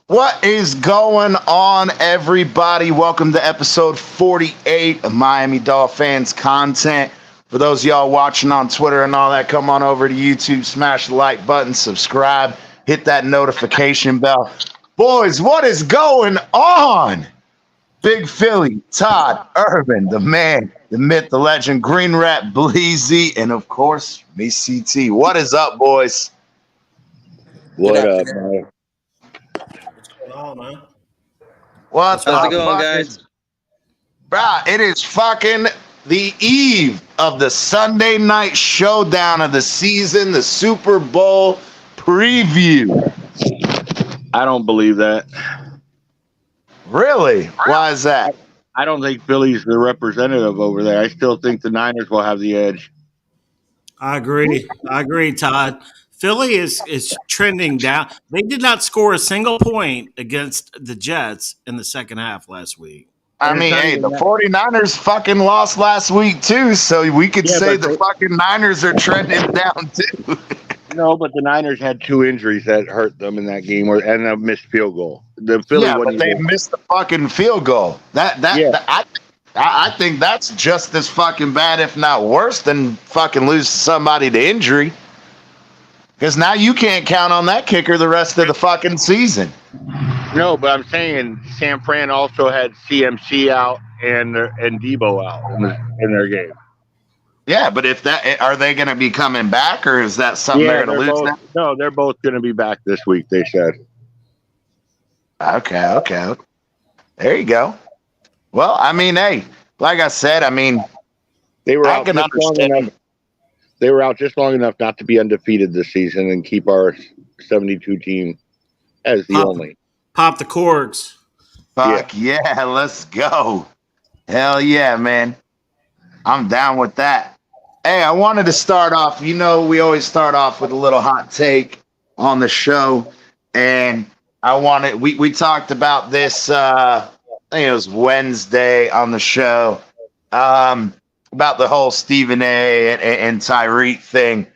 What is going on, everybody? Welcome to episode 48 of Miami Dolphins content. For those of y'all watching on Twitter and all that, come on over to YouTube, smash the like button, subscribe, hit that notification bell. Boys, what is going on? Big Philly, Todd, Urban, the man, the myth, the legend, Green Rat, Bleezy, and of course, me, CT. What is up, boys? What up, man? Man. How's it going, guys? Bruh, it is fucking the eve of the Sunday night showdown of the season, the Super Bowl preview. I don't believe that. Really? Why is that? I don't think Philly's the representative over there. I still think the Niners will have the edge. I agree, Todd. Philly is trending down. They did not score a single point against the Jets in the second half last week. I mean, hey, the 49ers fucking lost last week too, so we could say the fucking Niners are trending down too. No, but the Niners had two injuries that hurt them in that game, and a missed field goal. The Philly, but they missed the fucking field goal. I think that's just as fucking bad, if not worse, than fucking lose somebody to injury. Because now you can't count on that kicker the rest of the fucking season. No, but I'm saying San Fran also had CMC out and Debo out in their game. Yeah, but are they going to be coming back, or is that something they're going to lose now? No, they're both going to be back this week, they said. Okay. There you go. Well, I mean, hey, like I said, I mean, they were I out can understand. They were out just long enough not to be undefeated this season and keep our 72 team as the only. Pop the corks. Fuck yeah, let's go. Hell yeah, man. I'm down with that. Hey, I wanted to start off, we always start off with a little hot take on the show. And we talked about this, I think it was Wednesday on the show. About the whole Stephen A. and Tyreek thing.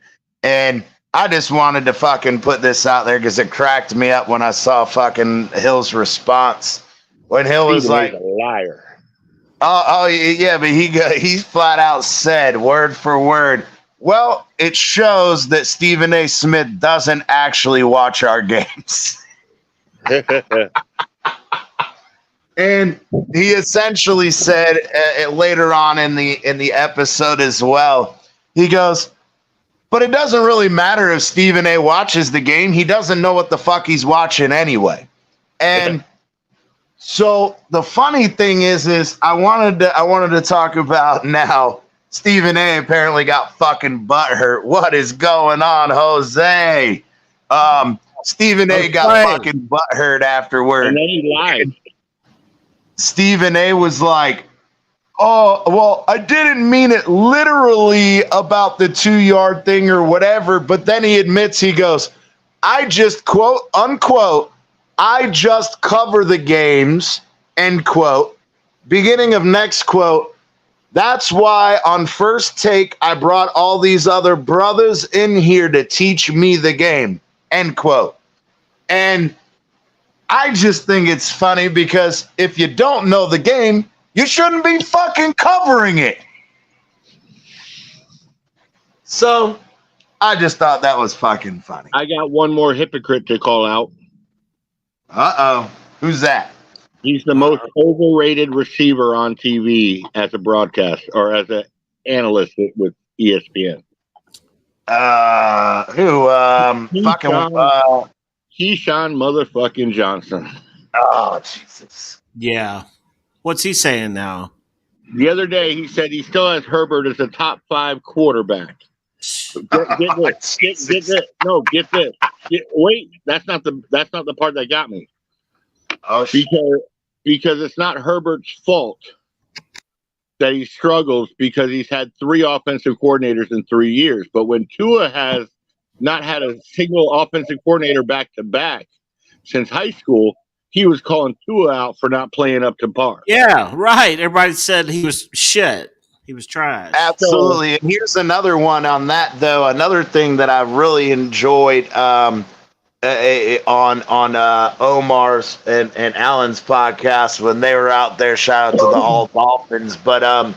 And I just wanted to fucking put this out there because it cracked me up when I saw fucking Hill's response. When Hill was like, a liar. Oh yeah, but he flat out said, word for word, well, it shows that Stephen A. Smith doesn't actually watch our games. And he essentially said later on in the episode as well, he goes, but it doesn't really matter if Stephen A. watches the game. He doesn't know what the fuck he's watching anyway. And so the funny thing is I wanted to talk about now. Stephen A. apparently got fucking butthurt. What is going on, Jose? Stephen A. got fucking butthurt afterward. And then he lied. Stephen A. was like, oh, well, I didn't mean it literally about the 2-yard thing or whatever. But then he admits, he goes, I just, quote, unquote, I just cover the games, end quote. Beginning of next quote, that's why on First Take, I brought all these other brothers in here to teach me the game, end quote. And I just think it's funny because if you don't know the game, you shouldn't be fucking covering it. So I just thought that was fucking funny. I got one more hypocrite to call out. Uh-oh. Who's that? He's the most overrated receiver on TV as a broadcast or as an analyst with ESPN. Keyshawn motherfucking Johnson. Oh, Jesus. Yeah. What's he saying now? The other day, he said he still has Herbert as a top 5 quarterback. Get this. No, get this. Wait, that's not the part that got me. Oh, because it's not Herbert's fault that he struggles because he's had 3 offensive coordinators in 3 years. But when Tua has not had a single offensive coordinator back to back since high school, he was calling Tua out for not playing up to par. Yeah, right. Everybody said he was shit. He was trash. Absolutely. And here's another one on that, though. Another thing that I really enjoyed on Omar's and Alan's podcast when they were out there. Shout out to the All Dolphins. But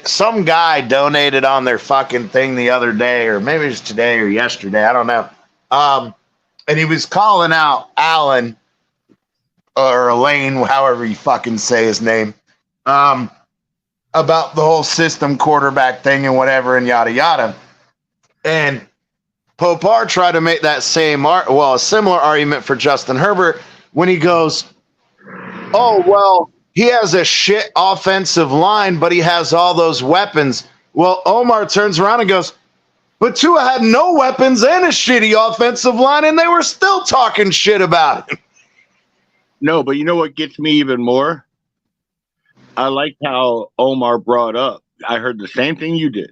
some guy donated on their fucking thing the other day, or maybe it was today or yesterday. I don't know. And he was calling out Alan or Elaine, however you fucking say his name, about the whole system quarterback thing and whatever and yada yada. And Popar tried to make that a similar argument for Justin Herbert when he goes, oh, well, he has a shit offensive line, but he has all those weapons. Well, Omar turns around and goes, but Tua had no weapons and a shitty offensive line, and they were still talking shit about him. No, but you know what gets me even more? I like how Omar brought up. I heard the same thing you did.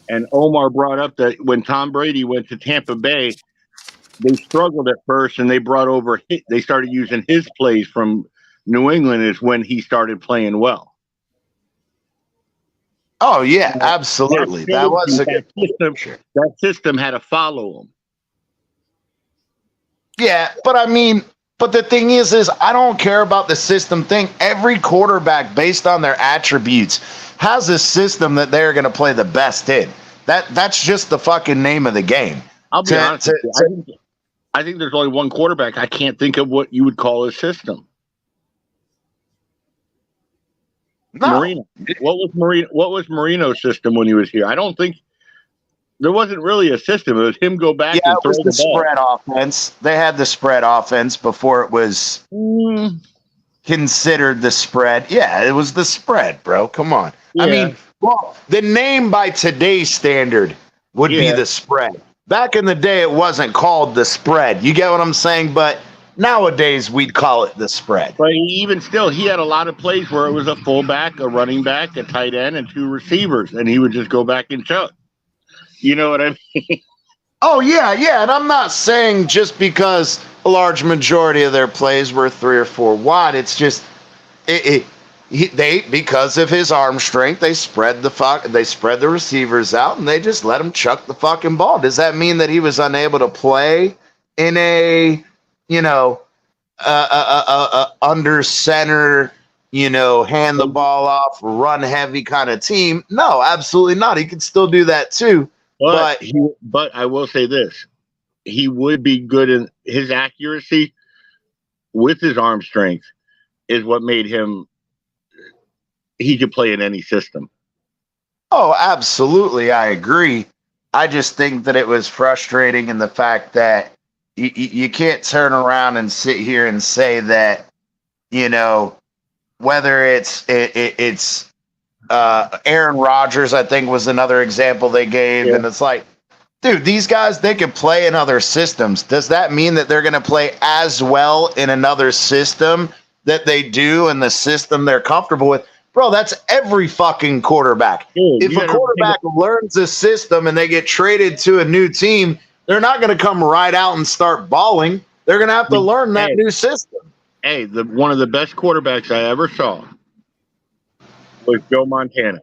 And Omar brought up that when Tom Brady went to Tampa Bay, they struggled at first, and they they started using his plays from New England is when he started playing well. Oh, yeah, absolutely. That was a good system. That system had to follow him. Yeah, but I mean, but the thing is I don't care about the system thing. Every quarterback, based on their attributes, has a system that they're going to play the best in. That's just the fucking name of the game. I'll be honest with you. I think there's only one quarterback. I can't think of what you would call his system. No. Marino. What was Marino's system when he was here? I don't think there wasn't really a system. It was him go back and throw the ball. Spread offense. They had the spread offense before it was considered the spread. Yeah, it was the spread, bro. Come on. Yeah. I mean, well, the name by today's standard would be the spread. Back in the day, it wasn't called the spread. You get what I'm saying? But nowadays, we'd call it the spread. But even still, he had a lot of plays where it was a fullback, a running back, a tight end, and 2 receivers, and he would just go back and chuck. You know what I mean? Oh, yeah. And I'm not saying just because a large majority of their plays were 3 or 4 wide. It's just because of his arm strength, they spread the receivers out and they just let him chuck the fucking ball. Does that mean that he was unable to play in a under center, hand the ball off, run heavy kind of team? No, absolutely not. He could still do that too. But I will say this: he would be good in his accuracy with his arm strength is what made him. He could play in any system. Oh, absolutely, I agree. I just think that it was frustrating in the fact that you can't turn around and sit here and say that, whether it's Aaron Rodgers, I think, was another example they gave. Yeah. And it's like, dude, these guys, they can play in other systems. Does that mean that they're going to play as well in another system that they do in the system they're comfortable with? Bro, that's every fucking quarterback. Dude, if a quarterback learns a system and they get traded to a new team, they're not going to come right out and start balling. They're going to have to learn that new system. Hey, one of the best quarterbacks I ever saw was Joe Montana.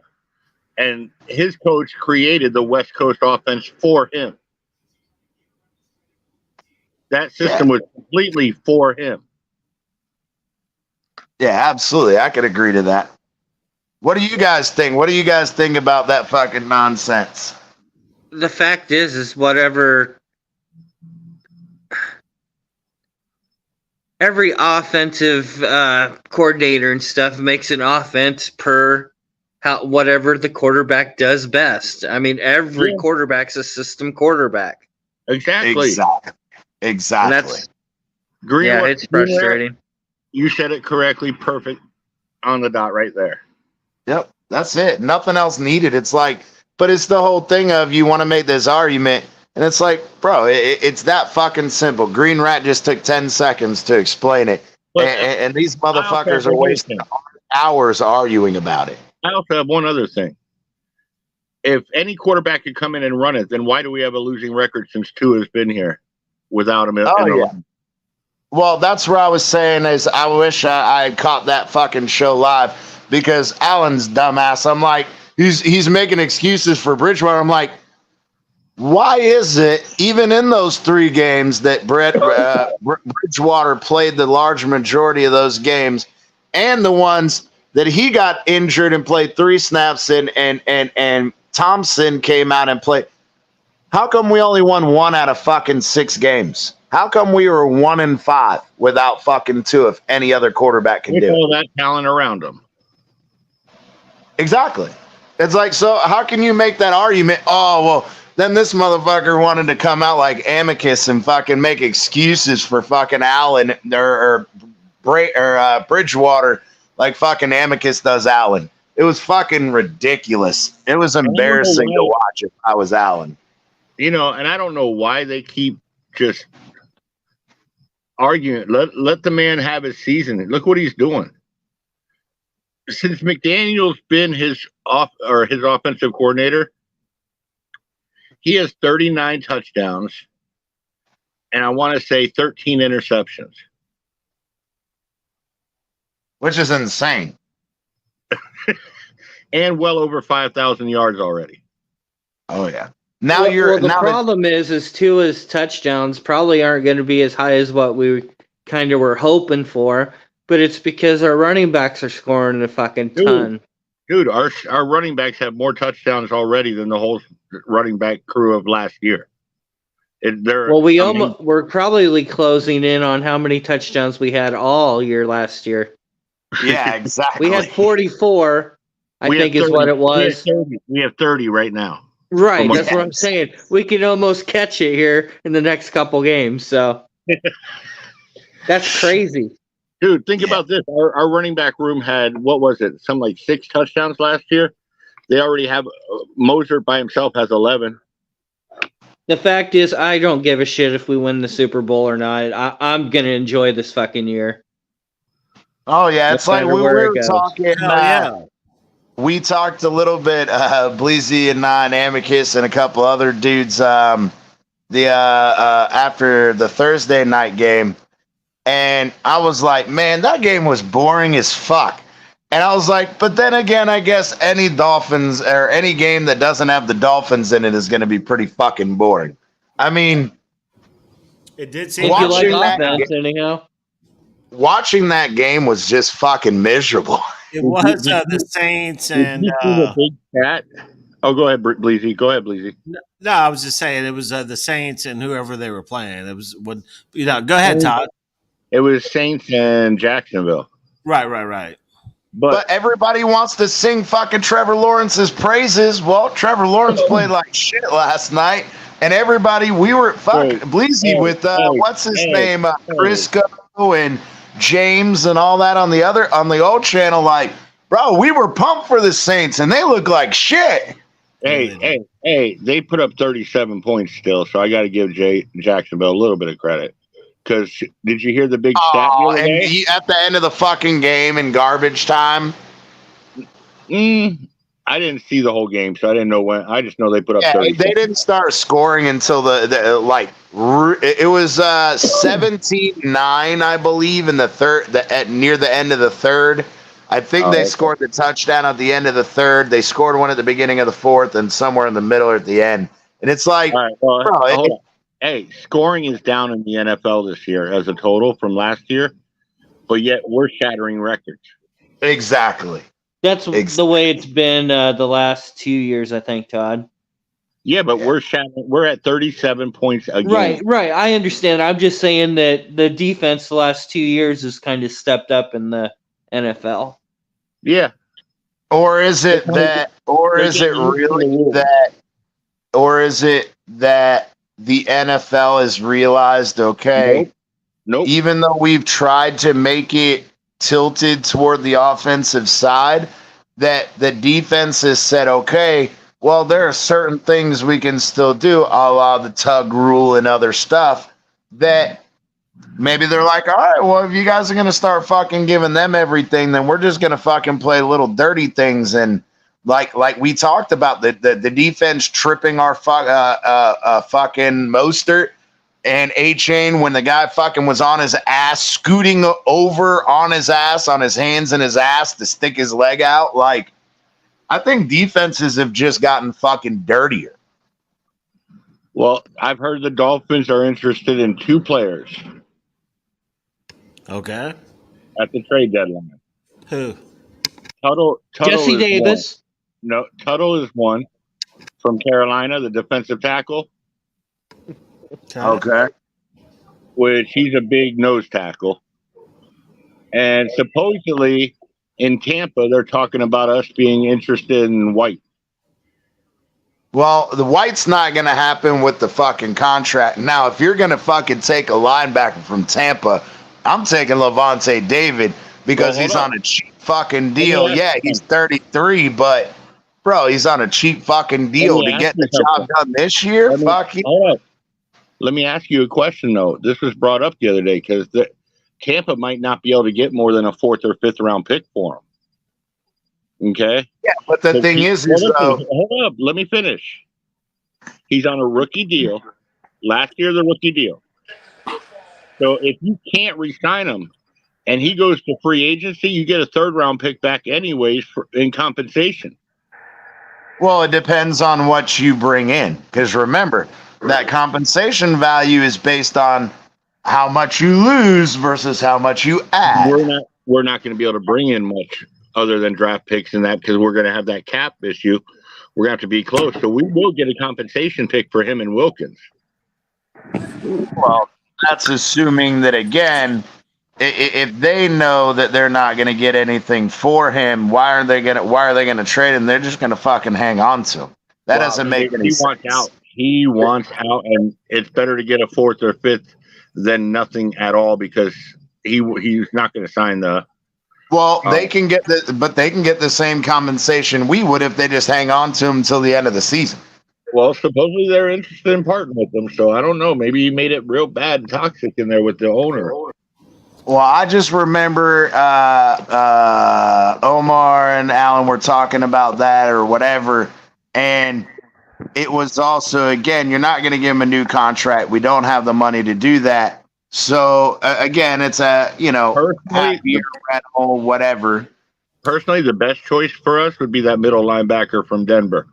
And his coach created the West Coast offense for him. That system was completely for him. Yeah, absolutely. I could agree to that. What do you guys think? What do you guys think about that fucking nonsense? The fact is whatever every offensive coordinator and stuff makes an offense per whatever the quarterback does best. I mean, every quarterback's a system quarterback. Exactly. And that's it's frustrating. You said it correctly, perfect on the dot right there. Yep, that's it. Nothing else needed. It's like, but it's the whole thing of you want to make this argument, and it's like, bro, it's that fucking simple. Green Rat just took 10 seconds to explain it, and these motherfuckers are wasting hours arguing about it. I also have one other thing. If any quarterback could come in and run it, then why do we have a losing record since Tua has been here without him? Well, that's what I was saying is I wish I had caught that fucking show live because Allen's dumbass. I'm like, he's making excuses for Bridgewater. I'm like, why is it even in those 3 games that Bridgewater played the large majority of those games and the ones that he got injured and played 3 snaps in and Thompson came out and played. How come we only won 1 out of fucking 6 games? How come we were 1-5 without fucking 2 if any other quarterback can do it? All that talent around him. Exactly. It's like, so how can you make that argument? Oh, well, then this motherfucker wanted to come out like amicus and fucking make excuses for fucking Allen or Bridgewater like fucking amicus does Allen. It was fucking ridiculous. It was embarrassing to watch if I was Allen. And I don't know why they keep just arguing. Let the man have his season. Look what he's doing. Since McDaniel's been his offensive coordinator, he has 39 touchdowns, and I want to say 13 interceptions. Which is insane. And well over 5,000 yards already. Oh, yeah. The problem is Tua's touchdowns probably aren't going to be as high as what we kind of were hoping for, but it's because our running backs are scoring a fucking ton. Dude, our running backs have more touchdowns already than the whole running back crew of last year. We're probably closing in on how many touchdowns we had all year last year. Yeah, exactly. We had 44, I think is what it was. We have 30 right now. Right, that's what I'm saying. We can almost catch it here in the next couple games, so that's crazy. Dude, think about this. Our running back room had, what was it, something like 6 touchdowns last year? They already have, Moser by himself has 11. The fact is, I don't give a shit if we win the Super Bowl or not. I'm going to enjoy this fucking year. Oh, yeah, it's like we were talking. Yeah. We talked a little bit, Bleezy and I and Amicus and a couple other dudes after the Thursday night game. And I was like, man, that game was boring as fuck. And I was like, but then again, I guess any Dolphins or any game that doesn't have the Dolphins in it is going to be pretty fucking boring. I mean, it did seem watching that game was just fucking miserable. It was the Saints and big cat. Oh, go ahead, Bleezy. Go ahead, Bleezy. No, I was just saying it was the Saints and whoever they were playing. It was go ahead, Todd. It was Saints and Jacksonville. Right. But everybody wants to sing fucking Trevor Lawrence's praises. Well, Trevor Lawrence played like shit last night, and everybody, we were Bleezy with what's his name, Crisco and James and all that on the old channel. Like, bro, we were pumped for the Saints, and they look like shit. Hey, they put up 37 points still, so I got to give Jacksonville a little bit of credit. Because did you hear the big stat? At the end of the fucking game in garbage time? I didn't see the whole game, so I didn't know when. I just know they put up 30. They didn't start scoring until it was 17-9, I believe, in the third, near the end of the third. I think they scored the touchdown at the end of the third. They scored one at the beginning of the fourth and somewhere in the middle or at the end. And it's like, all right, well, hold on. Hey, scoring is down in the NFL this year as a total from last year, but yet we're shattering records. Exactly. That's the way it's been the last 2 years, I think, Todd. Yeah, but we're at 37 points a game. Right. I understand. I'm just saying that the defense the last 2 years has kind of stepped up in the NFL. Yeah. Or is it that the NFL has realized, okay, Nope. even though we've tried to make it tilted toward the offensive side, that the defense has said, okay, well, there are certain things we can still do, a la the tug rule and other stuff, that Maybe they're like, all right, well, if you guys are gonna start fucking giving them everything, then we're just gonna fucking play little dirty things and like we talked about the defense tripping our fucking Mostert and A-Chain when the guy fucking was on his ass, scooting over on his ass, on his hands and his ass to stick his leg out. Like, I think defenses have just gotten fucking dirtier. Well, I've heard the Dolphins are interested in 2 players Okay. at the trade deadline. Who? Tuttle Jesse is Davis. one. No, Tuttle is one from Carolina, the defensive tackle, Okay. which he's a big nose tackle. And supposedly in Tampa, they're talking about us being interested in White. Well, the White's not going to happen with the fucking contract. Now, if you're going to fucking take a linebacker from Tampa, I'm taking Levante David because Well, he's hold on a cheap fucking deal. me Yeah, ask you he's 33, but bro, he's on a cheap fucking deal me to ask get you the job something. done this year. Let me- Fuck you. Hold up. Let me ask you a question, though. This was brought up the other day because Tampa might not be able to get more than a 4th or 5th round pick for him. Okay? Yeah, but the thing is though, hold up. Let me finish. He's on a rookie deal. Last year, the rookie deal. So if you can't re-sign him and he goes to free agency, you get a 3rd round pick back anyways in compensation. well, it depends on what you bring in. Because remember, that compensation value is based on how much you lose versus how much you add. We're not going to be able to bring in much other than draft picks and that because we're going to have that cap issue. We're going to have to be close. So we will get a compensation pick for him and Wilkins. Well, that's assuming that, again, if they know that they're not going to get anything for him, why are they going to trade him? They're just going to fucking hang on to him. That doesn't make any sense. Wants out. He wants out, and it's better to get a 4th or 5th than nothing at all because he's not going to sign the. Well, they can get the same compensation we would if they just hang on to him until the end of the season. Well, supposedly they're interested in parting with him, so I don't know. Maybe he made it real bad and toxic in there with the owner. Well, I just remember Omar and Alan were talking about that or whatever, and it was also, again, you're not going to give him a new contract. We don't have the money to do that. So, again, it's a, half-year rental, whatever. Personally, the best choice for us would be that middle linebacker from Denver.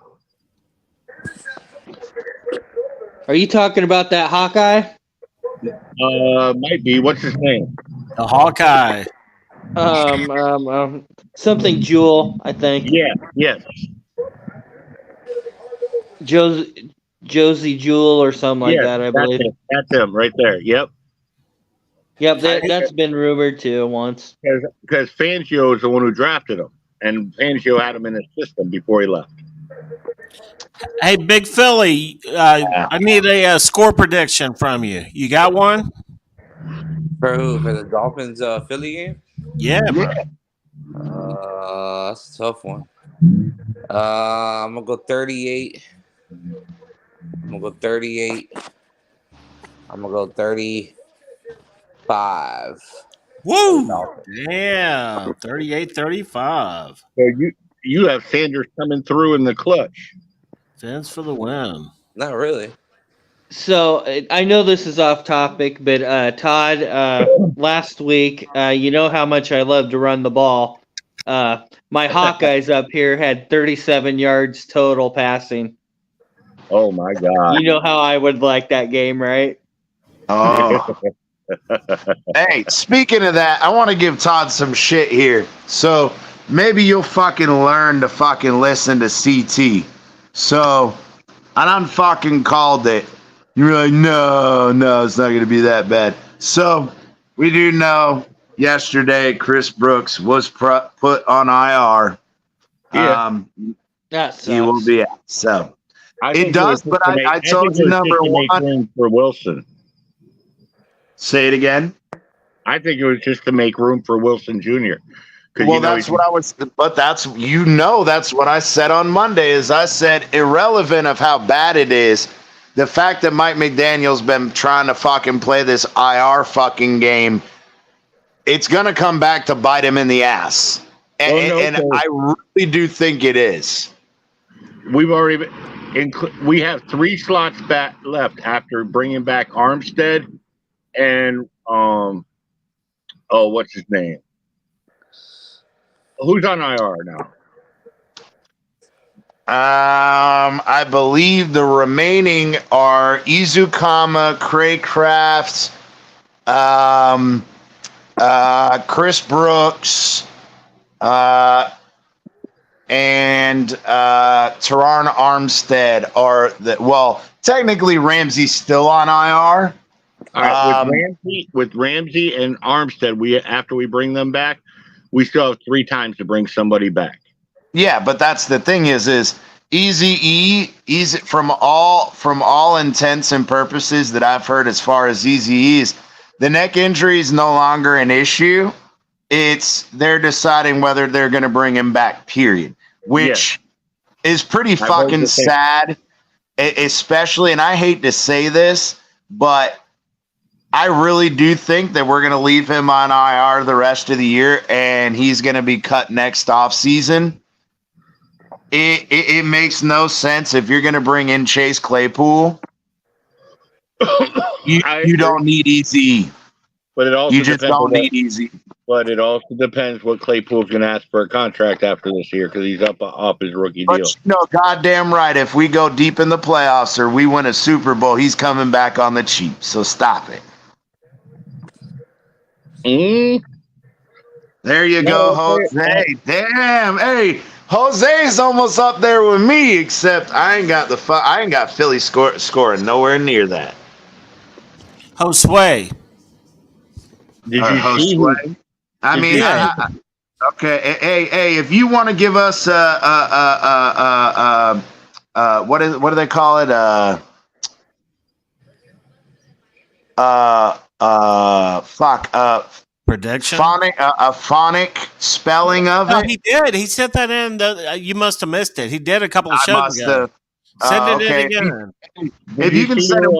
Are you talking about that Hawkeye? Might be. What's his name? The Hawkeye. Something Jewel, I think. Yeah, yes. Josie Jewel or something like that, I believe. That's him right there. Yep. Yep, that's been rumored too once. Because Fangio is the one who drafted him, and Fangio had him in his system before he left. Hey, Big Philly, I need a score prediction from you. You got one? For who? For the Dolphins Philly game? Yeah, bro. That's a tough one. I'm gonna go 38. I'm gonna go 38. I'm gonna go 35. Woo! Damn, 38-35. So you have Sanders coming through in the clutch. Phins for the win. Not really. So I know this is off topic, but Todd, last week, you know how much I love to run the ball. My Hawkeyes up here had 37 yards total passing. Oh my God! You know how I would like that game, right? Oh. Hey, speaking of that, I want to give Todd some shit here. So maybe you'll fucking learn to fucking listen to CT. So I done fucking called it. You're like, no, it's not going to be that bad. So we do know yesterday Chris Brooks was put on IR. Yeah. That sucks. He will be out. So it does, but I told think you it was number just to make one. room for Wilson. Say it again. I think it was just to make room for Wilson Jr. Well, that's what I was, but that's what I said on Monday is I said, irrelevant of how bad it is, the fact that Mike McDaniel's been trying to fucking play this IR fucking game, it's gonna come back to bite him in the ass. And I really do think it is. We've already we have 3 slots back left after bringing back Armstead and what's his name? Who's on IR now? I believe the remaining are Izukama, Craycraft, Chris Brooks, and Teron Armstead are technically Ramsey's still on IR. All right, with Ramsey and Armstead, after we bring them back, we still have 3 times to bring somebody back. Yeah, but that's the thing is Easy from all intents and purposes that I've heard as far as Easy is, the neck injury is no longer an issue. They're deciding whether they're going to bring him back, period, which is pretty fucking sad, especially, and I hate to say this, but I really do think that we're going to leave him on IR the rest of the year and he's going to be cut next offseason. It makes no sense if you're going to bring in Chase Claypool. You don't need Easy. But it also you just don't need Easy. But it also depends what Claypool's going to ask for a contract after this year because he's up his rookie deal. But goddamn right, if we go deep in the playoffs or we win a Super Bowl, he's coming back on the cheap. So stop it. There you go, Jose. Damn, hey, Jose's almost up there with me, except I ain't got Philly scoring nowhere near that. Josue. Did you see? I mean, okay. Hey, if you want to give us what do they call it? Prediction. A phonic spelling of it. He did. He sent that in. You must have missed it. He did a couple of shows ago. Send it in again. If you can send it,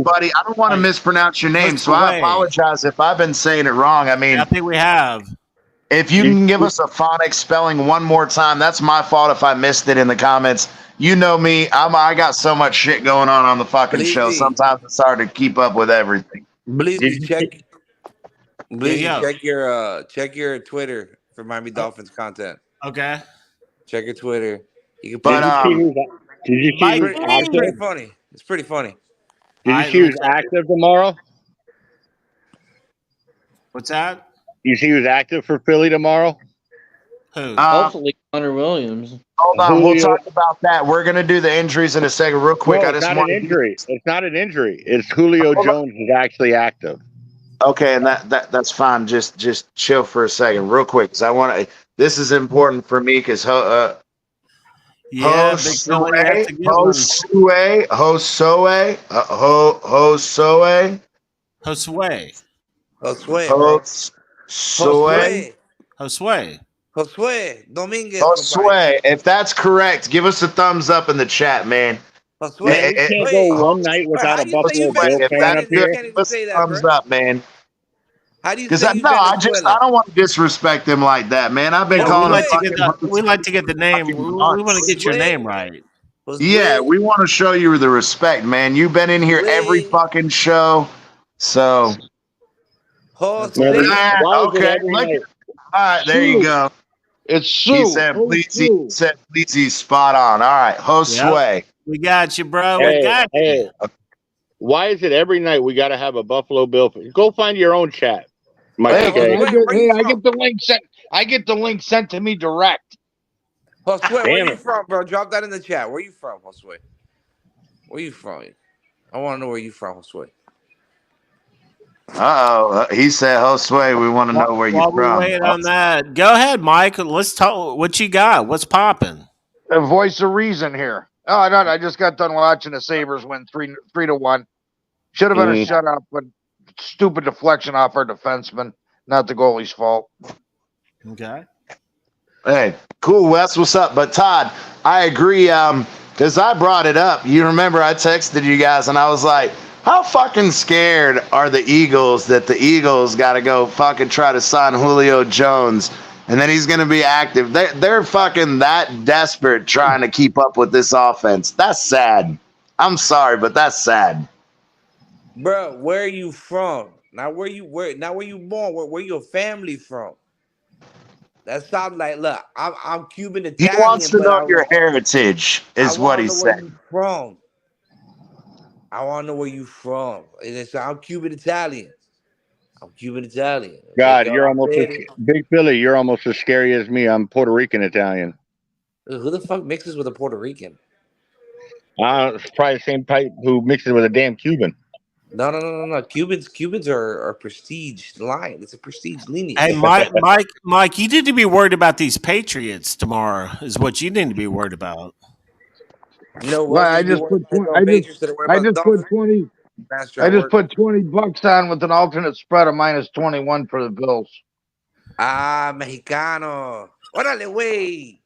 buddy, I don't want to mispronounce your name, so I apologize if I've been saying it wrong. I mean, I think we have. If you can give us a phonic spelling one more time, that's my fault if I missed it in the comments. You know me, I got so much shit going on the fucking show. Sometimes it's hard to keep up with everything. Check your Twitter for Miami Dolphins content. Okay. Check your Twitter. You can did you see it's pretty funny. It's pretty funny. Did you see who's active tomorrow? What's that? You see who's active for Philly tomorrow? Who? Hopefully Connor Williams. Hold on, we'll talk about that. We're gonna do the injuries in a second, real quick. No, it's not an injury. It's not an injury. It's Julio Jones is actually active. Okay, and that's fine. Just chill for a second, real quick, because I want to. This is important for me because Josue. Dominguez. Josue, if that's correct, give us a thumbs up in the chat, man. You can't go one night without a Buffalo Bills fan up here. Give us a thumbs up, man. How do you? Because I don't want to disrespect him like that, man. I've been calling. We like to get the name. We want to get your name right. Yeah, we want to show you the respect, man. You've been in here every fucking show, so. Okay, all right, there you go. It's Sue. He said, please, he's spot on. All right, Josue. Yep. We got you, bro. We got you. Why is it every night we got to have a Buffalo Bill? Go find your own chat. I get the link sent. I get the link sent to me direct. Josue, where you from, bro? Drop that in the chat. Where you from, Josue? Where you from? I want to know where you from, Josue. He said, Josue, we want to know where you're from. Wait on that. Go ahead, Mike. Let's talk. What you got? What's popping? A voice of reason here. Oh, no, I just got done watching the Sabres win 3-1. Should have been a shutout, but stupid deflection off our defenseman. Not the goalie's fault. Okay. Hey, cool, Wes. What's up? But Todd, I agree. because I brought it up. You remember I texted you guys and I was like, how fucking scared are the Eagles that the Eagles got to go fucking try to sign Julio Jones and then he's going to be active? They're fucking that desperate trying to keep up with this offense. That's sad. I'm sorry, but that's sad. Bro, where are you from? Not where you born. Where your family from? That sounds like, look, I'm Cuban He wants Italian, to but know your heritage, is what he know where said. you from. I want to know where you from. And it's, I'm Cuban Italian. I'm Cuban Italian. God, you're almost Big Philly. You're almost as scary as me. I'm Puerto Rican Italian. Who the fuck mixes with a Puerto Rican? It's probably the same type who mixes with a damn Cuban. No. Cubans are prestige line. It's a prestige lineage. Hey, Mike, you need to be worried about these Patriots tomorrow. Is what you need to be worried about. You know what? Well, I just put $20 on with an alternate spread of -21 for the Bills. Mexicano. Órale, güey.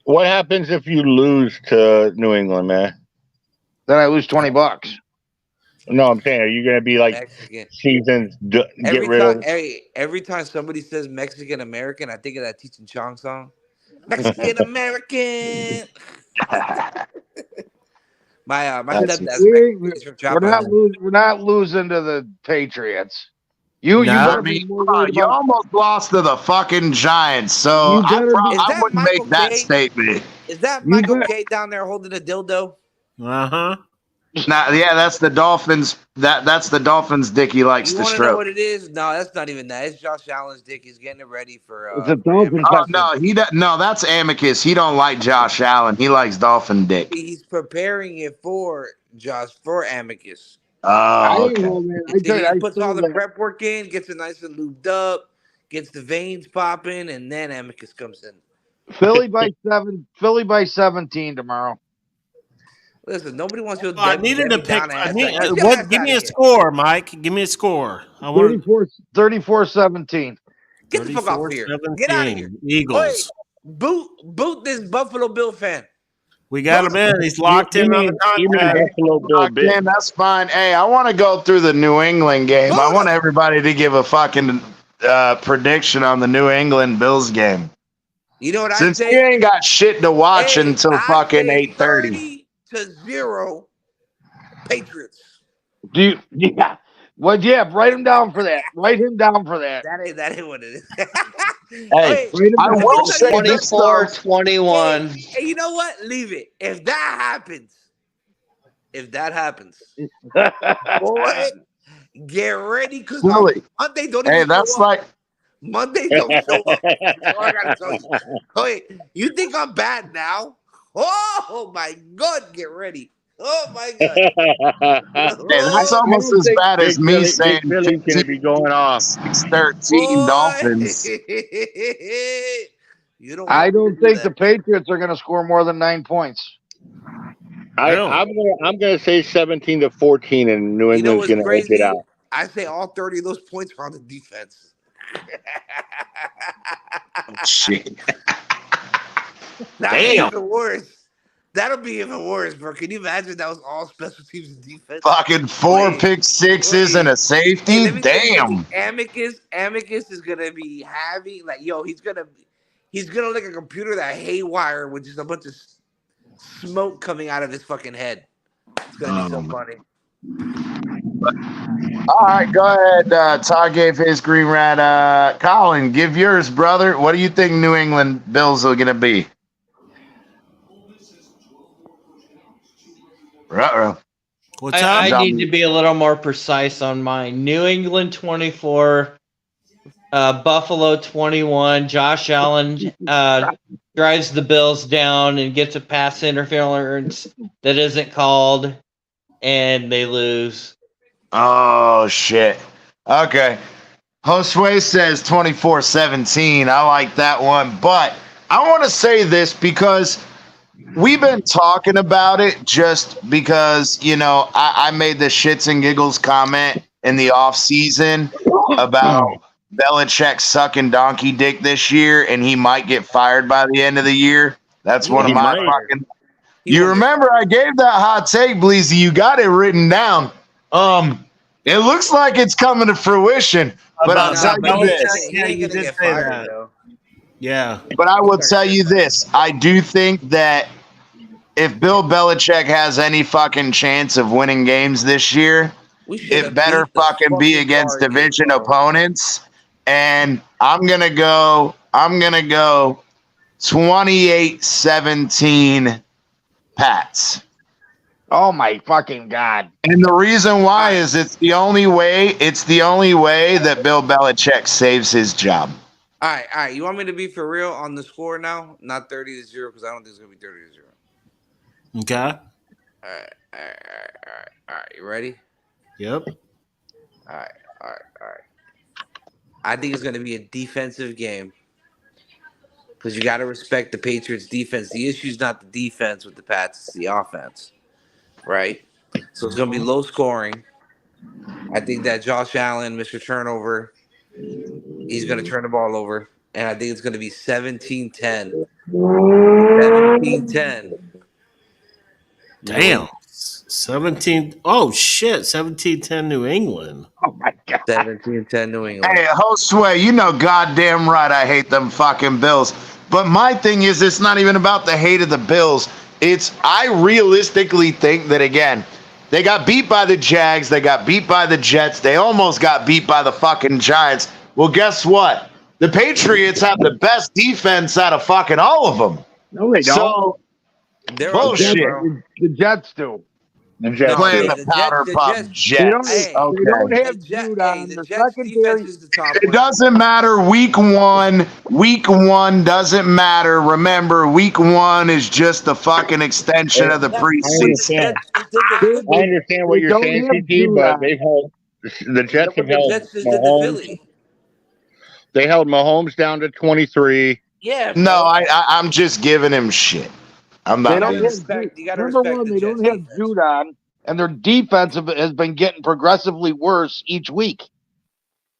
What happens if you lose to New England, man? Then I lose $20. No, I'm saying, are you going to be like Mexican. seasons get rid of? Every time somebody says Mexican American, I think of that Teach and Chong song. Mexican American. my stepdad's we're not losing to the Patriots. You almost lost to the fucking Giants, so I wouldn't make that statement. Is that Michael K down there holding a dildo? Uh-huh. Yeah, that's the Dolphins. That's the Dolphins' dick he likes to stroke. You want to know what it is? No, that's not even that. It's Josh Allen's dick. He's getting it ready for. No, that's Amicus. He don't like Josh Allen. He likes Dolphin dick. He's preparing it for Amicus. Oh, okay. He puts all the prep work in, gets it nice and lubed up, gets the veins popping, and then Amicus comes in. Philly by 17 tomorrow. Listen, nobody wants you. I needed to pick. Give me a score, Mike. Give me a score. 34-17. Get the fuck off here. Get out of here. Eagles. Wait, boot this Buffalo Bill fan. We got him in. He's locked in on the contract. That's fine. Hey, I want to go through the New England game. I want everybody to give a fucking prediction on the New England Bills game. You know what I say? Since you ain't got shit to watch until fucking 8:30. 30-0 Patriots. Yeah. Well, yeah, write him down for that. Write him down for that. That ain't what it is. Hey, I will say 24-21. Hey, you know what? Leave it. If that happens, boy, get ready because Monday don't even show up. Monday don't show up. I gotta tell you. Wait, you think I'm bad now? Oh my God, get ready. Oh my God. Hey, that's almost as bad as me saying Billy's going to be going off. 6-13 Dolphins. I don't think the Patriots are going to score more than 9 points. I'm going to say 17-14, and New England's going to edge it out. I say all 30 of those points are on the defense. Shit. Damn. Even worse. That'll be even worse, bro. Can you imagine that was all special teams and defense? Fucking 4 pick sixes and a safety? Damn. Amicus is gonna be having he's gonna look like a computer that haywire with just a bunch of smoke coming out of his fucking head. It's gonna be so funny. All right, go ahead. Todd gave his green rat. Colin, give yours, brother. What do you think New England Bills are gonna be? I need to be a little more precise on mine. New England 24, Buffalo 21. Josh Allen drives the Bills down and gets a pass interference that isn't called, and they lose. Oh, shit. Okay. Josue says 24-17. I like that one. But I want to say this because we've been talking about it just because, I made the shits and giggles comment in the offseason about Belichick sucking donkey dick this year, and he might get fired by the end of the year. That's one of my fucking You remember I gave that hot take, Bleezy. You got it written down. It looks like it's coming to fruition, but I'll tell you this. He ain't gonna get fired, though. Yeah. But I will tell you this. I do think that if Bill Belichick has any fucking chance of winning games this year, it better fucking be against division opponents. And I'm gonna go 28-17 Pats. Oh my fucking God. And the reason why is it's the only way that Bill Belichick saves his job. All right. You want me to be for real on the score now? Not 30-0, because I don't think it's gonna be 30-0. Okay. All right. You ready? Yep. All right. I think it's gonna be a defensive game, because you got to respect the Patriots' defense. The issue is not the defense with the Pats; it's the offense, right? So it's gonna be low scoring. I think that Josh Allen, Mr. Turnover, he's gonna turn the ball over, and I think it's gonna be 17-10. 17-10. Damn. 17. Oh, shit. 17-10 New England. Oh my God. 17-10 New England. Hey, Josue, you know goddamn right I hate them fucking Bills. But my thing is, it's not even about the hate of the Bills. I realistically think that, again, they got beat by the Jags. They got beat by the Jets. They almost got beat by the fucking Giants. Well, guess what? The Patriots have the best defense out of fucking all of them. No, they don't. So, They're bullshit. okay, The Jets do. Playing the powder puff Jets. They don't have Judon. the The Jets secondary. defense is the top. It doesn't matter. Week one doesn't matter. Remember, week one is just the fucking extension of the preseason. I understand what you're saying, CT, but they've held the Jets have held Mahomes. They held Mahomes down to 23. Yeah. No, I'm just giving him shit. I'm not. You gotta Number respect one, the they Jets don't have defense. Judon, and their defense has been getting progressively worse each week.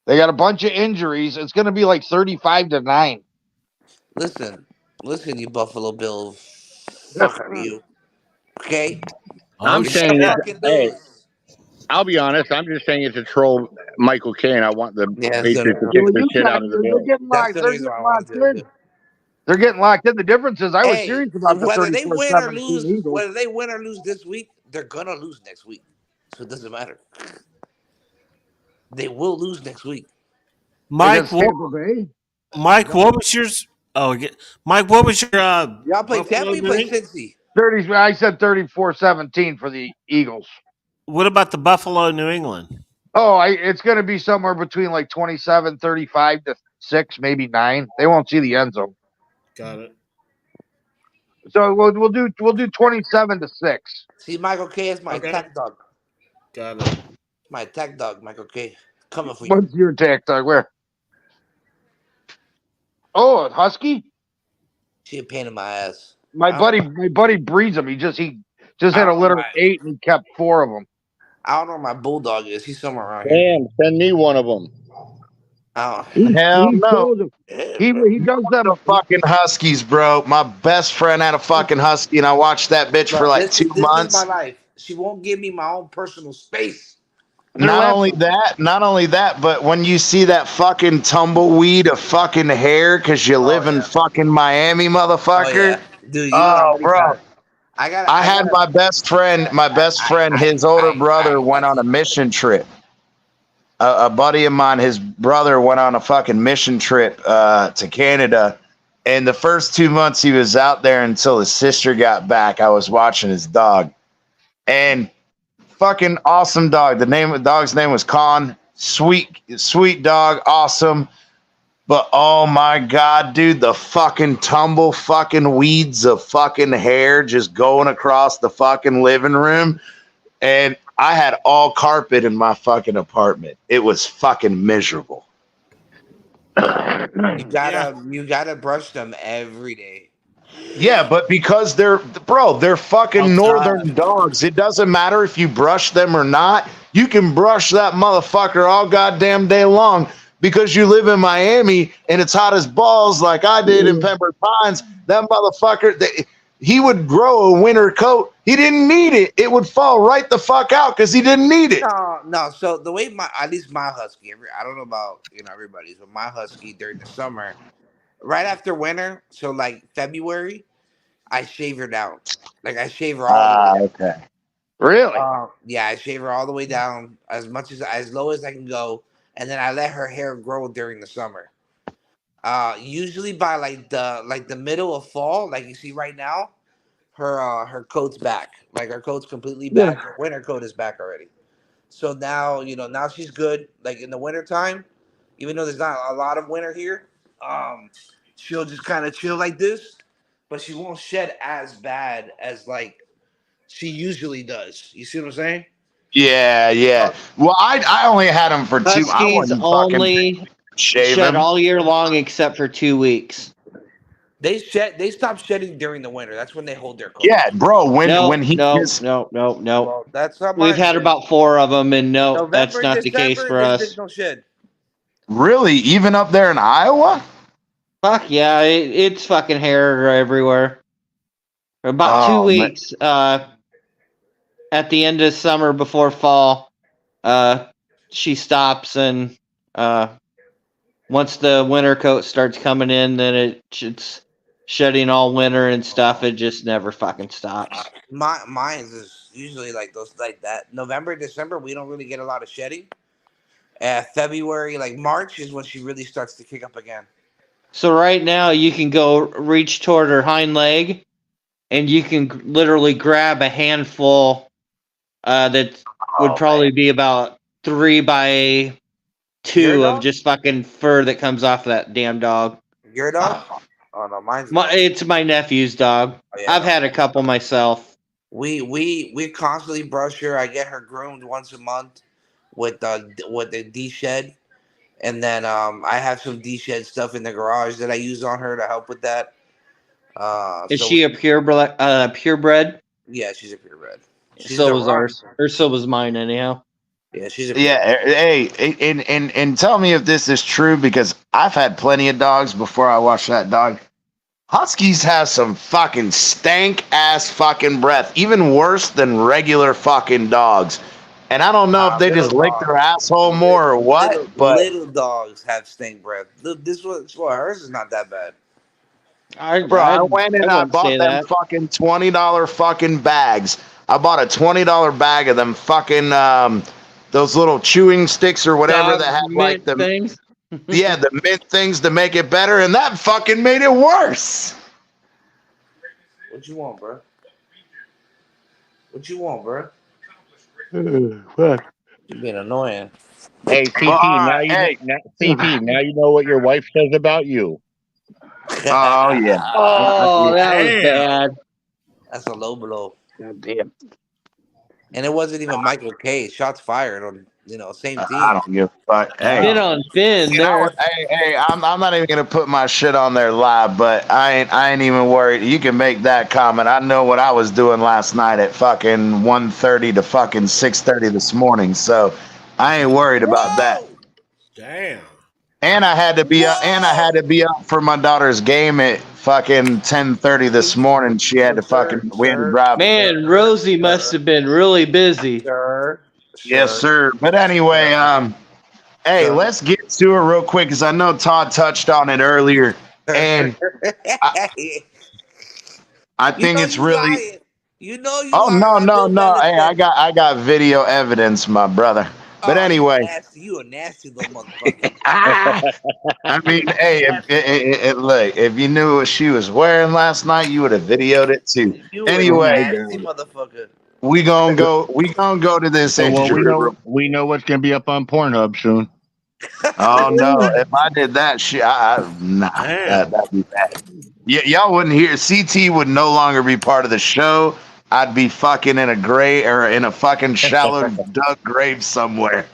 They got a bunch of injuries. It's going to be like 35-9. Listen, you Buffalo Bills. Fuck you. Okay? I'm saying I'll be honest. I'm just saying it to troll Michael Caine. I want the Patriots to kick the shit out of the Bills. They're getting locked in. The difference is I was serious about the whether they win or 34-17 lose, Eagles. whether they win or lose this week, they're gonna lose next week. So it doesn't matter. They will lose next week. Mike, what was yours? Mike, what was your? Y'all play Tampa, you play Cincy. 30. I said 34-17 for the Eagles. What about the Buffalo, New England? Oh, it's going to be somewhere between like 27-35 to 6, maybe 9. They won't see the end zone. Got it. So we'll do 27-6. See, Michael K is my attack dog. Got it. My attack dog, Michael K. Coming for you. What's your attack dog? Where? Oh, Husky. She a pain in my ass. My buddy breeds them. He just had a litter of 8 and he kept 4 of them. I don't know where my bulldog is. He's somewhere around here. Damn, send me one of them. Hell no. He does them. The fucking Huskies, bro. My best friend had a fucking Husky, and I watched that bitch for like 2 months. This is my life. She won't give me my own personal space. Not only that, but when you see that fucking tumbleweed of fucking hair because you live in fucking Miami, motherfucker. Dude, bro. I had my best friend, his older brother went on a mission trip. A buddy of mine, his brother went on a fucking mission trip to Canada. And the first 2 months he was out there until his sister got back, I was watching his dog. And fucking awesome dog. The dog's name was Con. Sweet dog. Awesome. But oh my God, dude, the fucking tumble fucking weeds of fucking hair just going across the fucking living room. And I had all carpet in my fucking apartment. It was fucking miserable. You gotta brush them every day. Yeah, but because they're fucking northern dogs. It doesn't matter if you brush them or not. You can brush that motherfucker all goddamn day long because you live in Miami and it's hot as balls like I did in Pembroke Pines. That motherfucker, he would grow a winter coat. He didn't need it. It would fall right the fuck out because he didn't need it. No. So the way at least my husky, I don't know about everybody's, but my husky during the summer, right after winter, so like February, I shave her down. Like I shave her all the way down. Okay. Really? Yeah, I shave her all the way down as low as I can go, and then I let her hair grow during the summer. Usually by like the middle of fall, like you see right now, her coat's back. Like her coat's completely back. Her winter coat is back already. So now now she's good. Like in the wintertime, even though there's not a lot of winter here, she'll just kind of chill like this, but she won't shed as bad as like she usually does. You see what I'm saying? Yeah. Well, I only had him for 2. I Huskies wasn't only fucking shave shed him. all year long except for 2 weeks. They stop shedding during the winter. That's when they hold their coat. Yeah, bro. When he No. Well, that's not We've mine. had about 4 of them, and no, November, that's not the case December, for this us. bitch don't shed. Really, even up there in Iowa. Fuck yeah, it's fucking hair everywhere. About 2 weeks at the end of summer before fall, she stops, and once the winter coat starts coming in, then it's shedding all winter and stuff. It just never fucking stops. Mine is usually like those like that. November, December, we don't really get a lot of shedding. February, like March, is when she really starts to kick up again. So right now, you can go reach toward her hind leg, and you can literally grab a handful that would probably be about 3 by 2 of just fucking fur that comes off that damn dog. Your dog? Oh no, mine's It's my nephew's dog. Oh, yeah. I've had a couple myself. We constantly brush her. I get her groomed once a month with the de-shed. And then I have some de-shed stuff in the garage that I use on her to help with that. Is she a purebred? Yeah, she's a purebred. So was ours. Or so was mine, anyhow. Yeah, she's a purebred. Hey, and tell me if this is true, because I've had plenty of dogs before I watched that dog. Huskies have some fucking stank ass fucking breath, even worse than regular fucking dogs. And I don't know if they just lick their asshole more or what, but little dogs have stink breath. This one, hers is not that bad. I went and I bought them fucking $20 fucking bags. I bought a $20 bag of them fucking those little chewing sticks or whatever that had like the things. Yeah, the mint things to make it better, and that fucking made it worse. What you want, bro? What you want, bro? What? You being annoying. Hey, CT, now you know what your wife says about you. Oh yeah. Oh, that was bad. That's a low blow. God damn. And it wasn't even Michael K. Shots fired on same team. I don't give a fuck. Hey, Been on Phins there. Hey, I'm not even gonna put my shit on there live, but I ain't even worried. You can make that comment. I know what I was doing last night at fucking 1:30 to fucking 6:30 this morning, so I ain't worried about that. Damn. And I had to be up for my daughter's game at fucking 10:30 this morning. She had to we had to drive. Man, Rosie must have been really busy. Sure. Yes, sir. But anyway, hey, let's get to it real quick, because I know Todd touched on it earlier, and I think it's really. Lying. Oh no! Hey, I got video evidence, my brother. But anyway, you a nasty little motherfucker. I mean, hey, look, if you knew what she was wearing last night, you would have videoed it too. Anyway, nasty motherfucker. we gonna go to this Well, we know what's gonna be up on Pornhub soon. Oh no! If I did that shit, that'd be bad. Y'all wouldn't hear. CT would no longer be part of the show. I'd be fucking in a gray or in a fucking shallow dug grave somewhere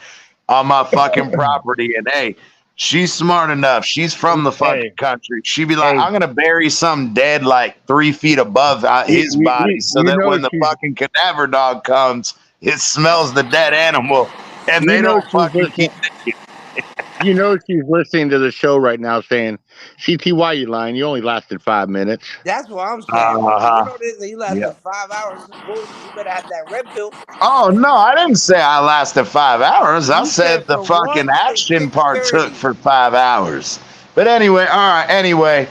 on my fucking property. And hey, she's smart enough. She's from the fucking country. She'd be like, I'm gonna bury some dead like 3 feet above his body, so that when the fucking cadaver dog comes, it smells the dead animal, and they don't fucking keep it. You know she's listening to the show right now saying, CT, why you lying? You only lasted 5 minutes. That's what I'm saying. You know this, you lasted 5 hours. Some bullshit. You better have that red pill. Oh no, I didn't say I lasted 5 hours. I You said the from fucking 1 to action part took 6:30. for 5 hours. But anyway, all right. Anyway,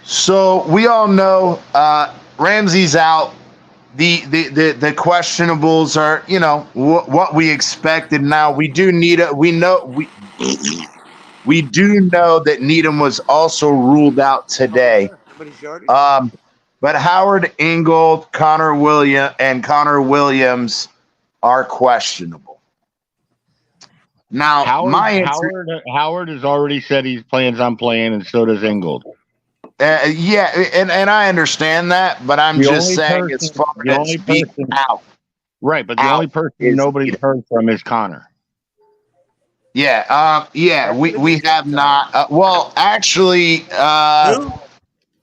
so we all know Ramsey's out. The questionables are, you know, what we expected. Now we do need a. We do know that Needham was also ruled out today. But Howard Ingold, Connor Williams are questionable. Now, Howard has already said he plans on playing, and so does Ingold. Yeah, and I understand that, but I'm just saying as far as being out. Right, but the only person nobody's heard from is Connor. Yeah, we have not. Well, actually, no.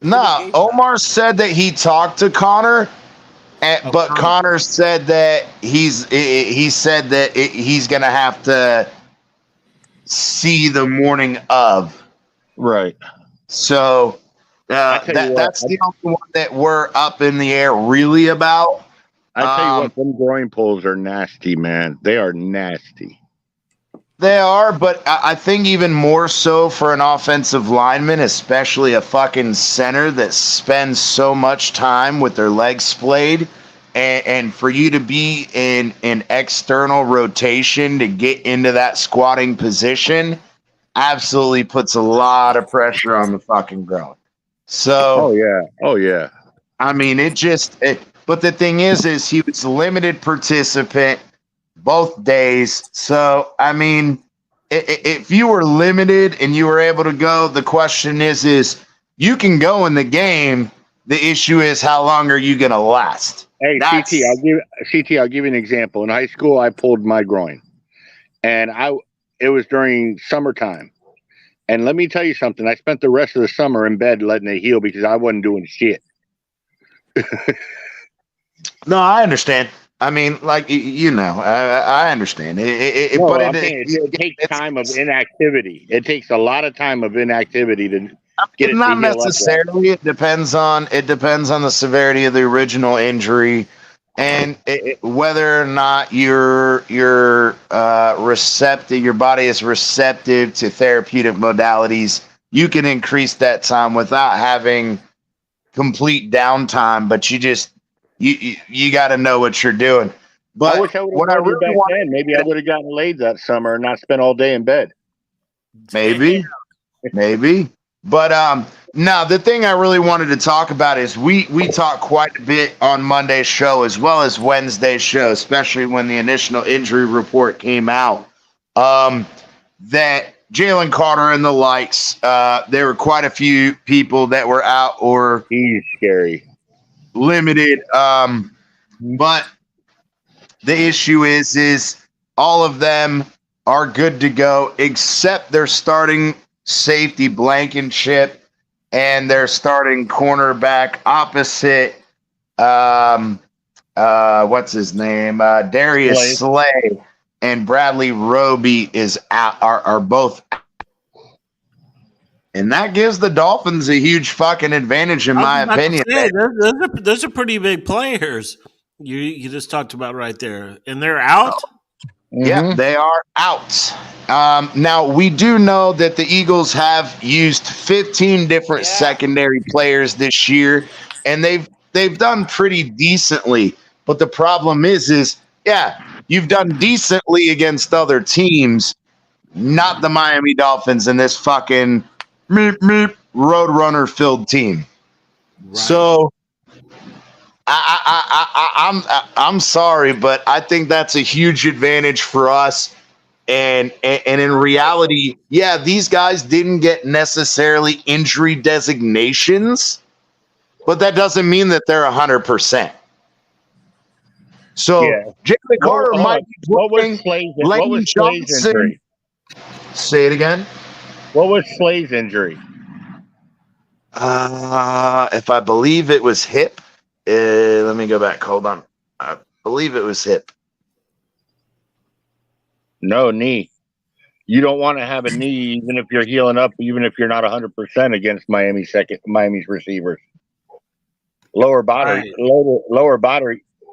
Omar said that he talked to Connor, but Connor said that he's gonna have to see the morning of. Right. So that's the only one that we're up in the air really about. I tell you what, them groin pulls are nasty, man. They are nasty. They are, but I think even more so for an offensive lineman, especially a fucking center that spends so much time with their legs splayed, and for you to be in an external rotation to get into that squatting position absolutely puts a lot of pressure on the fucking groin. So, oh yeah. I mean, but the thing is he was a limited participant both days. So, I mean, if you were limited and you were able to go, the question is you can go in the game. The issue is how long are you going to last? Hey, CT, I'll give you an example. In high school, I pulled my groin, and it was during summertime. And let me tell you something. I spent the rest of the summer in bed letting it heal because I wasn't doing shit. No, I understand. I mean, like, you know, I understand. It takes time of inactivity. It takes a lot of time of inactivity to get it. Not necessarily. It depends on the severity of the original injury, and whether or not you're receptive. Your body is receptive to therapeutic modalities. You can increase that time without having complete downtime, but you got to know what you're doing. But I wish I would have really back then. Maybe I would have gotten laid that summer and not spent all day in bed. Maybe. But now the thing I really wanted to talk about is we talked quite a bit on Monday's show as well as Wednesday's show, especially when the initial injury report came out. That Jalen Carter and the likes, there were quite a few people that were out or he's scary. Limited, but the issue is all of them are good to go except their starting safety Blankenship and their starting cornerback opposite what's his name, Darius Slay and Bradley Roby is out, are both out. And that gives the Dolphins a huge fucking advantage, in my opinion. Those are pretty big players. You just talked about right there, and they're out. Yeah, they are out. Now we do know that the Eagles have used 15 different secondary players this year, and they've done pretty decently. But the problem is you've done decently against other teams, not the Miami Dolphins and this fucking roadrunner filled team. Right. So I'm sorry, but I think that's a huge advantage for us. And in reality, these guys didn't get necessarily injury designations, but that doesn't mean that they're 100%. So Jalen Carter might be playing. What was Slay's injury? Say it again. What was Slay's injury? If I believe it was hip. Let me go back. Hold on. I believe it was hip. No, knee. You don't want to have a knee, even if you're healing up, even if you're not 100% against Miami's receivers. Lower body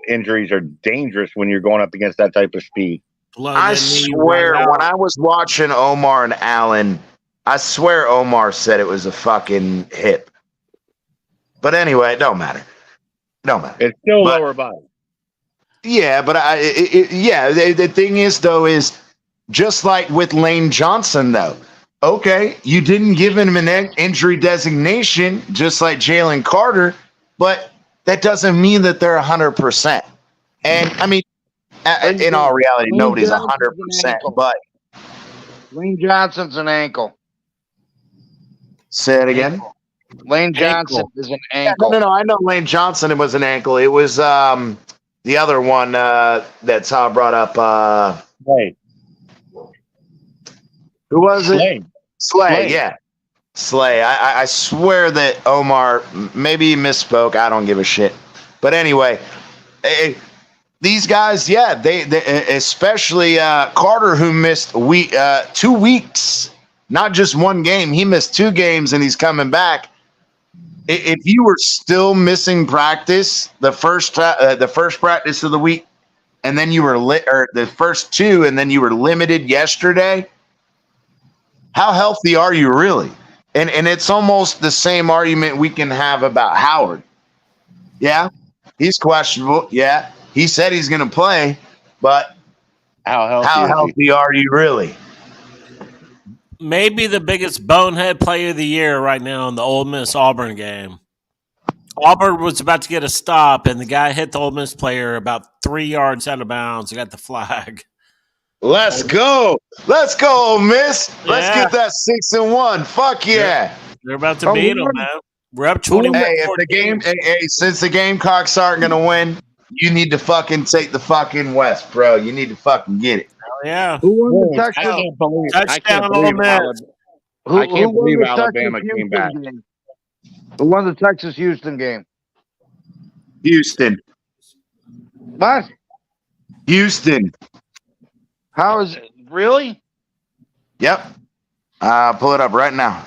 injuries are dangerous when you're going up against that type of speed. I swear, when I was watching Omar and Allen, I swear Omar said it was a fucking hip. But anyway, it don't matter. It's still lower body. Yeah, but the thing is, though, is just like with Lane Johnson, though. Okay, you didn't give him an injury designation, just like Jalen Carter, but that doesn't mean that they're 100%. And I mean, in all reality, nobody's 100%. But Lane Johnson's an ankle. Say it again. Lane Johnson is an ankle. No. I know Lane Johnson. It was an ankle. It was the other one that Todd brought up. Slay. Who was it? Slay. Yeah. Slay. I swear that Omar, maybe he misspoke. I don't give a shit. But anyway, these guys, yeah, they especially Carter, who missed 2 weeks, not just one game. He missed 2 games, and he's coming back. If you were still missing practice, the first practice of the week, and then you were the first 2, and then you were limited yesterday, how healthy are you really? And it's almost the same argument we can have about Howard. Yeah, he's questionable. Yeah, he said he's going to play, but how healthy are you really? Maybe the biggest bonehead player of the year right now in the Ole Miss Auburn game. Auburn was about to get a stop, and the guy hit the Ole Miss player about 3 yards out of bounds and got the flag. Let's go, Ole Miss. Let's get that 6-1. Fuck yeah! They're about to beat them, man. We're up 21. Hey, if the game, since the Gamecocks aren't gonna win, you need to fucking take the fucking West, bro. You need to fucking get it. Hell yeah! Who won the Texas? I can't believe Alabama came back. Who won the Texas-Houston game? Houston. What? Houston. How is it? Really? Yep. Pull it up right now.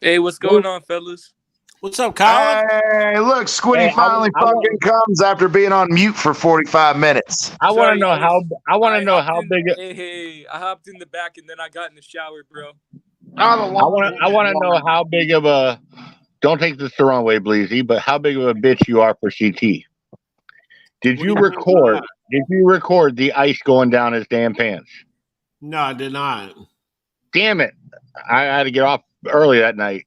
Hey, what's going on, fellas? What's up, Colin? Hey, look, Squiddy finally fucking comes after being on mute for 45 minutes. I want to know how. I want to know how big. Hey, I hopped in the back and then I got in the shower, bro. I want to know how big of a. Don't take this the wrong way, Bleezy, but how big of a bitch you are for CT? Did you record? Did you record the ice going down his damn pants? No, I did not. Damn it! I had to get off early that night.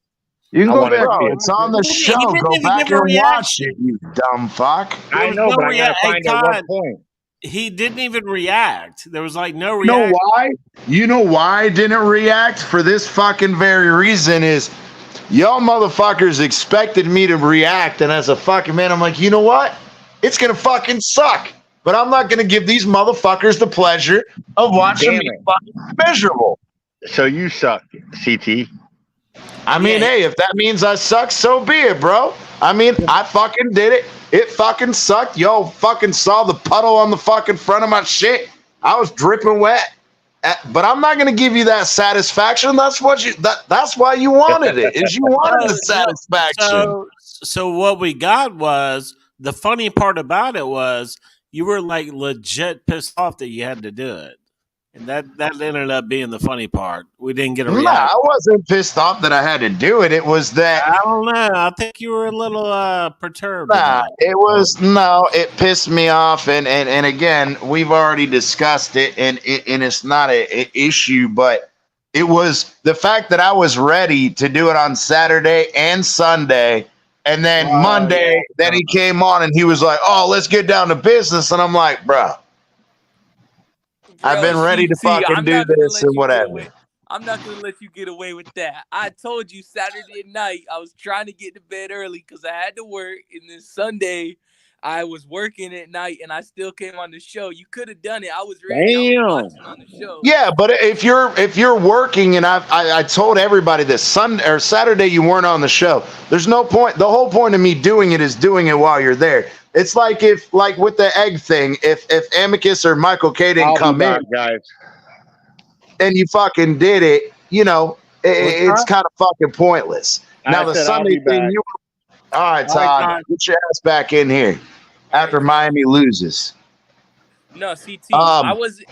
You can go back. It's on the show. Go back and watch it, you dumb fuck. I know, but I gotta find out what point. He didn't even react. There was like no reaction. reaction. You know why? You know why I didn't react? For this fucking very reason is y'all motherfuckers expected me to react, and as a fucking man, I'm like, you know what? It's gonna fucking suck. But I'm not gonna give these motherfuckers the pleasure of watching me fucking miserable. So you suck, CT. I mean, hey, if that means I suck, so be it, bro. I mean, I fucking did it. It fucking sucked. Yo, fucking saw the puddle on the fucking front of my shit. I was dripping wet. But I'm not going to give you that satisfaction. That's what that's why you wanted it. Is you wanted the satisfaction. So what we got was, the funny part about it was you were like legit pissed off that you had to do it. And that ended up being the funny part. We didn't get a reaction. I wasn't pissed off that I had to do it. It was that I don't know. I think you were a little perturbed. It pissed me off. And again, we've already discussed it, and it's not an issue, but it was the fact that I was ready to do it on Saturday and Sunday. And then Monday, then he came on and he was like, "Oh, let's get down to business." And I'm like, bro, I've been ready to fucking do this and whatever. I'm not going to let you get away with that. I told you Saturday night I was trying to get to bed early because I had to work. And then Sunday I was working at night and I still came on the show. You could have done it. I was ready. I was watching on the show. Yeah, but if you're working, and I told everybody this Sunday or Saturday you weren't on the show. There's no point. The whole point of me doing it is doing it while you're there. It's like with the egg thing, if Amicus or Michael K didn't come in, guys. and you fucking did it, it's kind of fucking pointless. Now the Sunday thing, all right, Todd, get your ass back in here after Miami loses. No, CT, I was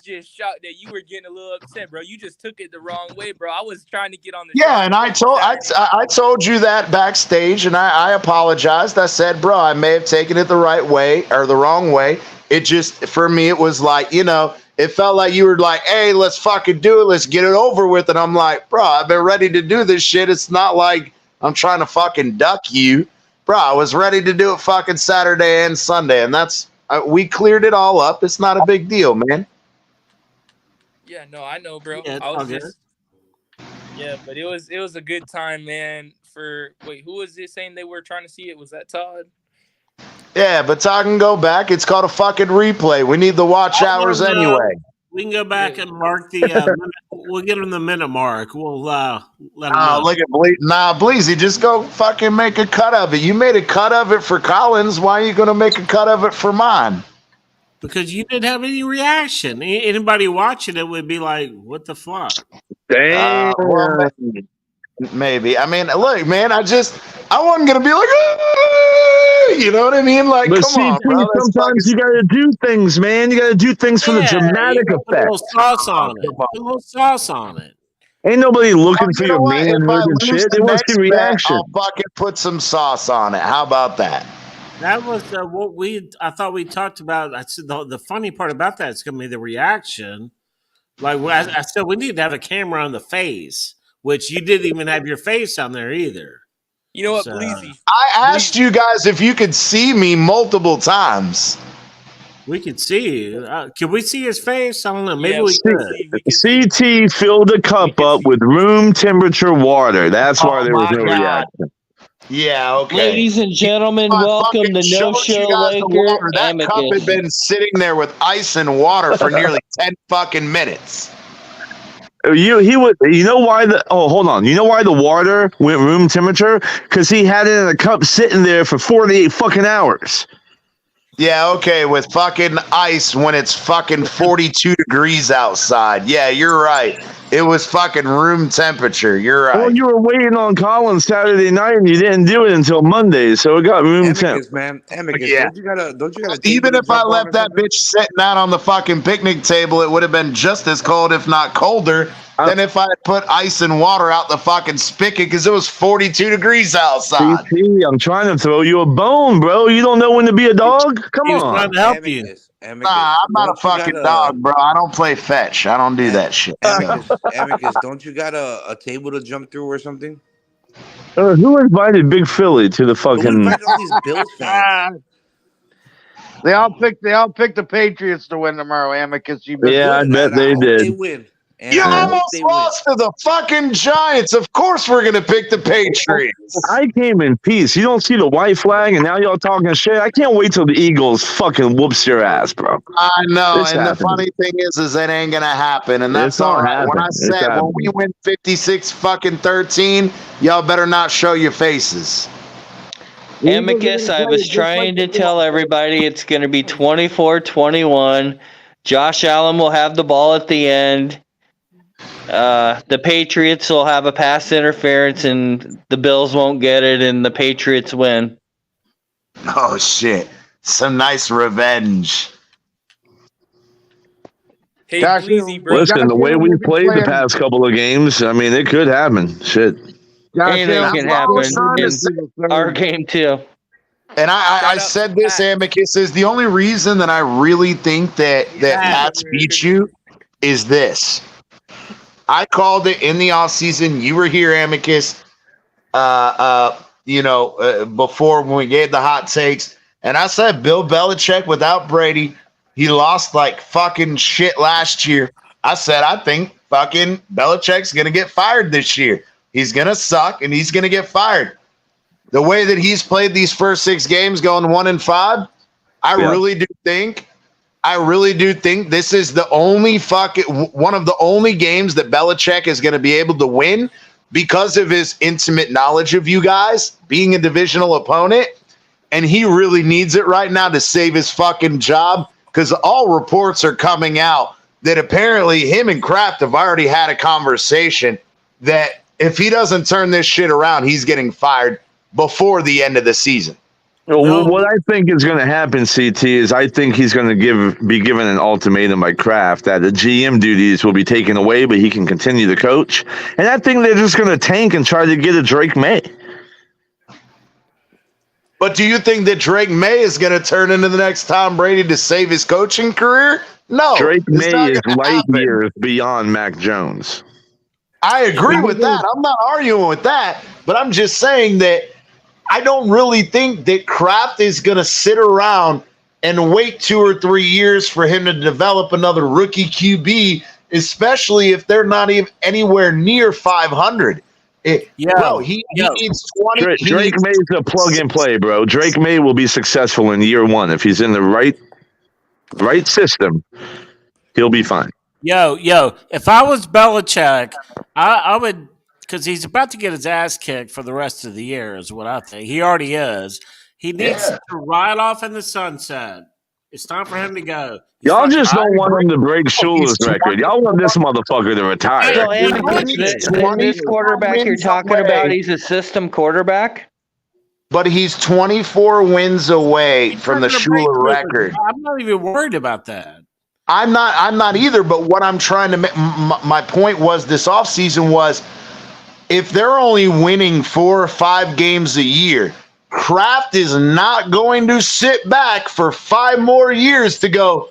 just shocked that you were getting a little upset, bro. You just took it the wrong way, bro. I was trying to get on the show. And I told you that backstage, and I apologized. I said, bro, I may have taken it the right way or the wrong way. It just, for me, it was like, it felt like you were like, hey, let's fucking do it. Let's get it over with. And I'm like, bro, I've been ready to do this shit. It's not like I'm trying to fucking duck you. Bro, I was ready to do it fucking Saturday and Sunday. And that's, we cleared it all up. It's not a big deal, man. Yeah, no, I know, bro. Yeah, but it was a good time, man. Who was it saying they were trying to see it? Was that Todd? Yeah, but Todd can go back. It's called a fucking replay. We need the watch hours anyway. We can go back and mark the. We'll get him the minute mark. We'll let him know. Look at Bleezy, just go fucking make a cut of it. You made a cut of it for Collins. Why are you going to make a cut of it for mine? Because you didn't have any reaction. Anybody watching it would be like, "What the fuck?" Damn. Well, maybe. I mean, look, man. I wasn't going to be like, you know what I mean? Like, but come on, bro. Sometimes you got to do things, man. You got to do things for the dramatic effect. Put a little sauce on it. Put a little sauce on it. Ain't nobody looking for your manhood and shit. They want to see reaction. I'll fucking put some sauce on it. How about that? That was I thought we talked about. I said the funny part about that is going to be the reaction. Like I said, we need to have a camera on the face, which you didn't even have your face on there either. You know what, Bleezy? I asked you guys if you could see me multiple times. We could see you. Can we see his face? I don't know. Maybe we could. CT filled the cup up with room temperature water. That's why there was no reaction. Yeah, okay. Ladies and gentlemen, welcome to No Show Laker. That cup had been sitting there with ice and water for nearly 10 fucking minutes. He would. You know why hold on. You know why the water went room temperature? Because he had it in a cup sitting there for 48 fucking hours. Yeah, okay, with fucking ice when it's fucking 42 degrees outside. Yeah, you're right. It was fucking room temperature. You're right. Well, you were waiting on Collins Saturday night and you didn't do it until Monday, so it got room temperature. Man, yeah. Don't you gotta even if I left that bitch sitting out on the fucking picnic table, it would have been just as cold, if not colder, than if I had put ice and water out the fucking spigot because it was 42 degrees outside. CT, I'm trying to throw you a bone, bro. You don't know when to be a dog? Come on. Trying to help you. Nah, I'm not a fucking dog, bro. I don't play fetch. I don't do that shit. Amicus, don't you got a table to jump through or something? Who invited Big Philly to the fucking? Who invited all these Bills fans? They all picked the Patriots to win tomorrow. Amicus, you I bet they did. They win. You almost lost to the fucking Giants. Of course we're going to pick the Patriots. I came in peace. You don't see the white flag, and now y'all talking shit? I can't wait till the Eagles fucking whoops your ass, bro. I know, the funny thing is it ain't going to happen, and that's all right. When I said when we win 56-13, y'all better not show your faces. Amicus, I was trying to tell everybody it's going to be 24-21. Josh Allen will have the ball at the end. The Patriots will have a pass interference and the Bills won't get it and the Patriots win. Oh shit. Some nice revenge. Hey, Bleezy, bro. Listen, the way we played the past couple of games, I mean, it could happen. Shit. Anything can happen in our game too. And I said this, Amicus, is the only reason that I really think that Pats beat you is this. I called it in the offseason. You were here, Amicus, before when we gave the hot takes. And I said Bill Belichick without Brady, he lost like fucking shit last year. I said, I think fucking Belichick's going to get fired this year. He's going to suck and he's going to get fired. The way that he's played these first 6 games going 1-5, I really do think this is the only one of the only games that Belichick is going to be able to win because of his intimate knowledge of you guys being a divisional opponent. And he really needs it right now to save his fucking job because all reports are coming out that apparently him and Kraft have already had a conversation that if he doesn't turn this shit around, he's getting fired before the end of the season. Well, what I think is going to happen, CT, is I think he's going to be given an ultimatum by Kraft that the GM duties will be taken away, but he can continue to coach. And I think they're just going to tank and try to get a Drake May. But do you think that Drake May is going to turn into the next Tom Brady to save his coaching career? No. Drake May is light happen. years beyond Mac Jones. I agree with that. I'm not arguing with that, but I'm just saying that I don't really think that Kraft is going to sit around and wait 2 or 3 years for him to develop another rookie QB, especially if they're not even anywhere near 500. Bro, he needs 20. Drake May is a plug and play, bro. Drake May will be successful in year one if he's in the right system. He'll be fine. Yo, if I was Belichick, I would, because he's about to get his ass kicked for the rest of the year, is what I think. He already is. He needs to ride off in the sunset. It's time for him to go. Y'all just don't want him to break Shula's record. Y'all want this motherfucker to retire. So, this quarterback you're talking about, he's a system quarterback? But he's 24 wins away from the Shula record. I'm not even worried about that. I'm not either, but what I'm trying to make, my point was this offseason was, if they're only winning 4 or 5 games a year, Kraft is not going to sit back for 5 more years to go,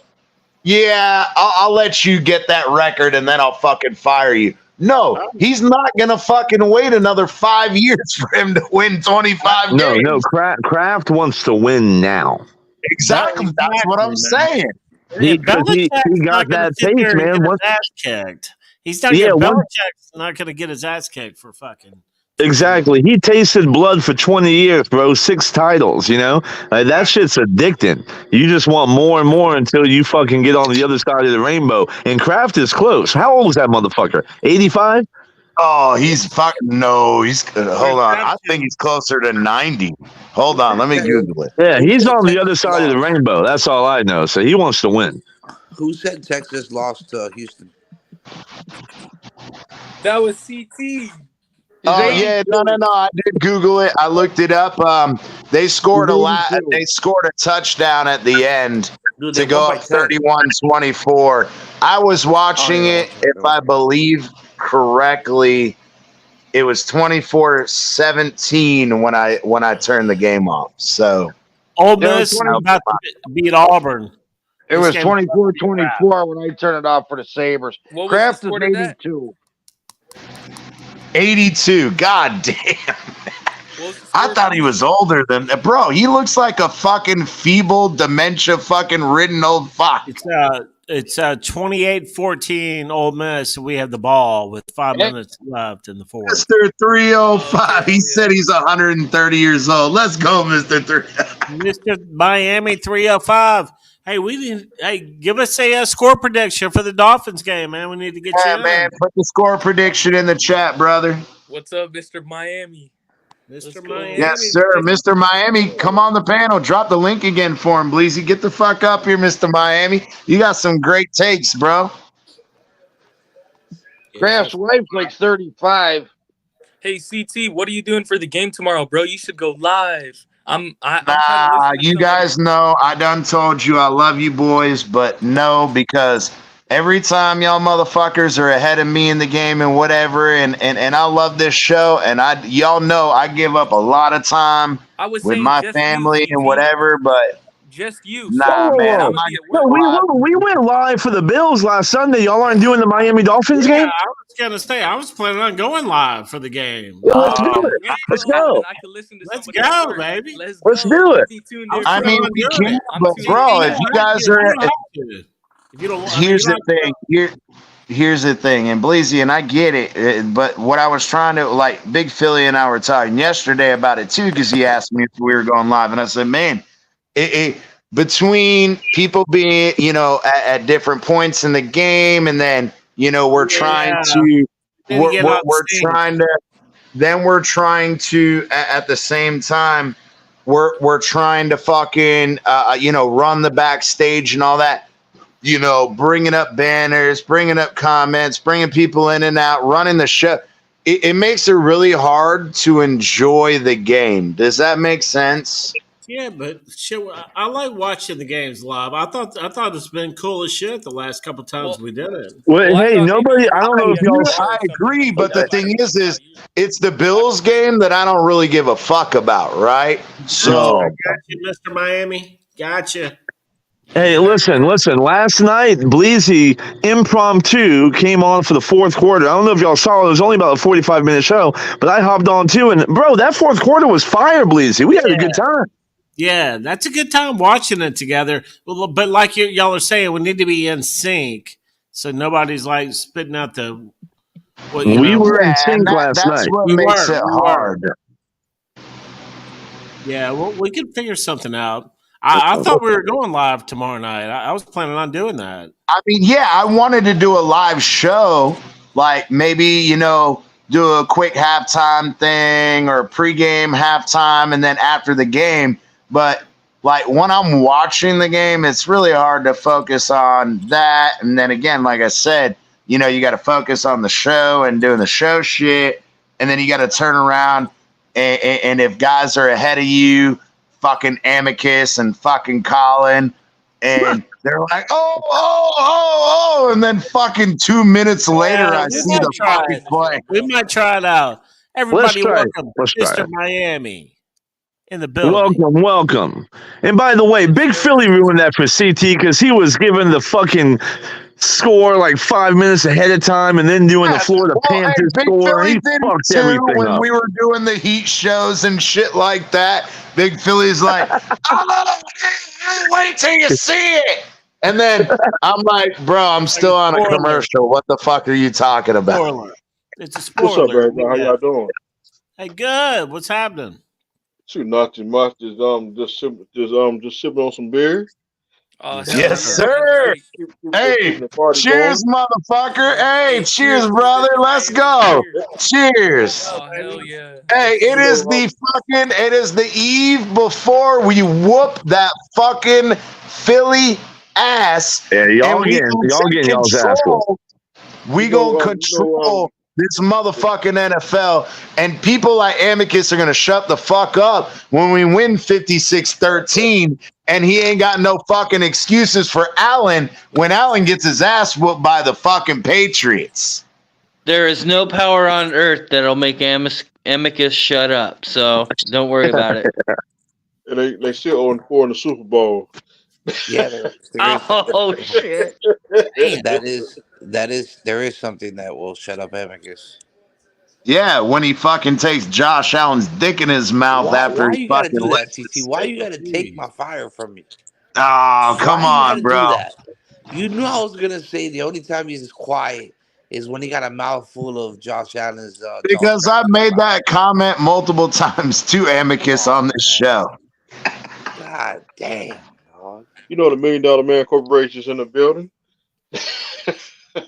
yeah, I'll let you get that record and then I'll fucking fire you. No, he's not going to fucking wait another 5 years for him to win 25 games. No, Kraft wants to win now. Exactly. That's what I'm saying. He got that taste, man. Ass kicked. He's not Belichick's not going to get his ass kicked for fucking. Exactly. He tasted blood for 20 years, bro. 6 titles, you know? That shit's addicting. You just want more and more until you fucking get on the other side of the rainbow. And Kraft is close. How old is that motherfucker? 85? Oh, he's fucking no. He's hold on. I think he's closer to 90. Hold on, let me Google it. Yeah, he's on the other side of the rainbow. That's all I know. So he wants to win. Who said Texas lost to Houston? That was CT. Oh yeah, no. I did Google it. I looked it up. They scored a touchdown at the end to go up 31-24. I was watching it. If I believe correctly, it was 24-17 when I turned the game off. So Ole Miss about to beat Auburn. It was 24-24 when I turned it off for the Sabres. Kraft is 82. 82. God damn. I thought he was older than that. Bro, he looks like a fucking feeble, dementia fucking ridden old fuck. It's 28-14 Ole Miss. We have the ball with 5 minutes left in the fourth. Mr. 305. He said he's 130 years old. Let's go, Mr. 305. Mr. Miami 305. Hey, give us a score prediction for the Dolphins game, man. We need to get you in. Man, put the score prediction in the chat, brother. What's up, Mr. Miami? Mr. Miami. Yes, sir. Mr. Miami, come on the panel. Drop the link again for him, Bleezy. Get the fuck up here, Mr. Miami. You got some great takes, bro. Kraft's wife's like 35. Hey, CT, what are you doing for the game tomorrow, bro? You should go live. You guys know I done told you I love you boys, but no, because every time y'all motherfuckers are ahead of me in the game and whatever, and I love this show, and y'all know I give up a lot of time with my family and whatever, but just you. Nah, man. We went live for the Bills last Sunday. Y'all aren't doing the Miami Dolphins game? I was gonna say I was planning on going live for the game. Let's do it. Let's go. Let's go, baby. Let's do it. I mean, we can, but bro, if you guys are, here's the thing. Here's the thing, and Bleezy, and I get it, but what I was trying to, like, Big Philly and I were talking yesterday about it too, because he asked me if we were going live, and I said, man, between people being, at different points in the game, and then, we're trying to at the same time, we're trying to fucking, run the backstage and all that. bringing up banners, bringing up comments, bringing people in and out, running the show. It makes it really hard to enjoy the game. Does that make sense? Yeah, but shit, I like watching the games live. I thought it's been cool as shit the last couple times we did it. Well, hey, nobody. I don't know if y'all. I agree, but the thing is it's the Bills game that I don't really give a fuck about, right? So, I got you, Mr. Miami. Gotcha. Hey, listen. Last night, Bleezy impromptu came on for the fourth quarter. I don't know if y'all saw it. It was only about a 45-minute show, but I hopped on too. And, bro, that fourth quarter was fire, Bleezy. We had a good time. Yeah, that's a good time watching it together. But like y'all are saying, we need to be in sync so nobody's like spitting out the. We were in sync last night. That's what makes it hard. Yeah, well, we could figure something out. I thought we were going live tomorrow night. I was planning on doing that. I mean, yeah, I wanted to do a live show, like maybe, do a quick halftime thing or pregame, halftime, and then after the game. But like when I'm watching the game, it's really hard to focus on that. And then again, like I said, you got to focus on the show and doing the show shit. And then you got to turn around and if guys are ahead of you, fucking Amicus and fucking Colin, and they're like, oh, and then fucking 2 minutes later, I see the fucking play. We might try it out. Everybody, welcome, Mr. Miami. In the building. Welcome. And by the way, Big Philly ruined that for CT because he was given the fucking score like 5 minutes ahead of time and then doing the Florida Panthers score. Philly He did fucked too everything when up. we were doing the Heat shows and shit like that. Big Philly's like, wait till you see it. And then I'm like, bro, I'm still on a commercial. What the fuck are you talking about? Spoiler. It's a spoiler. What's up, man? How y'all doing? Hey, good. What's happening? Shoot, not too much. Just sipping on some beer. Yes, sir. Hey, cheers, motherfucker. Hey, cheers, brother. Let's go. Cheers. Oh, hell yeah. Hey, it is the eve before we whoop that fucking Philly ass. Yeah, y'all getting y'all's ass whooped. We gonna control this motherfucking NFL, and people like Amicus are going to shut the fuck up when we win 56-13, and he ain't got no fucking excuses for Allen when Allen gets his ass whooped by the fucking Patriots. There is no power on earth that'll make Amicus shut up, so don't worry about it. And they still 0-4 in the Super Bowl. Yeah, there shit. There is something that will shut up Amicus. Yeah, when he fucking takes Josh Allen's dick in his mouth after he fucking do that, TT? Why you gotta take my fire from me? Oh, come on, bro. You knew I was gonna say the only time he's quiet is when he got a mouthful of Josh Allen's. Because I've made that comment multiple times to Amicus on this show. God damn, dog. You know the $1 Million Man Corporation's in the building.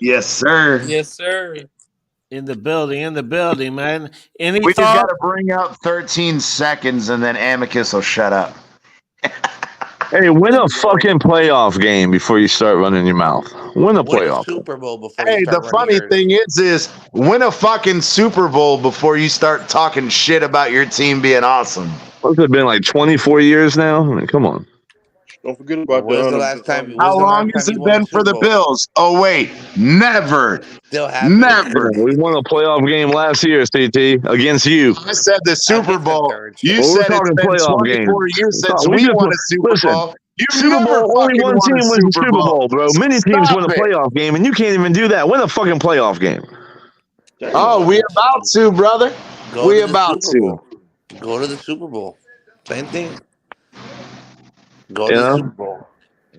Yes, sir. Yes, sir. In the building, man. We just got to bring out 13 seconds, and then Amicus will shut up. Hey, win a fucking playoff game before you start running your mouth. Win a playoff Super Bowl before. Hey, the funny thing is win a fucking Super Bowl before you start talking shit about your team being awesome. What's it been, like 24 years now? I mean, come on. Don't forget about When's the last time? How long has it been for the Bills? Oh, wait. Never. Never. We won a playoff game last year, CT, against you. I said the Super Bowl. You said it's been 24 years since we won a Super Bowl. Super Bowl, only one team wins the Super Bowl, bro. Many teams win a playoff game, and you can't even do that. Win a fucking playoff game. Oh, we about to, brother. We about to. Go to the Super Bowl. Same thing. Go to the Super Bowl.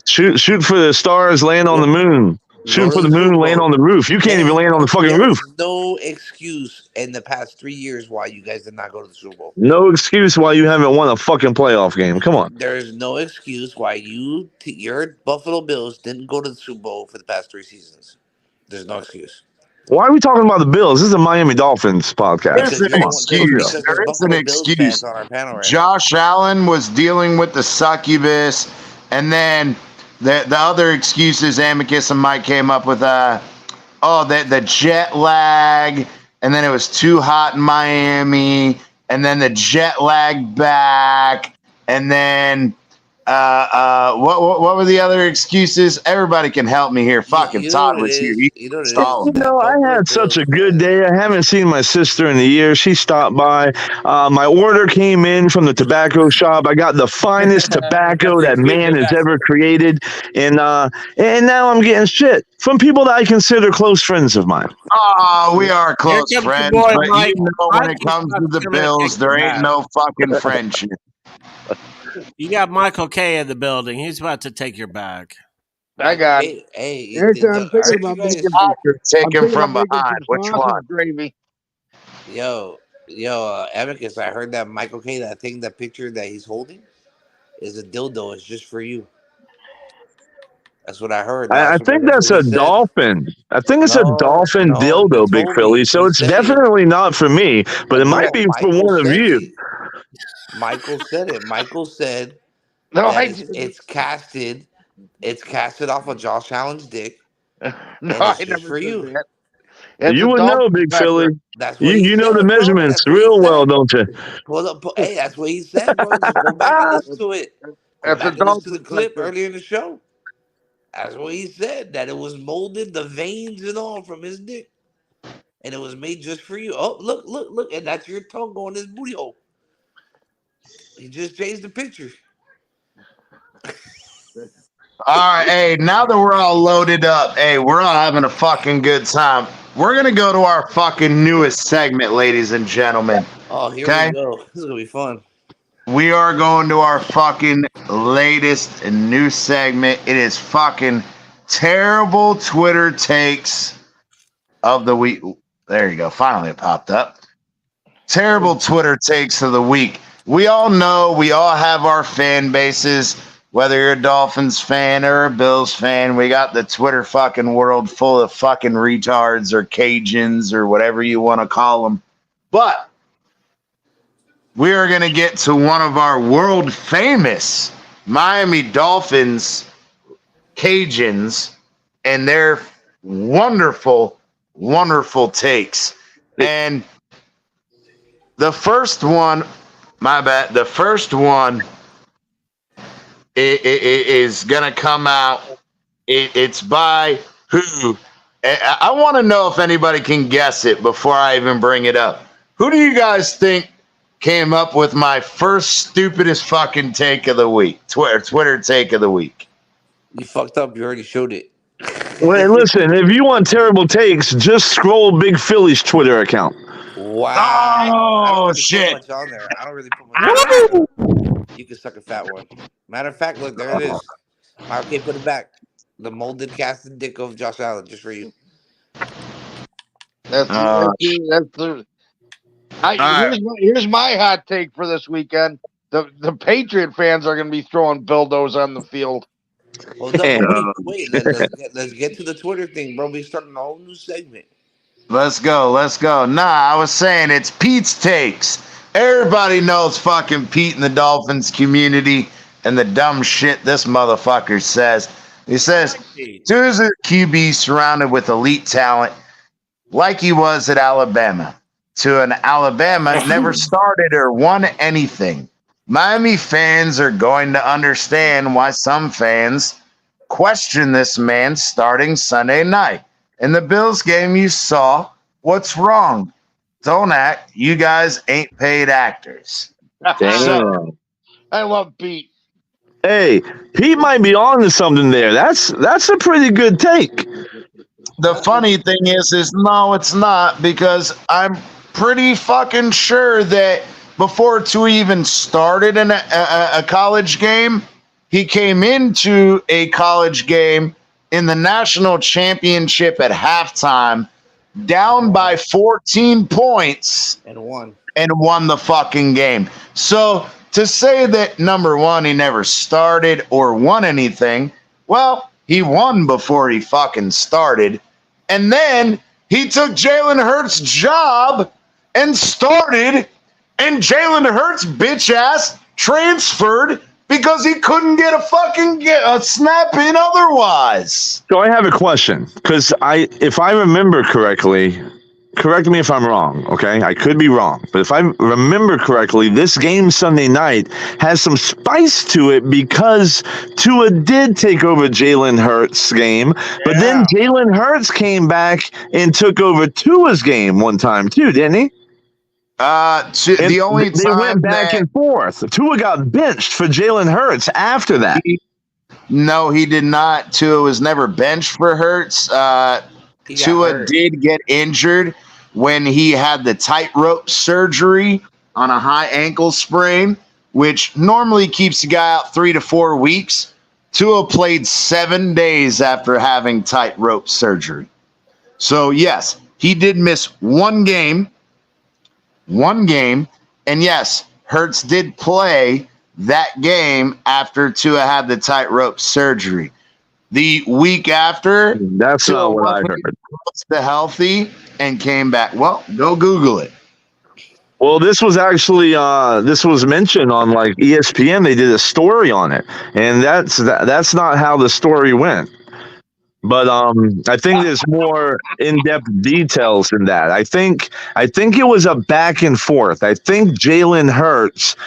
Shoot for the stars, land on the moon. Shoot for the moon, land on the roof. You can't even land on the fucking roof. No excuse in the past 3 years why you guys did not go to the Super Bowl. No excuse why you haven't won a fucking playoff game. Come on. There is no excuse why your Buffalo Bills didn't go to the Super Bowl for the past 3 seasons. There's no excuse. Why are we talking about the Bills? This is a Miami Dolphins podcast. There's an excuse. There is an excuse. Josh Allen was dealing with the succubus, and then the other excuses Amicus and Mike came up with, the jet lag, and then it was too hot in Miami, and then the jet lag back, and then what were the other excuses? Everybody can help me here. Fucking You know Todd what it was here. is. He You know what it saw is. him. That I Buffalo had such a Bills good fan- day. I haven't seen my sister in a year. She stopped by. My order came in from the tobacco shop. I got the finest tobacco that man has ever created, and now I'm getting shit from people that I consider close friends of mine. Oh, we are Here close comes your friends, boy but Mike. you know when Mike it is comes about to to the come in and Bills, take your there ain't back. no fucking friendship. You got Michael K in the building. He's about to take your back. I got it. Hey, Actually, I'm thinking aren't you about guys? making Take I'm him thinking from about making behind. some Which sausage one? gravy. Yo, Amicus, I heard that Michael K. That thing, that picture that he's holding, is a dildo. It's just for you. That's what I heard. I That's think what that's he a said. dolphin. I think it's a dolphin No, he dildo, Big told Philly. me. So He it's said it. definitely not for me, but it might No, be for Michael one of said you. it. Michael said it. Michael said No, that I it's didn't. it's casted. It's casted off of Josh Allen's dick, No, and it's I just never for said you. that. It's a You would know, dolphin Big Philly. pecker. That's what he You know the said, bro. measurements That's what he real well, said. don't you? Hey, that's what he said, bro. Just go back and listen to it. Go It's a back and listen to the dolphin clip pecker. earlier in the show. That's what he said. That it was molded, the veins and all from his dick, and it was made just for you. Oh, look, and that's your tongue going his booty hole. He just changed the picture. All right, hey, now that we're all loaded up, hey, we're all having a fucking good time. We're gonna go to our fucking newest segment, ladies and gentlemen. Oh, here Okay? we go. This is gonna be fun. We are going to our fucking latest and new segment. It is fucking terrible Twitter takes of the week. There you go. Finally, it popped up. Terrible Twitter takes of the week. We all know, we all have our fan bases. Whether you're a Dolphins fan or a Bills fan, we got the Twitter fucking world full of fucking retards or Cajuns or whatever you want to call them. But we are going to get to one of our world famous Miami Dolphins Cajuns and their wonderful, wonderful takes. And the first one, my bad, the first one is going to come out. It's by who? I want to know if anybody can guess it before I even bring it up. Who do you guys think came up with my first stupidest fucking take of the week? Twitter take of the week. You fucked up. You already showed it. Well, listen, if you want terrible takes, just scroll Big Philly's Twitter account. Wow. I don't Oh, really shit. put much on there. I don't really put much on there. You can suck a fat one. Matter of fact, look, there it is. Okay, put it back. The molded casted dick of Josh Allen, just for you. That's the. Here's my hot take for this weekend. The Patriot fans are going to be throwing dildos on the field. Hold up, wait. Let's get to the Twitter thing, bro. We starting a whole new segment. Let's go. Nah, I was saying it's Pete's takes. Everybody knows fucking Pete in the Dolphins community and the dumb shit this motherfucker says. He says, "Tu's a QB surrounded with elite talent like he was at Alabama. To an Alabama never started or won anything. Miami fans are going to understand why some fans question this man starting Sunday night. In the Bills game, you saw what's wrong. Don't act. You guys ain't paid actors." Damn. I love Pete. Hey, Pete might be on to something there. That's a pretty good take. The funny thing is no, it's not, because I'm pretty fucking sure that before Tua even started in a college game, he came into a college game in the national championship at halftime, down by 14 points, and won the fucking game. So to say that, number one, he never started or won anything, well, he won before he fucking started. And then he took Jalen Hurts' job and started, and Jalen Hurts' bitch ass transferred because he couldn't get a snap in otherwise. So I have a question because if I remember correctly, correct me if I'm wrong, okay? I could be wrong, but if I remember correctly, this game Sunday night has some spice to it because Tua did take over Jalen Hurts' game, but then Jalen Hurts came back and took over Tua's game one time too, didn't he? The only they went back and forth. Tua got benched for Jalen Hurts after that. No, he did not. Tua was never benched for Hurts. Tua did get injured when he had the tightrope surgery on a high ankle sprain, which normally keeps the guy out 3 to 4 weeks. Tua played 7 days after having tightrope surgery. So, yes, he did miss one game. And yes, Hurts did play that game after Tua had the tightrope surgery. The week after, that's not what I heard. The healthy and came back. Well, go Google it. Well, this was actually this was mentioned on like ESPN. They did a story on it, and that's not how the story went. But I think there's more in-depth details than that. I think it was a back and forth. I think Jalen Hurts,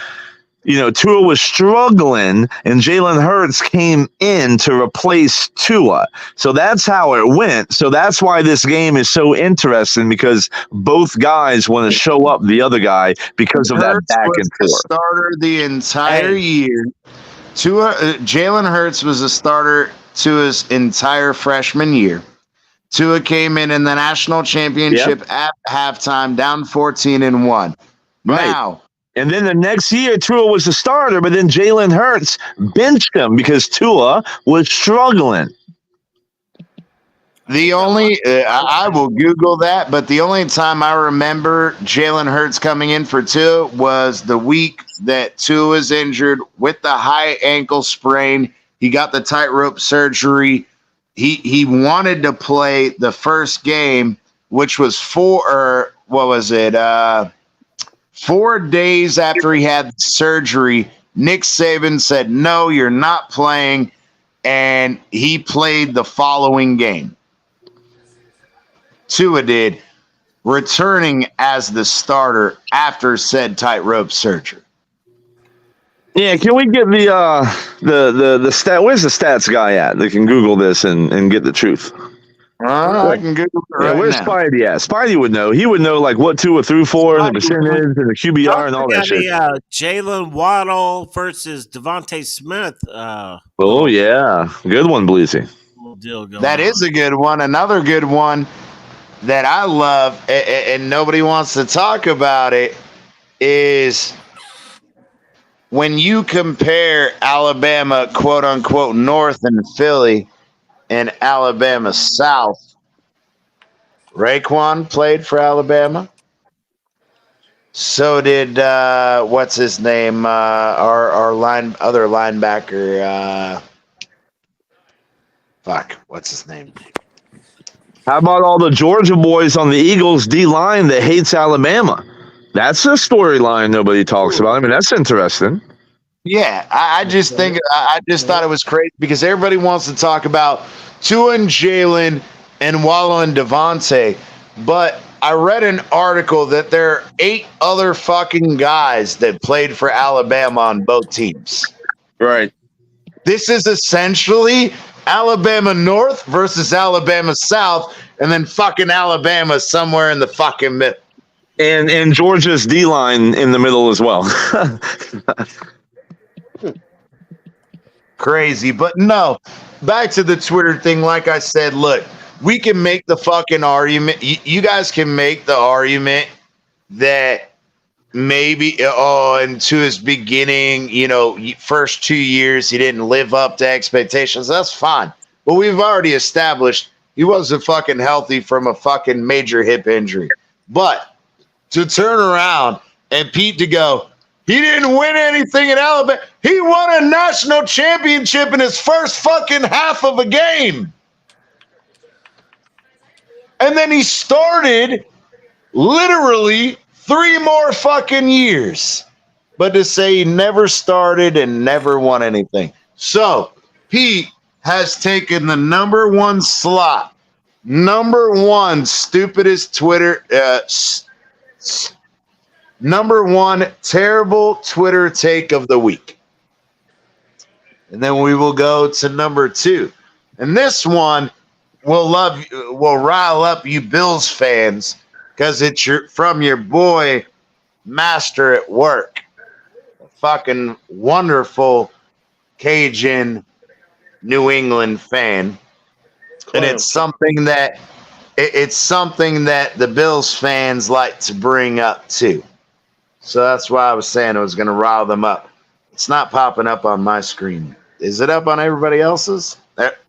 Tua was struggling, and Jalen Hurts came in to replace Tua. So that's how it went. So that's why this game is so interesting, because both guys want to show up the other guy because of that back and forth. Starter the entire year. Jalen Hurts was a starter Tua's entire freshman year. Tua came in the national championship at halftime, down 14-1. Right. Now, and then the next year, Tua was the starter, but then Jalen Hurts benched him because Tua was struggling. The only I will Google that, but the only time I remember Jalen Hurts coming in for Tua was the week that Tua was injured with the high ankle sprain. He got the tightrope surgery. He wanted to play the first game, which was 4 days after he had the surgery. Nick Saban said, "No, you're not playing," and he played the following game. Tua did, returning as the starter after said tightrope surgery. Yeah, can we get the stat? Where's the stats guy at? They can Google this and get the truth. I can Google it right where's now. Spidey at? Spidey would know. He would know like what Tua threw for, the percentage, and the QBR and all that shit. Jalen Waddle versus Devontae Smith. Oh yeah, good one, Bleezy. That is a good one. Another good one that I love, and nobody wants to talk about it, is when you compare Alabama, quote unquote, North and Philly, and Alabama South. Raekwon played for Alabama. So did what's his name? Our other linebacker. What's his name? How about all the Georgia boys on the Eagles D line that hates Alabama? That's a storyline nobody talks about. I mean, that's interesting. Yeah, I just think I just thought it was crazy because everybody wants to talk about Tua and Jalen and Waddle and Devontae, but I read an article that there are 8 other fucking guys that played for Alabama on both teams. Right. This is essentially Alabama North versus Alabama South, and then fucking Alabama somewhere in the fucking middle. And Georgia's D line in the middle as well. Crazy, but no. Back to the Twitter thing. Like I said, look, we can make the fucking argument. You guys can make the argument that maybe, into his beginning, first 2 years, he didn't live up to expectations. That's fine. But we've already established he wasn't fucking healthy from a fucking major hip injury. But to turn around and Pete to go, he didn't win anything in Alabama. He won a national championship in his first fucking half of a game. And then he started literally 3 more fucking years. but to say he never started and never won anything. So Pete has taken the number one slot, number one stupidest Twitter, number one terrible Twitter take of the week. And then we will go to number two. And this one will rile up you Bills fans because it's from your boy Master at Work. A fucking wonderful Cajun New England fan. And it's something that the Bills fans like to bring up too. So that's why I was saying I was going to rile them up. It's not popping up on my screen. Is it up on everybody else's?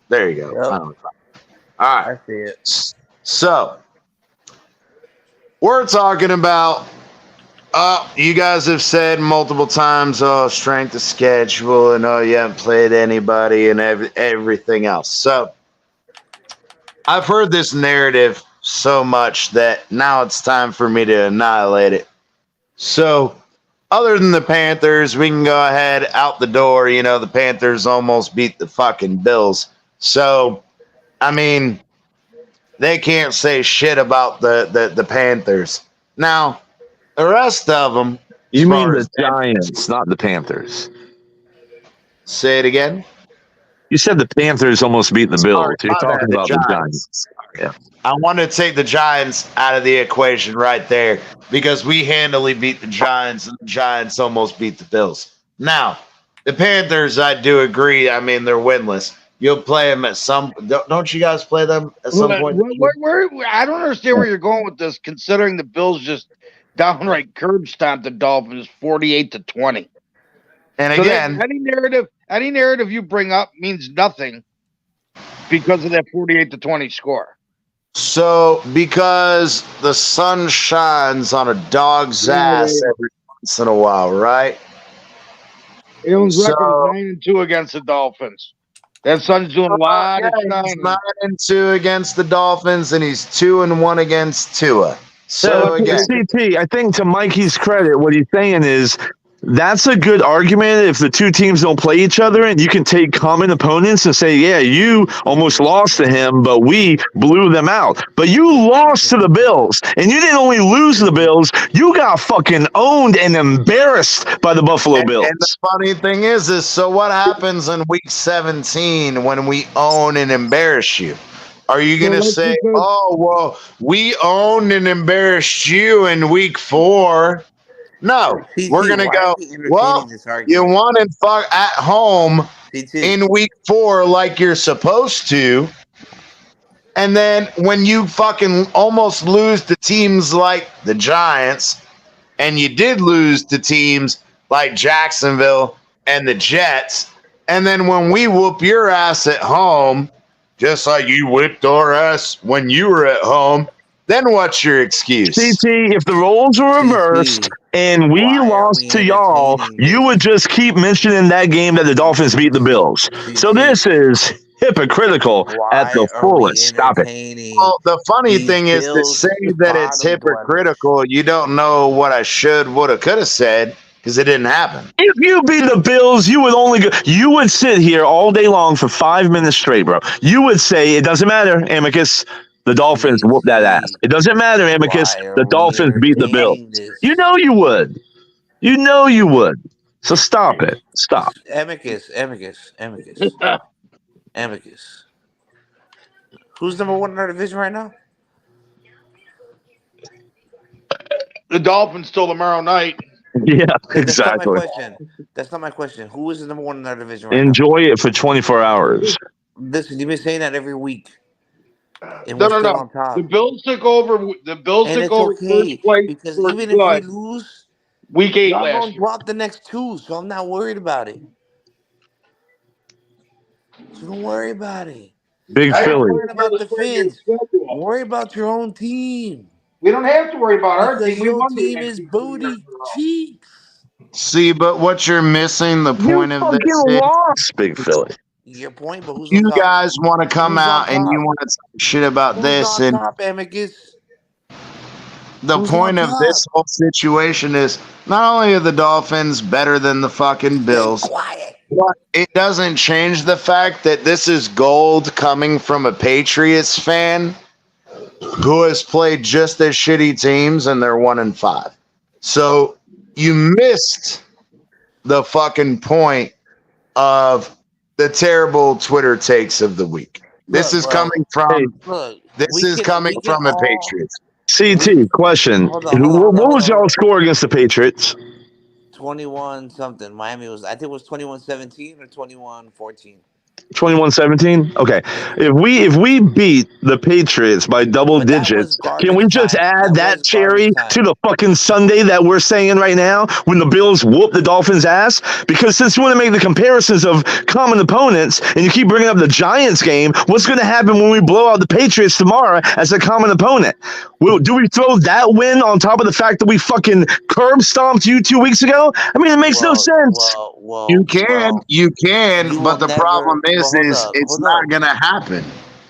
There you go. Yep. All right. I see it. So we're talking about, you guys have said multiple times, strength of schedule, and you haven't played anybody and everything else. So I've heard this narrative so much that now it's time for me to annihilate it. So other than the Panthers, we can go ahead out the door. The Panthers almost beat the fucking Bills. So, I mean, they can't say shit about the Panthers. Now, the rest of them. You mean the Giants, not the Panthers. Say it again. You said the Panthers almost beat the Bills. You're talking about the Giants. Yeah. I want to take the Giants out of the equation right there because we handily beat the Giants and the Giants almost beat the Bills. Now, the Panthers, I do agree. I mean, they're winless. You'll play them at some. Don't you guys play them at some point? I don't understand where you're going with this, considering the Bills just downright curb stomped the Dolphins 48-20. And again, any narrative you bring up means nothing because of that 48-20 score. So, because the sun shines on a dog's ass every once in a while, right? Allen's record is 9-2 against the Dolphins. That son's doing a lot of shining. He's 9-2 against the Dolphins, and he's 2-1 against Tua. So again, CT, I think to Mikey's credit, what he's saying is that's a good argument if the two teams don't play each other and you can take common opponents and say, yeah, you almost lost to him, but we blew them out. But you lost to the Bills, and you didn't only lose to the Bills, you got fucking owned and embarrassed by the Buffalo Bills. And the funny thing is so what happens in week 17 when we own and embarrass you? Are you going to say, we owned and embarrassed you in week 4? No, we're going to go, you won and fuck at home in week 4 like you're supposed to. And then when you fucking almost lose to teams like the Giants, and you did lose to teams like Jacksonville and the Jets, and then when we whoop your ass at home, just like you whipped our ass when you were at home, then what's your excuse? CT, if the roles were reversed and we lost to y'all, you would just keep mentioning that game that the Dolphins beat the Bills. So this is hypocritical at the fullest. Stop it. Well, the funny thing is to say that it's hypocritical, you don't know what I should, woulda, coulda said because it didn't happen. If you beat the Bills, you would sit here all day long for 5 minutes straight, bro. You would say, it doesn't matter, Amicus. The Dolphins whooped that ass. It doesn't matter, Amicus. The Dolphins beat the Bills. You know you would. You know you would. So stop it. Stop. Amicus. Who's number 1 in our division right now? The Dolphins till tomorrow night. Yeah, exactly. That's not my question. Who is the number 1 in our division right Enjoy it for 24 hours. Listen, you've been saying that every week. No. The Bills took over. Okay, first place because even if we lose, week 8 y'all last gonna year. drop the next 2, so I'm not worried about it. So don't worry about it. Big Philly. Worry about the Phins. Worry about your own team. We don't have to worry about our team. Your team is booty cheeks. See, but what you're missing, the point of this is lost, Big Philly. Your point, but who's you guys want to come out and you want to talk shit about who's this on and top, Amicus? the Who's point on of top? this whole situation is not only are the Dolphins better than the fucking Stay Bills, quiet. but it doesn't change the fact that this is gold coming from a Patriots fan who has played just as shitty teams and they're 1-5. So you missed the fucking point of the terrible Twitter takes of the week. This Look, is bro. coming from Look, this is coming we can from a all. Patriots. CT, question. Hold on. What was y'all score against the Patriots? 21 something. Miami was, I think it was 21-17 or 21-14. 21-17. Okay, if we beat the Patriots by double But that was digits, can we garbage just time. add That that was cherry garbage time. to the fucking Sunday that we're saying right now when the Bills whoop the Dolphins' ass? Because since you want to make the comparisons of common opponents and you keep bringing up the Giants game, what's going to happen when we blow out the Patriots tomorrow as a common opponent? Do we throw that win on top of the fact that we fucking curb stomped you 2 weeks ago? I mean, it makes no sense. You can, you but will the never. problem is it's hold not up. gonna happen.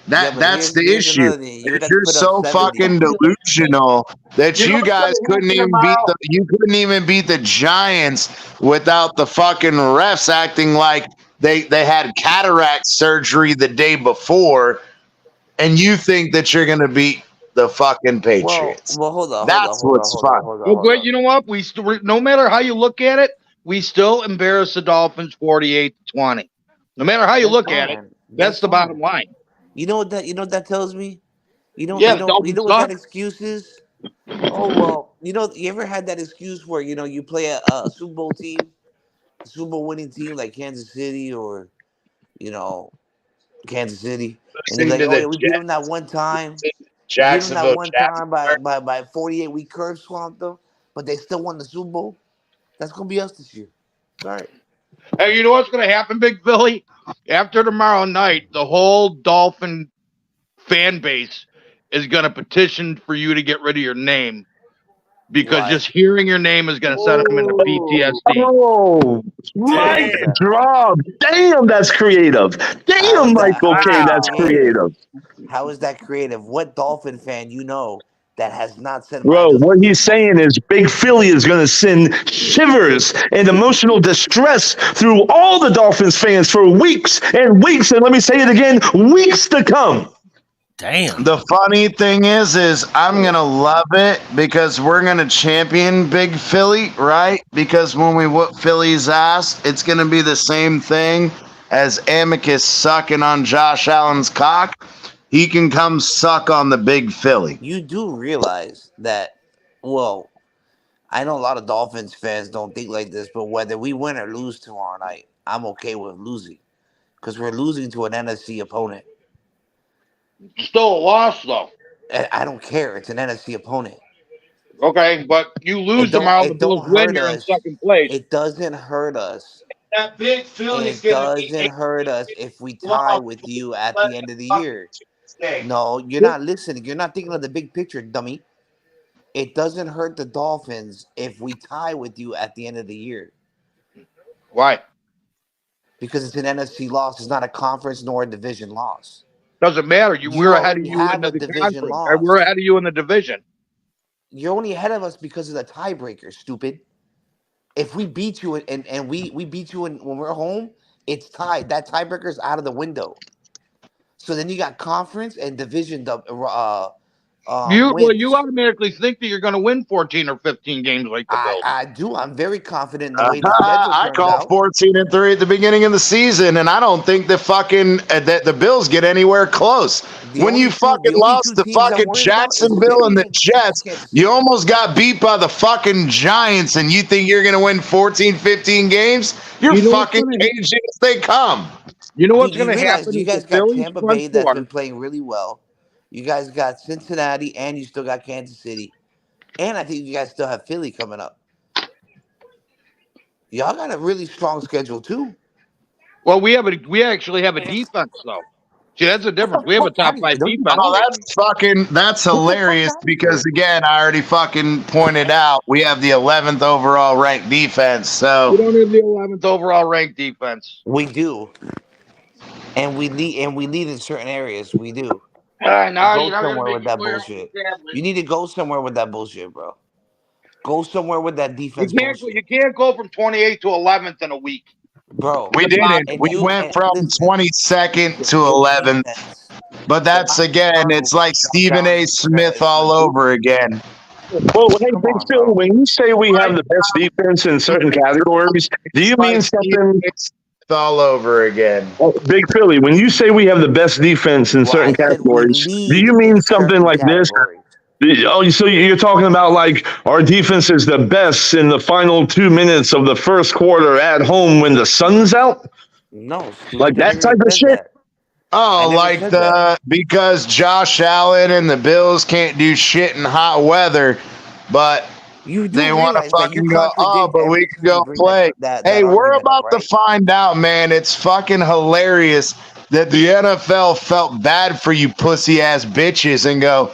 That's the Here's issue. another thing. You would have to You're put up so 70. fucking delusional that You know you what's guys gonna couldn't happen even tomorrow? couldn't even beat the Giants without the fucking refs acting like they had cataract surgery the day before, and you think that you're gonna beat the fucking Patriots. Well, hold on. That's what's fun. Well, but you know what? No matter how you look at it, we still embarrass the Dolphins 48-20. No matter how you look at it, that's the bottom line. You know what that tells me? You know Dolphins what that suck. excuse is? Oh well, you ever had that excuse where you play a Super Bowl team, a Super Bowl winning team like Kansas City or you know Kansas City, and you're Listening like, to oh the yeah, we beat them that one time. We beat them that Jacksonville one time Jaguars. by 48. We curb swamped them, but they still won the Super Bowl. That's gonna be us this year. All right. Hey, you know what's going to happen, Big Billy? After tomorrow night, the whole Dolphin fan base is going to petition for you to get rid of your name because just hearing your name is going to send them into PTSD. Oh, mic drop. Damn, that's creative. Damn, Michael K, that's creative. How is that creative? What Dolphin fan that has not sent Bro, what he's saying is Big Philly is going to send shivers and emotional distress through all the Dolphins fans for weeks and weeks. And let me say it again, weeks to come. Damn. The funny thing is I'm going to love it because we're going to champion Big Philly, right? Because when we whoop Philly's ass, it's going to be the same thing as Amicus sucking on Josh Allen's cock. He can come suck on the Big Philly. You do realize that, well, I know a lot of Dolphins fans don't think like this, but whether we win or lose tomorrow night, I'm okay with losing because we're losing to an NFC opponent. Still a loss, though. I don't care. It's an NFC opponent. Okay, but you lose tomorrow, the Bills win, you're in second place. It doesn't hurt us. That Big Philly's It doesn't hurt us if we tie with you at the end of the year. No, you're not listening. You're not thinking of the big picture, dummy. It doesn't hurt the Dolphins if we tie with you at the end of the year. Why? Because it's an NFC loss. It's not a conference nor a division loss. Doesn't matter. We're ahead of you in the division conference. loss. We're ahead of you in the division. You're only ahead of us because of the tiebreaker, stupid. If we beat you and we beat you when we're home, it's tied. That tiebreaker is out of the window. So then you got conference and division wins. You automatically think that you're going to win 14 or 15 games like the Bills. I do. I'm very confident in the way the schedule I turns called out. 14-3 at the beginning of the season, and I don't think that the Bills get anywhere close. When you fucking lost to fucking Jacksonville and the Jets, you almost got beat by the fucking Giants, and you think you're going to win 14, 15 games? You're fucking Cajun as they come. You know what's going to happen? You guys got Tampa Bay that's been playing really well. You guys got Cincinnati, and you still got Kansas City. And I think you guys still have Philly coming up. Y'all got a really strong schedule, too. Well, we actually have a defense, though. See, that's the difference. We have a top 5 defense. Oh, that's hilarious because, again, I already fucking pointed out we have the 11th overall ranked defense. So we don't have the 11th overall ranked defense. We do. And we lead in certain areas. We do. Now Go you're not gonna somewhere make with me that play Archie bullshit. Chaplin. You need to go somewhere with that bullshit, bro. Go somewhere with that defense bullshit, You can't go from 28th to 11th in a week. bro. We didn't. And We you went and from listen, 22nd to your 11th. defense. But that's Josh again, Allen, it's like Josh Stephen Allen A. Smith is all gonna be. over again. Well, hey, Come Big on, Phil, bro. when you say we have the best defense in certain categories, do It's you mean like Stephen something? A. Smith all over again. Big Philly, when you say we have the best defense in Well, I certain said we categories, do lead you mean in something certain like this? categories. Oh, so you're talking about like our defense is the best in the final 2 minutes of the first quarter at home when the sun's out? No, Steve Like that never type even of said shit? that. I Oh, never like said that. because Josh Allen and the Bills can't do shit in hot weather, but You do they want to realize that you fucking go, oh, contradict but we every can time you go bring play. that Hey, we're argument up, about to right? find out, man. It's fucking hilarious that the NFL felt bad for you pussy ass bitches and go,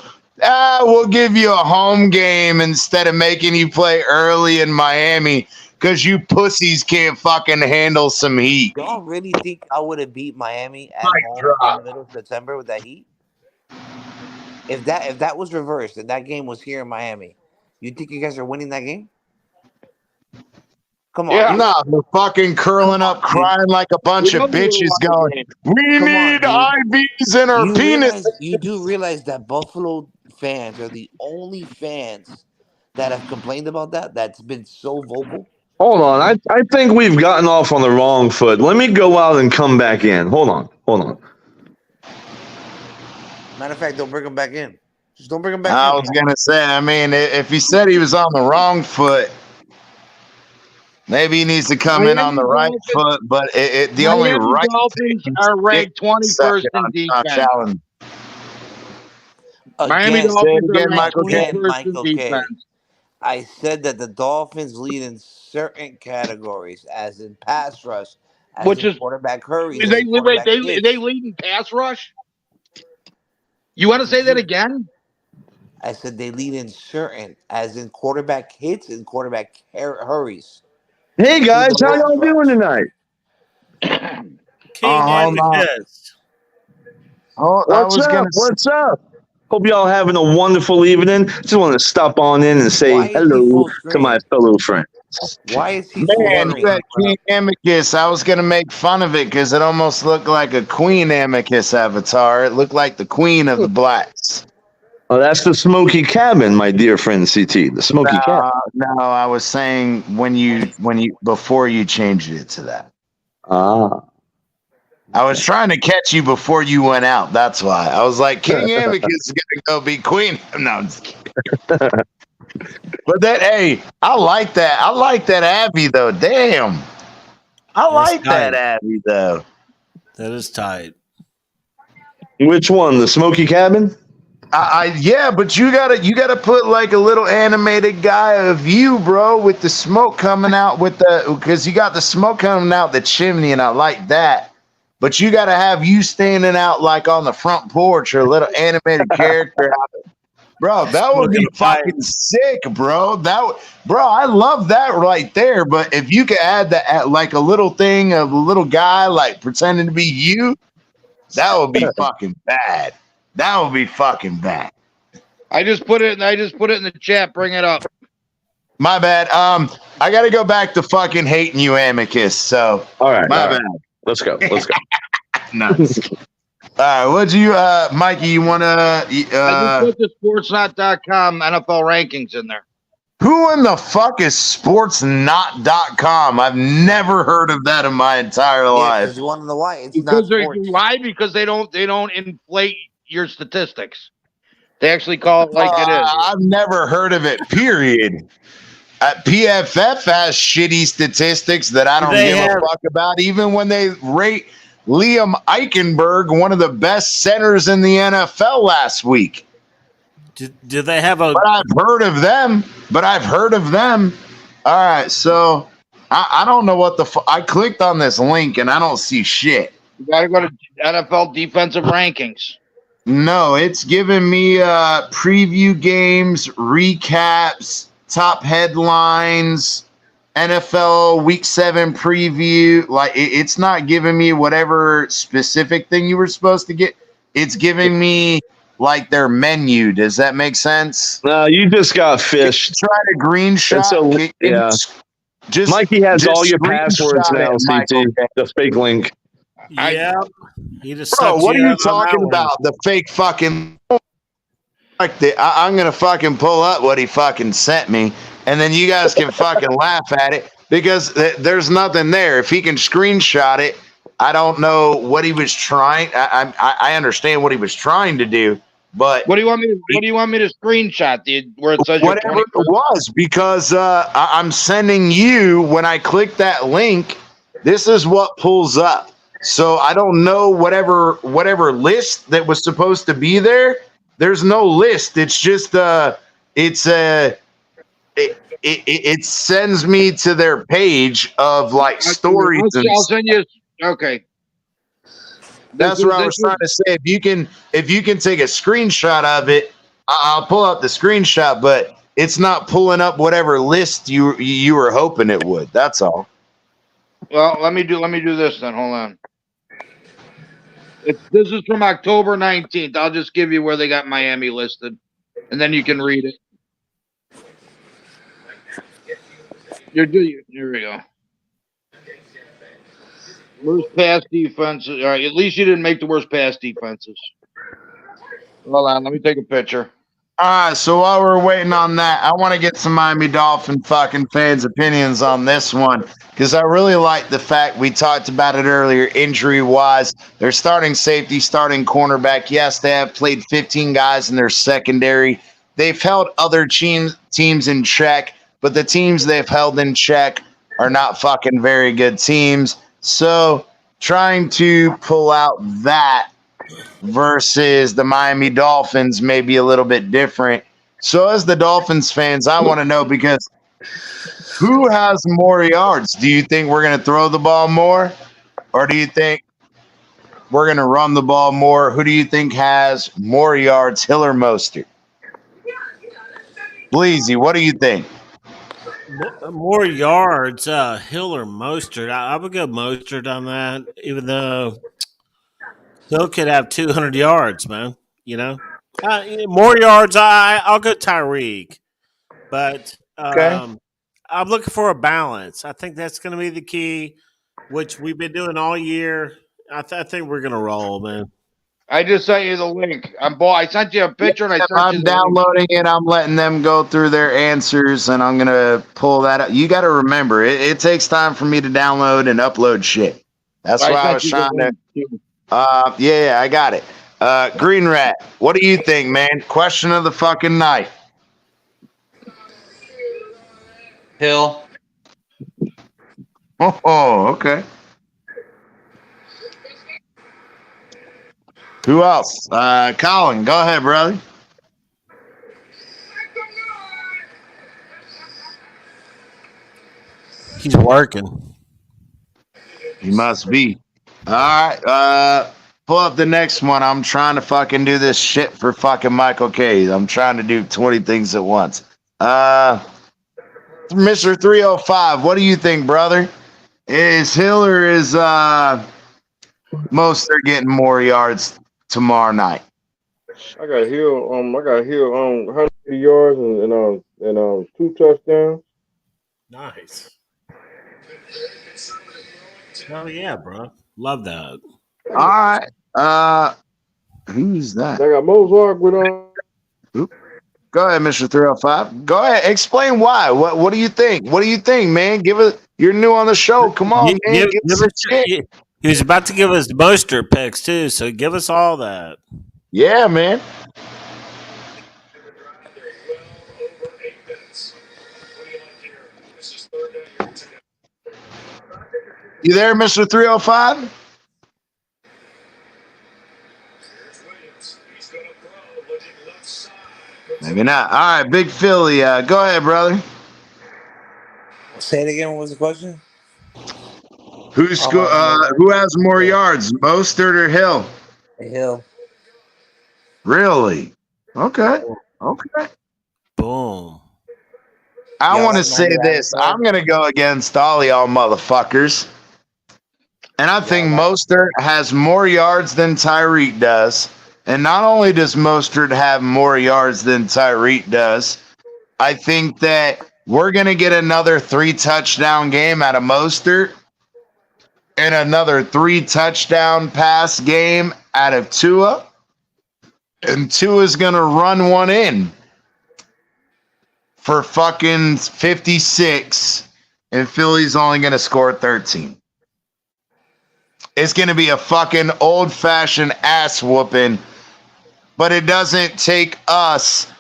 we'll give you a home game instead of making you play early in Miami because you pussies can't fucking handle some heat. Y'all really think I would have beat Miami at Mic home in the drop. middle of September with that heat? If that was reversed and that game was here in Miami, you think you guys are winning that game? Come on, Yeah. dude. No, they're fucking Come curling up, on, dude. crying like a bunch You of know you would have bitches won the going, game. we Come on, need dude. IVs in our penis. You do realize that Buffalo fans are the only fans that have complained about that's been so vocal. Hold on. I think we've gotten off on the wrong foot. Let me go out and come back in. Hold on. Hold on. Matter of fact, don't bring him back in. Just don't bring him back I in. was going to say, I mean, if he said he was on the wrong foot, maybe he needs to come in on the right foot, but the only Miami right Dolphins thing is are to get ranked 21st second in on Josh defense. Allen. Miami Again, Say it Dolphins are again, ranked Michael K. again, 21st in Michael K. defense. I said that the Dolphins lead in certain categories, as in pass rush, as Which in is quarterback hurries, as they in wait, quarterback they hits. lead in pass rush? You want to say that again? I said they lead in certain, as in quarterback hits and quarterback hurries Hey through guys, the how pass y'all doing rush. tonight? King Hold on. Amicus. Oh, I What's was going up? to say, What's up? Hope y'all having a wonderful evening. Just want to stop on in and Why say is he hello full to my screen? fellow friends. Why is he full man, you had screen? King Amicus. I was going to make fun of it because it almost looked like a Queen Amicus avatar. It looked like the Queen of the Blacks. Oh, that's the Smoky Cabin, my dear friend CT. The Smoky Cabin. No, I was saying before you changed it to that. Ah. I was trying to catch you before you went out. That's why. I was like, King Amicus is gonna go be queen. No, I'm just kidding. But hey, I like that. I like that Abby though. Damn. I That's like that tight. Abby though. That is tight. Which one? The Smoky Cabin? Yeah, but you gotta put like a little animated guy of you, bro, with the smoke coming out because you got the smoke coming out the chimney, and I like that. But you gotta have you standing out like on the front porch or a little animated character. Bro, that would Smoking be a pipe. fucking sick, bro. Bro, I love that right there. But if you could add that, like a little thing of a little guy like pretending to be you, that would be fucking bad. That would be fucking bad. I just put it in the chat. Bring it up. My bad. I got to go back to fucking hating you, Amicus. So, All right. my all bad. right. Let's go. Let's go. Nice. All right, what'd you, Mikey? You want I to? just put the sportsnot.com NFL rankings in there. Who in the fuck is sportsnot.com? I've never heard of that in my entire Yeah, life. because you want to know why? It's not sports. Why? Because they don't inflate your statistics. They actually call it like it is. I've never heard of it. Period. PFF has shitty statistics that I don't give a fuck about. Even when they rate Liam Eichenberg one of the best centers in the NFL last week. Do they have a? But I've heard of them. All right, so I don't know what I clicked on this link and I don't see shit. You got to go to NFL defensive rankings. No, it's giving me preview games, recaps, top headlines, NFL Week 7 preview. Like it's not giving me whatever specific thing you were supposed to get. It's giving me like their menu. Does that make sense? No, you just got fished. Try to green shot. So, yeah. Just Mikey has all your screenshot passwords it, now, Michael. CT. The fake link. Yeah. He just Bro, sucks what are you you out on that talking one. about? The fake fucking. I'm gonna fucking pull up what he fucking sent me, and then you guys can fucking laugh at it because there's nothing there. If he can screenshot it, I don't know what he was trying. I understand what he was trying to do, but What do you want me to? What do you want me to screenshot? Where it says whatever it was, because I'm sending you when I click that link. This is what pulls up. So I don't know whatever list that was supposed to be there. There's no list. It's just it sends me to their page of like stories. I'll send you. Okay. That's what I was trying to say. If you can take a screenshot of it, I'll pull up the screenshot, but it's not pulling up whatever list you were hoping it would. That's all. Well, let me do this then. Hold on. This is from October 19th. I'll just give you where they got Miami listed, and then you can read it. Here we go. Worst pass defenses. All right, at least you didn't make the worst pass defenses. Hold on, let me take a picture. All right, so while we're waiting on that, I want to get some Miami Dolphin fucking fans' opinions on this one because I really like the fact we talked about it earlier, injury-wise. They're starting safety, starting cornerback. Yes, they have played 15 guys in their secondary. They've held other teams in check, but the teams they've held in check are not fucking very good teams. So trying to pull out that versus the Miami Dolphins may be a little bit different. So as the Dolphins fans, I want to know because who has more yards? Do you think we're going to throw the ball more? Or do you think we're going to run the ball more? Who do you think has more yards, Hill or Mostert? Bleezy, what do you think? More yards, Hill or Mostert. I would go Mostert on that, even though Hill could have 200 yards, man. You know, more yards. I'll go Tyreek, but I'm looking for a balance. I think that's going to be the key, which we've been doing all year. I think we're going to roll, man. I just sent you the link. I sent you a picture, and I'm downloading it. I'm letting them go through their answers, and I'm gonna pull that up. You got to remember, it takes time for me to download and upload shit. That's why I was trying to. Yeah, I got it. Green Rat, what do you think, man? Question of the fucking night. Hill. Oh, okay. Who else? Colin, go ahead, brother. He's working. He must be. All right. Pull up the next one. I'm trying to fucking do this shit for fucking Michael K. I'm trying to do 20 things at once. Mr. 305, what do you think, brother? Is Hill or is Mostert getting more yards tomorrow night? I got Hill 100 yards and 2 touchdowns. Nice. Oh yeah, bro. Love that. All right. Who's that? I got Mozart with Go ahead, Mr. 305. Go ahead. Explain why. What do you think? What do you think, man? You're new on the show. Come on, man. Give us he was about to give us Mostert picks too, so give us all that. Yeah, man. You there, Mr. 305? Maybe not. All right, Big Philly. Go ahead, brother. Say it again. What was the question? Who has more yards, Mostert or Hill? Hill. Really? Okay. Boom. I want to say this. I'm going to go against all y'all motherfuckers. And I think Mostert has more yards than Tyreek does. And not only does Mostert have more yards than Tyreek does, I think that we're going to get another 3-touchdown game out of Mostert and another 3-touchdown pass game out of Tua. And Tua's going to run one in for fucking 56, and Philly's only going to score 13. It's going to be a fucking old-fashioned ass whooping, but it doesn't take us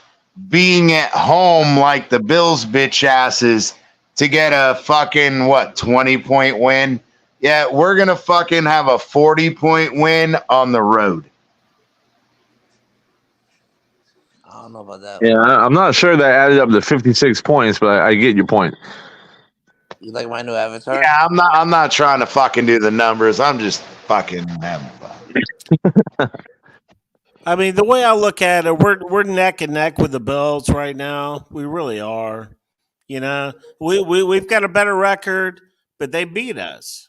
being at home like the Bills bitch asses to get a fucking, 20-point win? Yeah, we're going to fucking have a 40-point win on the road. I don't know about that. Yeah, I'm not sure that added up to 56 points, but I get your point. You like my new avatar? Yeah, I'm not trying to fucking do the numbers. I'm just fucking having fun. I mean, the way I look at it, we're neck and neck with the Bills right now. We really are. You know, we've got a better record, but they beat us.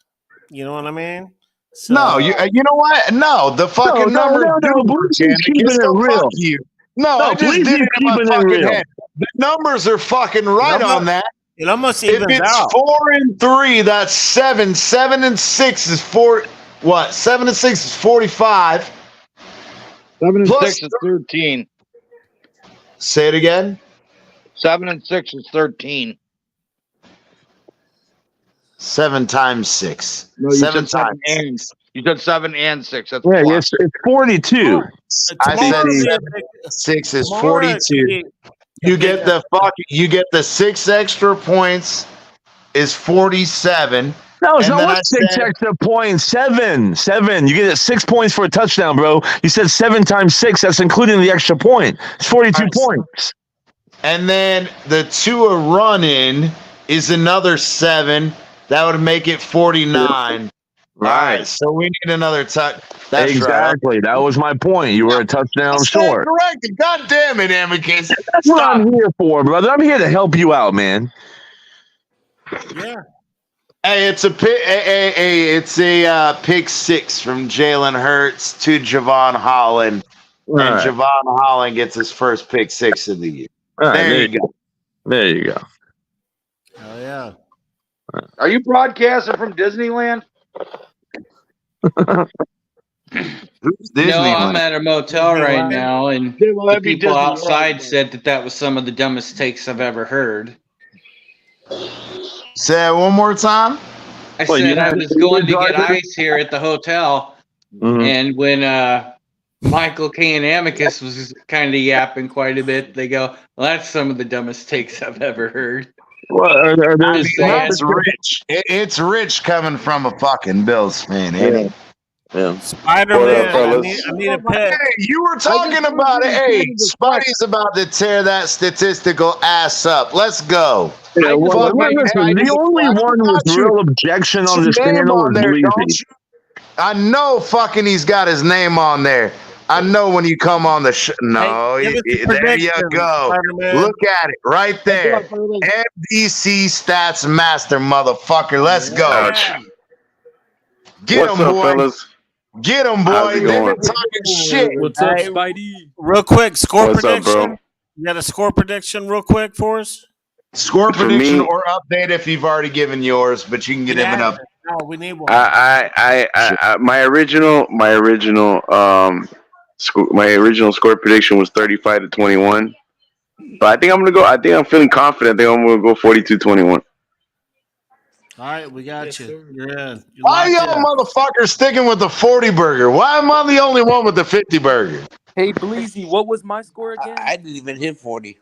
You know what I mean? So, No, you know what? No, the fucking numbers. Please keep keeping it real. Fuck you. No, I just please did it in my keeping it fucking real. head. The numbers are fucking right on that. it almost If evens it's out. 4 and 3, that's 7. 7 and 6 is 4. What? 7 and 6 is 45. 7 and Plus 6 is 13. Say it again. 7 and 6 is 13. 7 times 6. No, you 7 said 7 times and 6. you said 7 and 6. That's Yeah, plus. it's 42. I Tomorrow said it'll 7 be- and 6 is tomorrow 42. You get the 6 extra points is 47. No, it's And not then what I 6 said- extra points. 7. You get 6 points for a touchdown, bro. You said 7 times 6. That's including the extra point. It's 42 points. And then the Tua run-in is another 7. That would make it 49. Right. All right, so we need another touch. That's Exactly. That was my point. You were a touchdown right. short. Corrected. God damn it, Amicus. That's what I'm here for, brother. I'm here to help you out, man. Yeah. Hey, it's a pick 6 from Jalen Hurts to Javon Holland, All and right. Javon Holland gets his first pick 6 of the year. All right, There you go. There you go. Oh yeah. Are you broadcasting from Disneyland? Who's No, Disneyland? I'm at a motel right now, and Yeah, well, the that'd be people Disney World, outside but- said that was some of the dumbest takes I've ever heard. Say that one more time. I Well, you said I had- was going to get driver? ice here at the hotel, Mhm. and when Michael K and Amicus was kind of yapping quite a bit, they go, "Well, that's some of the dumbest takes I've ever heard." Well, are there Just saying. That's rich. It's rich coming from a fucking Bills fan, ain't it? Yeah. Spider-Man. What up, I fellas? need a pick. Hey, you were talking about it. Hey, Spidey's about to tear that statistical ass up. Let's go. Yeah, well, fucking- listen, I the just- only I one with got you. real objection on His this name channel on is there, don't Bleezy. you? I know fucking he's got his name on there. I know when you come on the show. No, Hey, give us the there you prediction, go. Spider-Man. Look at it right there. MDC Stats Master, motherfucker. Let's go. Yeah. Get What's him, up, boy. fellas? Get him, How's boy. it They've going? been talking shit. What's up, Hey, Spidey? Real quick, score What's up, prediction. bro? You got a score prediction, real quick, for us? Score For prediction me- or update if you've already given yours, but you can get him an up. No, we need one. My original score prediction was 35-21. But I think I'm feeling confident. I think I'm gonna go 42-21. All right, we got Yes, you. sir. You're in. You're Why locked y'all in. motherfuckers sticking with the 40 burger? Why am I the only one with the 50 burger? Hey, Bleezy, what was my score again? I didn't even hit 40.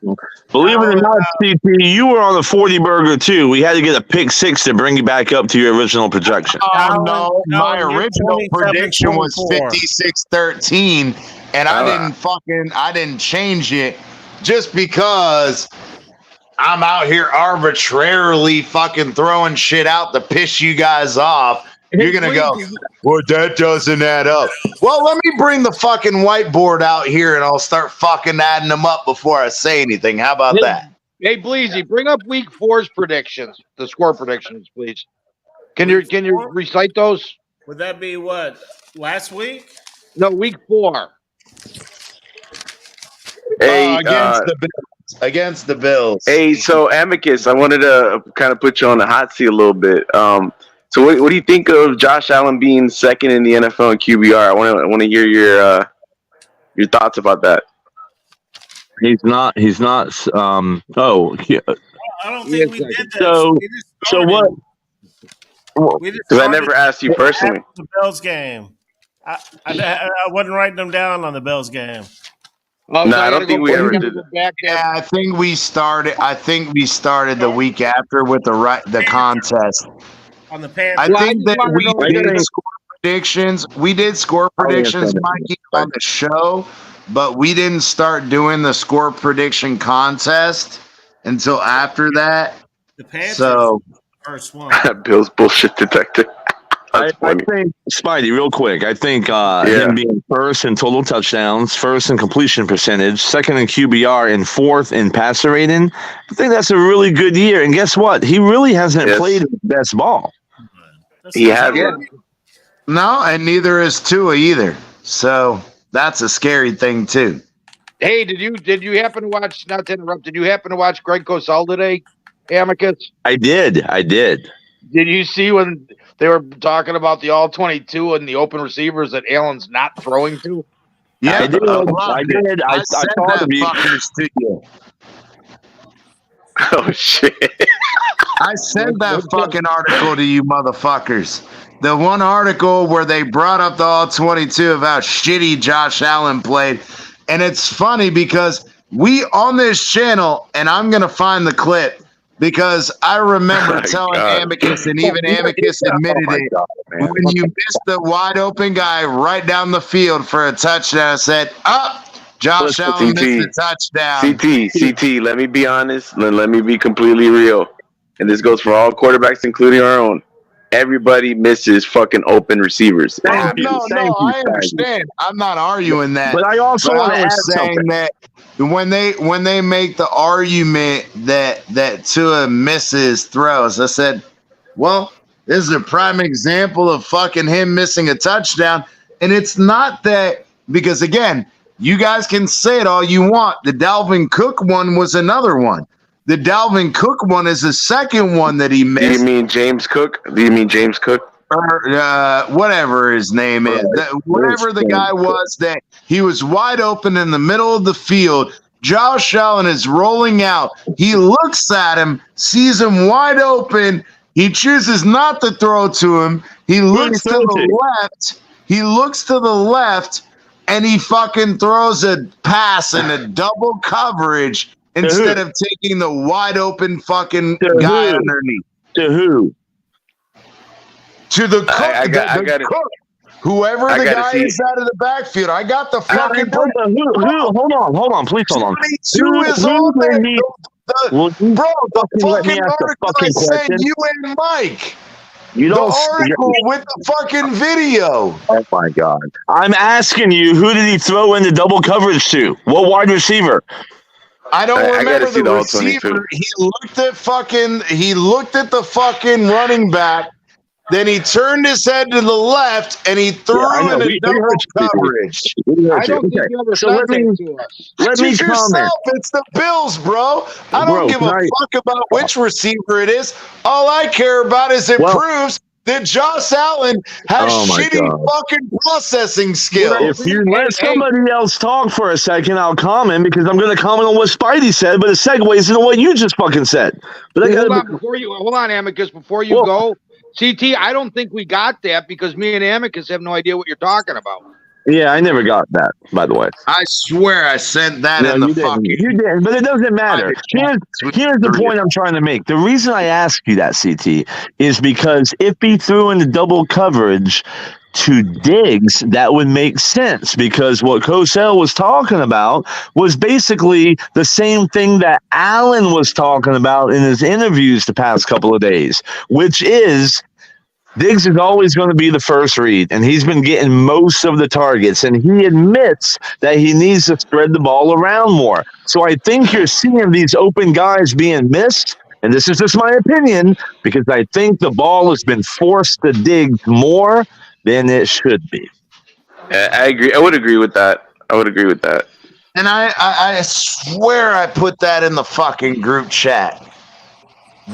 Believe it or not, CP, you were on the 40 burger too. We had to get a pick 6 to bring you back up to your original projection. Oh, no. My Alan, you're original 27, prediction was 24. 56-13, and I didn't change it just because I'm out here arbitrarily fucking throwing shit out to piss you guys off. You're going to go, well, that doesn't add up. Well, let me bring the fucking whiteboard out here and I'll start fucking adding them up before I say anything. How about that? Hey, Bleezy, bring up week 4's predictions, the score predictions, please. Can you recite those? Would that be what? Last week? No, week 4. Hey, Against the Bills. Against the Bills. Hey, so Amicus, I wanted to kind of put you on the hot seat a little bit. So what do you think of Josh Allen being second in the NFL in QBR? I want to hear your thoughts about that. He's not. Oh, I don't think we did that. So, We just so started. what? We just Because I started never asked you personally. after the Bills game. I wasn't writing them down on the Bills game. Oh, No, so I don't think we ever did go it. back there. Yeah, I think we started the week after with the contest. On the Panthers. I Well, I think just that wanted to know we if did they- score predictions. We did score predictions, Mikey, on the show, but we didn't start doing the score prediction contest until after that. The Panthers So first one. Bill's bullshit detector. I That's funny. think Spidey, real quick. I think him being first in total touchdowns, first in completion percentage, second in QBR, and fourth in passer rating. I think that's a really good year. And guess what? He really hasn't played his best ball. He hasn't. no, and neither is Tua either. So that's a scary thing too. Hey, did you happen to watch? Not to interrupt. Did you happen to watch Greg Cosell today, Amicus? I did. Did you see when they were talking about the all-22 and the open receivers that Allen's not throwing to? Yeah, I did. loved it. did. I sent thought that of you. fuckers to you. Oh shit. I sent that fucking article to you motherfuckers. The one article where they brought up the all-22 of how shitty Josh Allen played. And it's funny because we on this channel, and I'm going to find the clip because I remember telling Amicus, and even Amicus admitted it, when you missed the wide open guy right down the field for a touchdown, I said, Josh Allen missed a touchdown. CT, let me be honest. Let me be completely real. And this goes for all quarterbacks, including our own. Everybody misses fucking open receivers. No, I understand. I'm not arguing that. But I also want to add saying something. that when they make the argument that Tua misses throws, I said, well, this is a prime example of fucking him missing a touchdown. And it's not that, because again, you guys can say it all you want. The Dalvin Cook one was another one. The Dalvin Cook one is the second one that he missed. Do you mean James Cook? Or whatever his name is. Whatever the guy was, that he was wide open in the middle of the field. Josh Allen is rolling out. He looks at him, sees him wide open. He chooses not to throw to him. He looks to the left. He looks to the left, and he fucking throws a pass in a double coverage instead of taking the wide open fucking guy underneath. To who? To the cook. I got it. Cook. Whoever the guy is out of the backfield. I got the fucking. Hold on, please hold on. 22 is on there. Bro, the let me fucking ask the article I fucking sent question. you and Mike. You don't. The article with the fucking video. Oh my god! I'm asking you, who did he throw into double coverage to? What wide receiver? I don't remember gotta see the the receiver. He looked at the fucking running back. Then he turned his head to the left and he threw in a double coverage. I don't think you ever said that to us. Let me comment. It's the Bills, bro. I don't give a fuck about which receiver it is. All I care about is it proves that Josh Allen has shitty fucking processing skills. If you let somebody else talk for a second, I'll comment because I'm going to comment on what Spidey said, but it segues into what you just fucking said. But hold on, Amicus, before you go. CT, I don't think we got that because me and Amicus have no idea what you're talking about. Yeah, I never got that, by the way. I swear I sent that in the fucking... You didn't, but it doesn't matter. Here's the point I'm trying to make. The reason I ask you that, CT, is because if he threw into double coverage to Diggs, that would make sense because what Cosell was talking about was basically the same thing that Allen was talking about in his interviews the past couple of days, which is Diggs is always going to be the first read, and he's been getting most of the targets, and he admits that he needs to spread the ball around more. So I think you're seeing these open guys being missed, and this is just my opinion, because I think the ball has been forced to Diggs more than it should be. I agree. I would agree with that. And I swear I put that in the fucking group chat.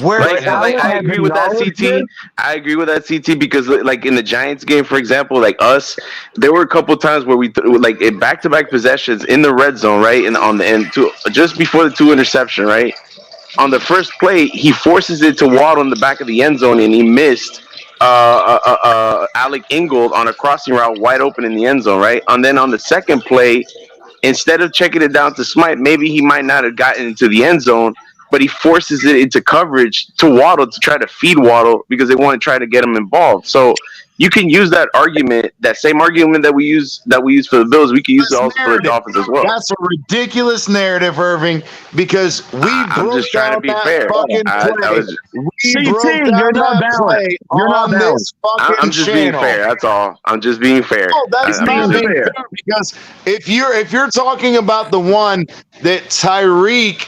Where I agree with that, CT. I agree with that, CT, because like in the Giants game, for example, like us, there were a couple times where we like in back-to-back possessions in the red zone, right, and on the end just before the 2 interception, right. On the first play, he forces it to Waddle in the back of the end zone, and he missed Alec Ingold on a crossing route wide open in the end zone, right? And then on the second play, instead of checking it down to Smite, maybe he might not have gotten into the end zone, but he forces it into coverage to Waddle to try to feed Waddle because they want to try to get him involved. So you can use that argument, that same argument that we use for the Bills, we can use it also for the Dolphins as well. That's a ridiculous narrative, Irving, because I'm just trying to be fair. I'm just being fair. That's all. I'm just being fair. No, that's not being fair, because if you're talking about the one that Tyreek,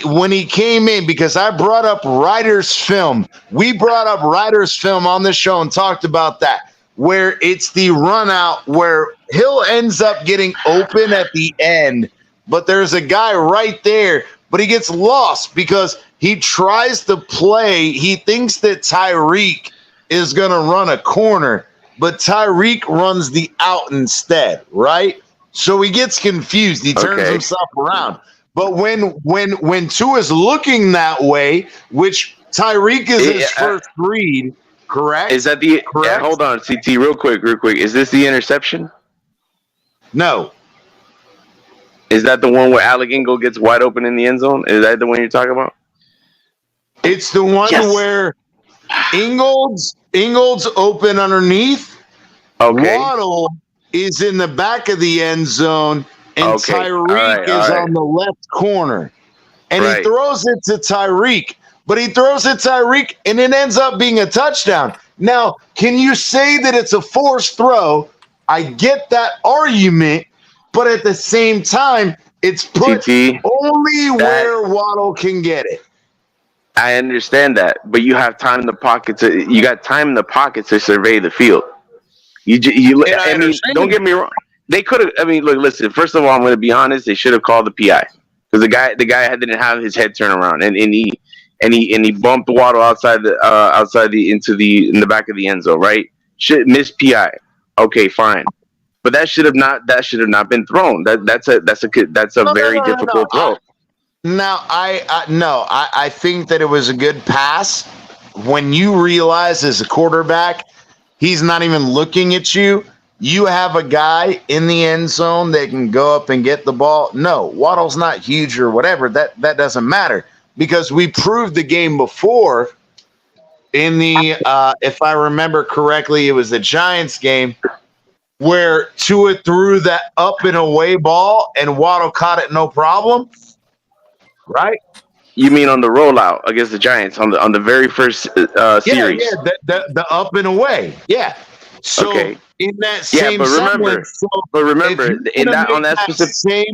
when he came in, because I brought up Ryder's film. We brought up Ryder's film on the show and talked about that, where it's the run out where Hill ends up getting open at the end, but there's a guy right there, but he gets lost because he tries to play. He thinks that Tyreek is going to run a corner, but Tyreek runs the out instead, right? So he gets confused. He turns himself around. But when Tua's looking that way, which Tyreek is his first read, correct? Is that the correct? Hold on, CT, real quick. Is this the interception? No. Is that the one where Alec Ingold gets wide open in the end zone? Is that the one you're talking about? It's the one where Ingold's open underneath. Okay. Waddle is in the back of the end zone. And Tyreek is on the left corner. And he throws it to Tyreek. But he throws it to Tyreek, and it ends up being a touchdown. Now, can you say that it's a forced throw? I get that argument. But at the same time, it's put only where Waddle can get it. I understand that. But you have time in the pocket you got time in the pocket to survey the field. I mean, don't get me wrong. They could have. I mean, look, listen. First of all, I'm going to be honest. They should have called the PI because the guy didn't have his head turned around, and he bumped Waddle in the back of the end zone. Right? Should miss PI. Okay, fine. But that should have not been thrown. That's a very difficult throw. Now, I think that it was a good pass. When you realize as a quarterback, he's not even looking at you. You have a guy in the end zone that can go up and get the ball. No, Waddle's not huge or whatever. That doesn't matter because we proved the game before in the, if I remember correctly, it was the Giants game where Tua threw that up and away ball and Waddle caught it no problem. Right? You mean on the rollout against the Giants on the very first series? Yeah, the up and away. Yeah. So in that same but remember in that on that specific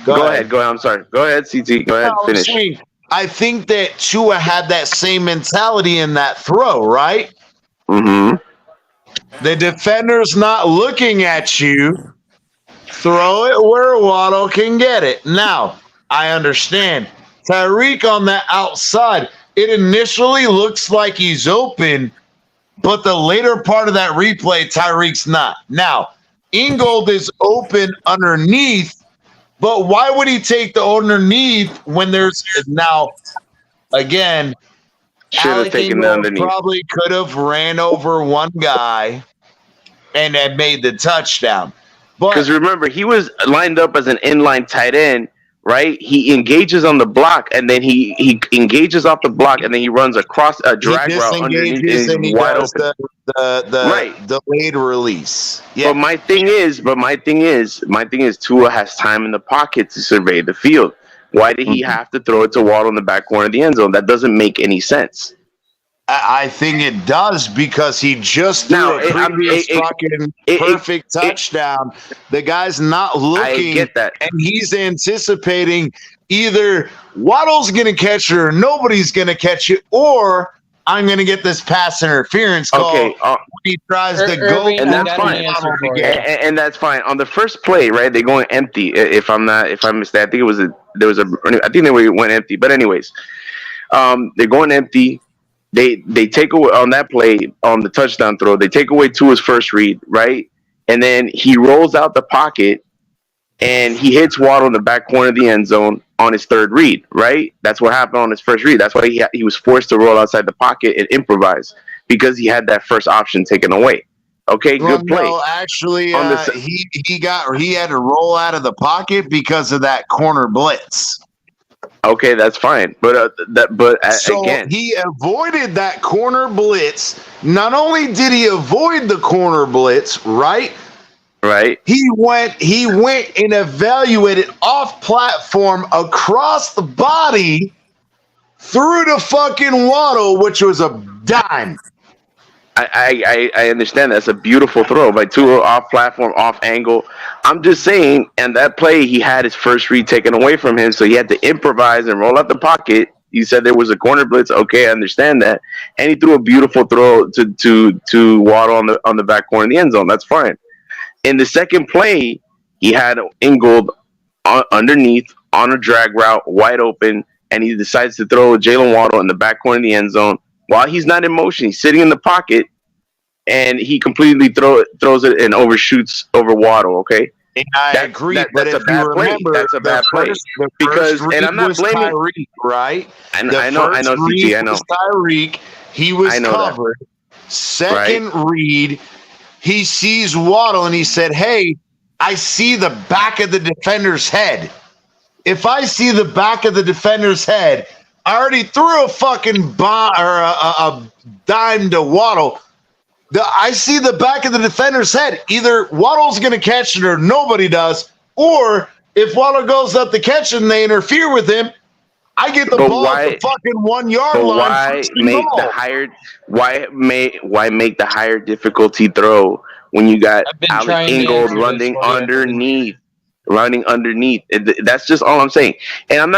Go ahead. I'm sorry. Go ahead, CT. Go ahead. Finish. I think that Tua had that same mentality in that throw, right? Mm-hmm. The defender's not looking at you. Throw it where Waddle can get it. Now, I understand. Tyreek on that outside, it initially looks like he's open, but the later part of that replay, Tyreek's not. Now, Ingold is open underneath, but why would he take the underneath when there's now, again, should have taken the underneath. Probably could have ran over one guy and had made the touchdown. Because remember, he was lined up as an inline tight end, right? He engages on the block, and then he engages off the block, and then he runs across a drag route underneath and wide open. The delayed release. Yeah. But my thing is, Tua has time in the pocket to survey the field. Why did he have to throw it to Waddle in the back corner of the end zone? That doesn't make any sense. I think it does because he just threw a previous perfect touchdown. The guy's not looking, I get that. And he's anticipating either Waddle's going to catch it or nobody's going to catch it, or I'm going to get this pass interference call. Okay, when he tries to go, Irving, and I that's got fine. an answer for you. And that's fine. On the first play, right? They're going empty. If I missed that, I think I think they went empty. But anyways, they're going empty. They take away on that play on the touchdown throw. They take away Tua's first read, right? And then he rolls out the pocket and he hits Waddle in the back corner of the end zone on his third read, right? That's what happened on his first read. That's why he was forced to roll outside the pocket and improvise because he had that first option taken away. Okay, good play. No, actually, he had to roll out of the pocket because of that corner blitz. Okay, that's fine, but again, he avoided that corner blitz. Not only did he avoid the corner blitz, right? Right. He went and evaluated off platform across the body through the fucking Waddle, which was a dime. I understand that's a beautiful throw by Tua, off platform, off angle. I'm just saying, and that play he had his first read taken away from him, so he had to improvise and roll out the pocket. You said there was a corner blitz. Okay, I understand that, and he threw a beautiful throw to Waddle on the back corner of the end zone. That's fine. In the second play, he had Ingold underneath on a drag route, wide open, and he decides to throw Jalen Waddle in the back corner of the end zone. While he's not in motion, he's sitting in the pocket, and he completely throws it and overshoots over Waddle. Okay, and I agree. That's a bad play. That's a bad play. Because, and I'm not blaming Tyreek, right? I know, CT. I know. Tyreek, he was covered. Second read, he sees Waddle, and he said, "Hey, I see the back of the defender's head. If I see the back of the defender's head." I already threw a fucking bomb or a dime to Waddle. I see the back of the defender's head. Either Waddle's going to catch it or nobody does. Or if Waddle goes up to catch it and they interfere with him, I get the ball at the fucking 1 yard line. Why make the higher difficulty throw when you got Alex Ingold running underneath? That's just all I'm saying. And I'm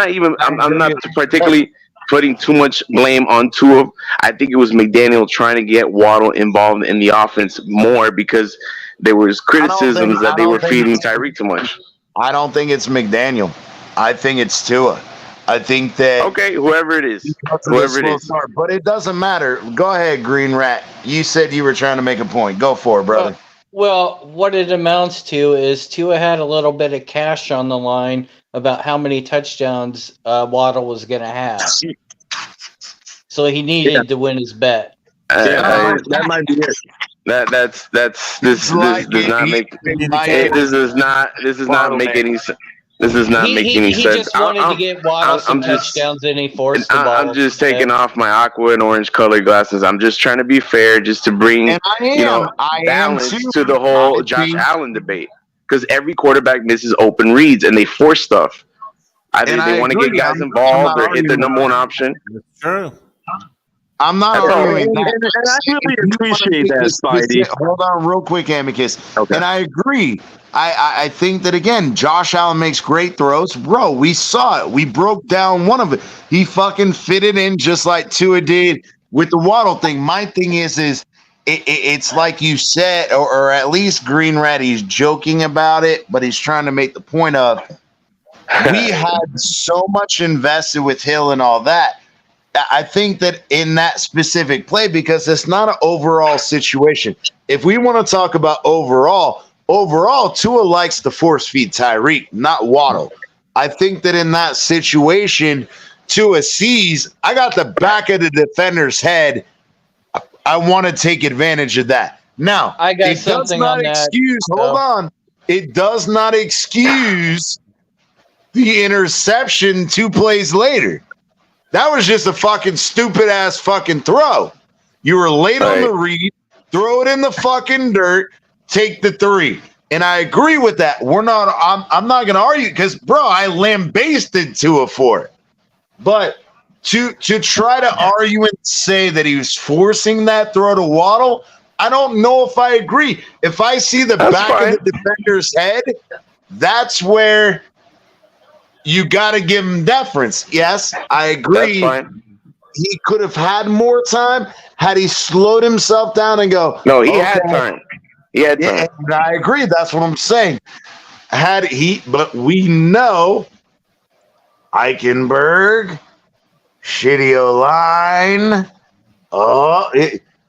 not particularly putting too much blame on Tua. I think it was McDaniel trying to get Waddle involved in the offense more because there was criticisms that they were feeding Tyreek too much. I don't think it's McDaniel. I think it's Tua. I think that whoever it is. But it doesn't matter. Go ahead, Green Rat. You said you were trying to make a point. Go for it, brother. Well, what it amounts to is Tua had a little bit of cash on the line about how many touchdowns Waddle was going to have. So he needed to win his bet. That might be it. This does not make any sense. This does not make any sense. He just wanted to get Waddle some touchdowns, and he forced the ball. I'm just taking off my aqua and orange colored glasses. I'm just trying to be fair, just to bring balance to the whole Josh Allen debate. Because every quarterback misses open reads, and they force stuff. Either they want to get guys involved or hit the number one option. True. I'm not arguing that. And I really appreciate that, Spidey. Hold on real quick, Amicus. Okay. And I agree. I think that, again, Josh Allen makes great throws. Bro, we saw it. We broke down one of it. He fucking fitted in just like Tua did with the Waddle thing. My thing is it's like you said, or at least Green Rat, he's joking about it, but he's trying to make the point of we had so much invested with Hill and all that. I think that in that specific play, because it's not an overall situation. If we want to talk about overall, Tua likes to force feed Tyreek, not Waddle. I think that in that situation, Tua sees, I got the back of the defender's head. I want to take advantage of that. Now, I got it something does not on that. Hold on. It does not excuse the interception 2 plays later. That was just a fucking stupid ass fucking throw. You were late on the read, throw it in the fucking dirt, take the 3. And I agree with that. I'm not gonna argue because, bro, I lambasted Tua for it. But to try to argue and say that he was forcing that throw to Waddle, I don't know if I agree. If I see the back of the defender's head, that's where you got to give him deference. Yes, I agree. That's fine. he could have had more time had he slowed himself down and go. No, he had time. He had time. Yeah, and I agree. That's what I'm saying. But we know Eichenberg, shitty O-line.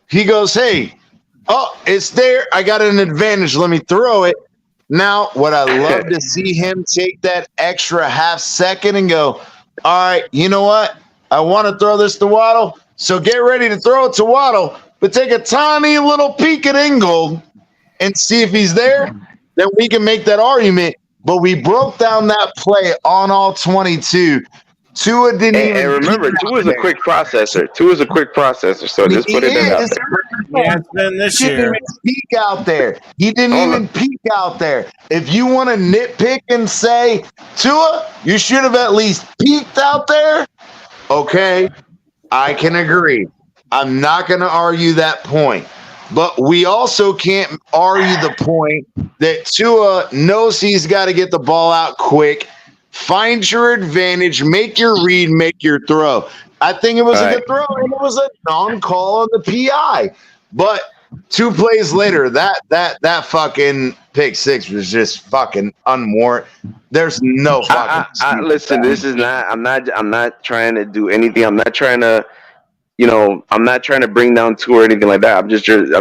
He goes, hey, it's there. I got an advantage. Let me throw it. Now, would I love to see him take that extra half second and go, all right, you know what? I want to throw this to Waddle, so get ready to throw it to Waddle, but take a tiny little peek at Ingold and see if he's there. Then we can make that argument. But we broke down that play on all 22. Tua didn't even. And remember, Tua is a quick processor. So just put it out there. Yeah, it's been this year. He didn't even peek out there. He didn't even peek out there. If you want to nitpick and say, Tua, you should have at least peeked out there. Okay, I can agree. I'm not going to argue that point. But we also can't argue the point that Tua knows he's got to get the ball out quick, find your advantage, make your read, make your throw. I think it was a good throw, and it was a non-call on the PI. But 2 plays later, that fucking pick six was just fucking unwarranted. There's no fucking. Listen, this is not. I'm not trying to do anything. I'm not trying to. I'm not trying to bring down Tua or anything like that. I'm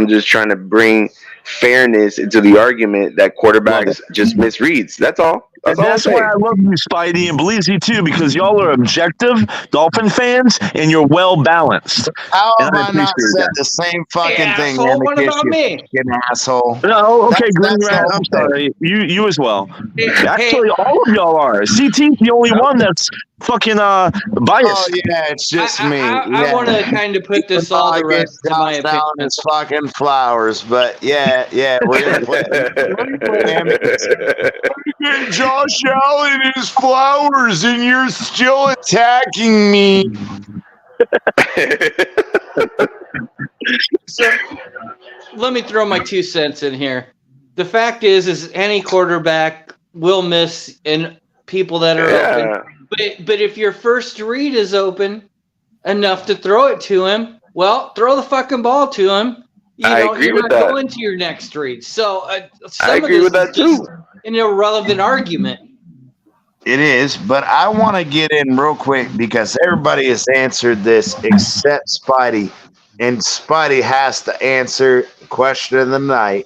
just trying to bring fairness into the argument that quarterbacks just misreads. That's all. That's why I love you, Spidey, and Bleezy too, because y'all are objective Dolphin fans and you're well balanced. How have I not said the same fucking thing? What about me? You asshole. No, okay, Green Rat, I'm sorry. You as well. Actually, all of y'all are. CT's the only one that's fucking biased. Oh yeah, it's just me. I want to kind of put this all the rest to my opinion. It's fucking flowers, but yeah, we're gonna play. Josh Allen is flowers, and you're still attacking me. So, let me throw my 2 cents in here. The fact is any quarterback will miss in people that are open. But if your first read is open enough to throw it to him, well, throw the fucking ball to him. I agree with that. Going to your next read. So I agree with that too. An irrelevant argument. It is, but I want to get in real quick because everybody has answered this except Spidey, and Spidey has to answer the question of the night,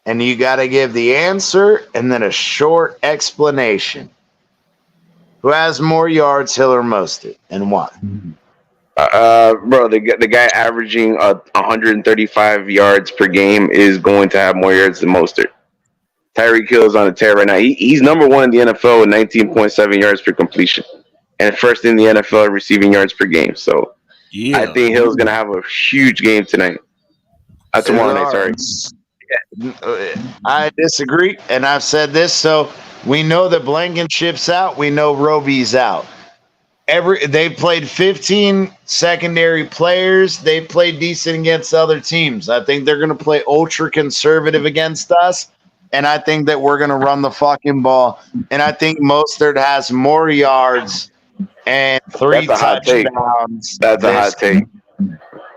and you got to give the answer and then a short explanation. Who has more yards, Hill or Mostert, and why? Bro, the guy averaging 135 yards per game is going to have more yards than Mostert. Tyreek Hill is on a tear right now. He's number 1 in the NFL with 19.7 yards per completion, and first in the NFL receiving yards per game. So I think Hill's going to have a huge game tonight. Tomorrow night, sorry. I disagree, and I've said this. So we know that Blankenship's out. We know Roby's out. They've played 15 secondary players. They've played decent against other teams. I think they're going to play ultra conservative against us. And I think that we're going to run the fucking ball. And I think Mostert has more yards and 3 touchdowns. That's a hot take.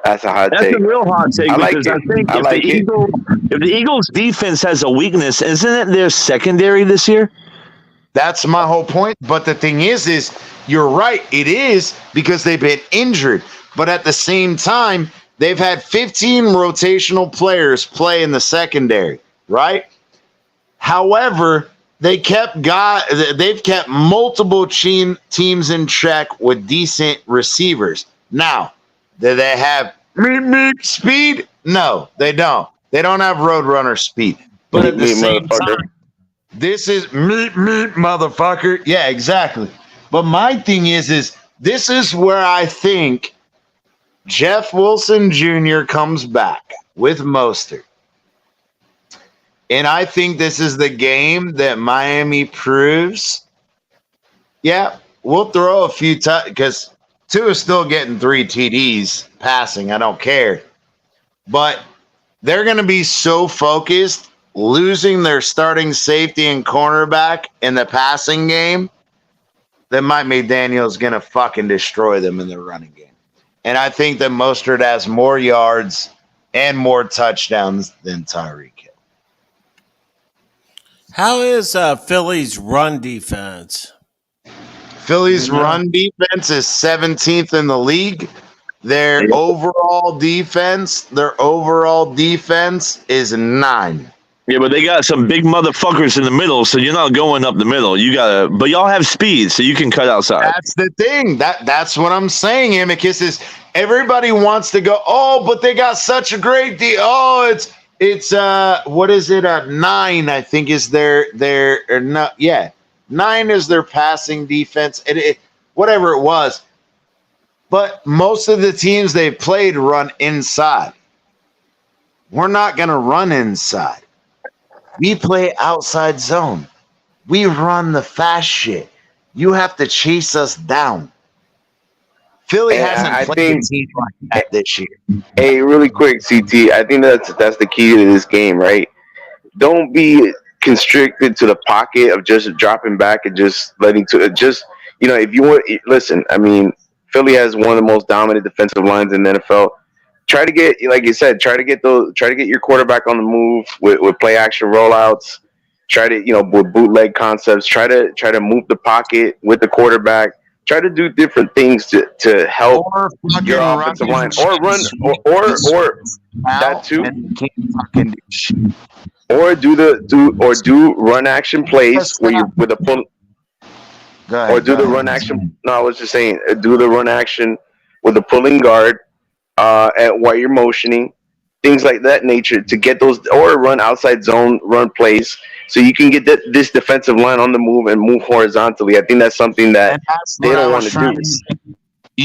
That's a real hot take because I think if the Eagles defense has a weakness, isn't it their secondary this year? That's my whole point. But the thing is you're right. It is because they've been injured. But at the same time, they've had 15 rotational players play in the secondary, right? However, they've kept multiple teams in check with decent receivers. Now, do they have speed? No, they don't. They don't have roadrunner speed. But at the same time, this is meat, motherfucker. Yeah, exactly. But my thing is this is where I think Jeff Wilson Jr. comes back with Mostert. And I think this is the game that Miami proves. Yeah, we'll throw a few times because Tua is still getting 3 TDs passing. I don't care. But they're going to be so focused losing their starting safety and cornerback in the passing game that Mike McDaniel's going to fucking destroy them in the running game. And I think that Mostert has more yards and more touchdowns than Tyreek Hill. How is Philly's run defense? Philly's run defense is 17th in the league. Their overall defense is 9. Yeah, but they got some big motherfuckers in the middle, so you're not going up the middle. But y'all have speed, so you can cut outside. That's the thing. That's what I'm saying, Amicus, is everybody wants to go, oh, but they got such a great deal. Oh, it's what is it? 9, I think, is their or not, yeah. 9 is their passing defense. Whatever it was. But most of the teams they've played run inside. We're not going to run inside. We play outside zone. We run the fast shit. You have to chase us down. Philly hasn't played a team like that this year. Hey, really quick, CT. I think that's the key to this game, right? Don't be constricted to the pocket of just dropping back and just letting if you want. Listen, I mean, Philly has one of the most dominant defensive lines in the NFL. Try to get, like you said, try to get your quarterback on the move with play action rollouts. Try to, with bootleg concepts. Try to move the pocket with the quarterback. Try to do different things to help your offensive line, or run, or that too, or do run action plays where you with a pull. Or do the run action. No, I was just saying, do the run action with the pulling guard, while you're motioning, things like that nature to get those, or run outside zone run plays, so you can get this defensive line on the move and move horizontally. I think that's something that they don't want to do.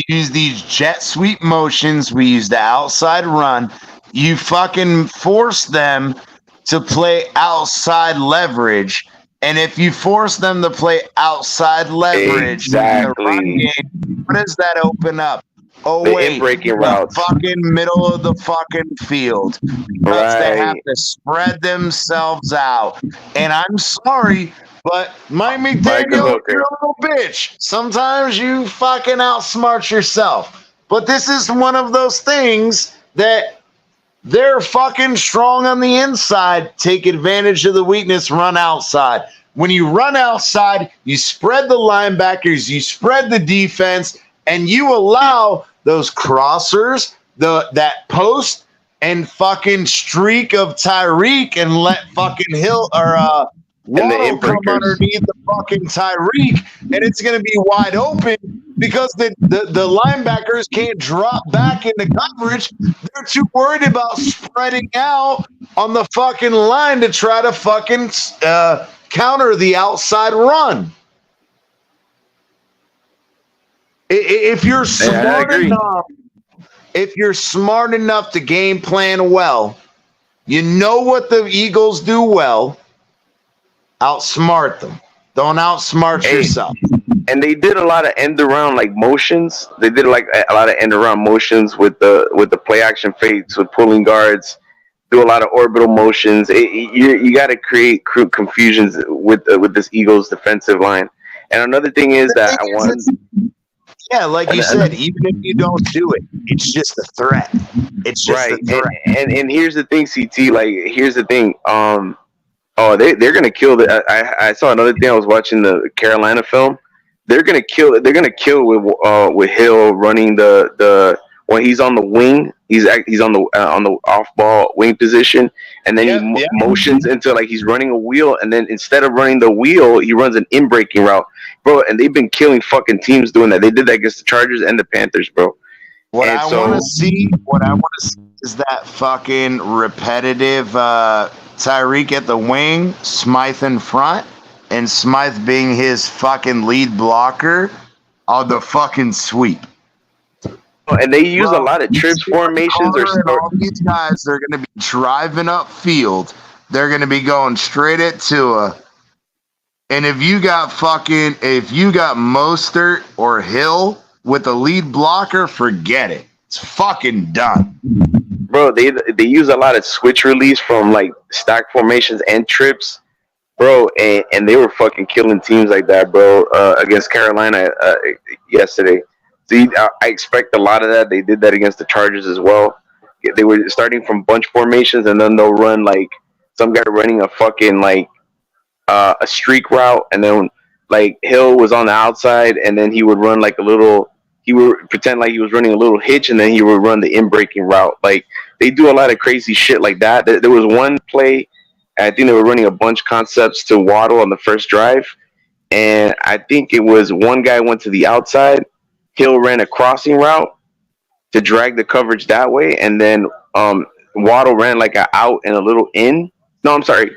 Use these jet sweep motions. We use the outside run. You fucking force them to play outside leverage. And if you force them to play outside leverage, in the run game, what does that open up? Oh, wait, the fucking middle of the fucking field. Because they have to spread themselves out. And I'm sorry, but Mike McDaniel, you're a little bitch. Sometimes you fucking outsmart yourself. But this is one of those things that they're fucking strong on the inside. Take advantage of the weakness, run outside. When you run outside, you spread the linebackers, you spread the defense, and you allow those crossers, that post and fucking streak of Tyreek, and let fucking Hill or Waddle come underneath the fucking Tyreek, and it's going to be wide open because the linebackers can't drop back into coverage. They're too worried about spreading out on the fucking line to try to fucking counter the outside run. If you're smart enough to game plan well, you know what the Eagles do well. Outsmart them. Don't outsmart yourself. And they did a lot of end around motions. They did a lot of end around motions with the play action fakes, with pulling guards. Do a lot of orbital motions. You got to create confusions with this Eagles defensive line. And another thing is that I want. Yeah, like you said, even if you don't do it, it's just a threat. It's just a threat. And here's the thing, CT. Here's the thing. They're gonna kill the. I saw another thing. I was watching the Carolina film. They're gonna kill with Hill running the when he's on the wing. He's on the off ball wing position, and then he motions into he's running a wheel, and then instead of running the wheel, he runs an in breaking route, bro. And they've been killing fucking teams doing that. They did that against the Chargers and the Panthers, bro. What I want to see is that fucking repetitive Tyreek at the wing, Smythe in front, and Smythe being his fucking lead blocker on the fucking sweep. And they use a lot of trips formations all these guys, they're going to be driving up field. They're going to be going straight at Tua. And if you got Mostert or Hill with a lead blocker, forget it. It's fucking done. Bro, they use a lot of switch release from stack formations and trips, bro, and they were fucking killing teams like that, bro, against Carolina yesterday. See, I expect a lot of that. They did that against the Chargers as well. They were starting from bunch formations, and then they'll run like some guy running a fucking like a streak route, and then like Hill was on the outside, and then he would run like a little. He would pretend like he was running a little hitch, and then he would run the in-breaking route. Like they do a lot of crazy shit like that. There was one play, I think they were running a bunch concepts to Waddle on the first drive, and I think it was one guy went to the outside. Hill ran a crossing route to drag the coverage that way, and then Waddle ran like a out and a little in. No, I'm sorry.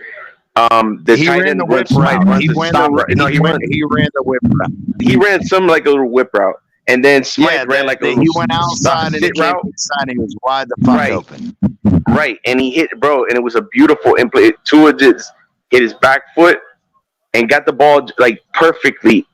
The He tight ran end the whip slide route. runs He a ran stop the route. No, he ran the whip route. he ran some like a little whip route, and then Smythe ran like a little he went outside and he sit came route. inside and he was wide the fuck Right. open. Right, and he hit, bro, and it was a beautiful input. Tua just hit his back foot and got the ball like perfectly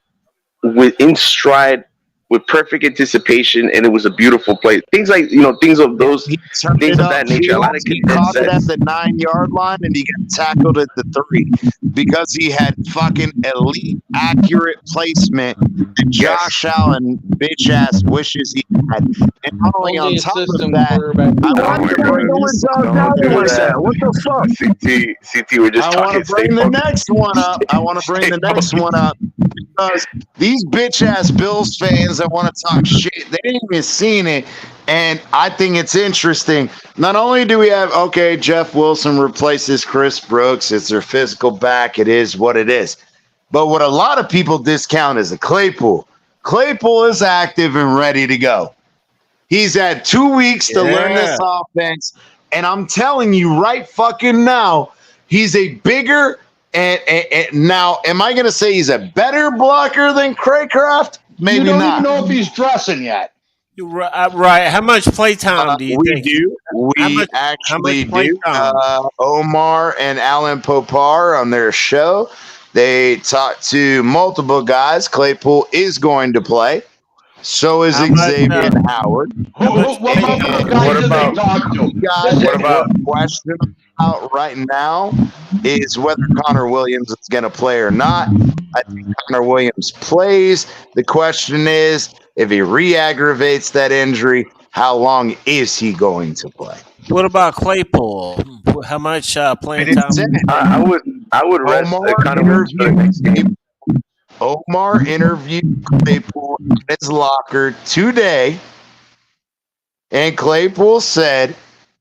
in stride with perfect anticipation, and it was a beautiful play. Things like things of those He turned things it of that nature. A lot of he condensed caught it at sets. the 9-yard line and he got tackled at the 3 because he had fucking elite accurate placement that Josh Allen bitch ass wishes he had. And not only on top of that, I want to bring this What the fuck? CT, we're just I want talking. to bring the next one up. I want to bring the next one up because these bitch ass Bills fans that want to talk shit, they ain't even seen it. And I think it's interesting. Not only do we have, Jeff Wilson replaces Chris Brooks, it's their physical back, it is what it is. But what a lot of people discount is a Claypool. Claypool is active and ready to go. He's had 2 weeks to learn this offense. And I'm telling you right fucking now, he's a bigger and now, am I going to say he's a better blocker than Craycraft? Maybe you don't not. even know if he's dressing yet. Right. How much playtime do you think? We actually do. Omar and Alan Popar on their show, they talked to multiple guys. Claypool is going to play. So is Xavier Howard. What about question out right now is whether Connor Williams is going to play or not. I think Connor Williams plays. The question is, if he re-aggravates that injury, how long is he going to play? What about Claypool? How much playing time? I would rest Connor Williams for the next game. Omar interviewed Claypool in his locker today, and Claypool said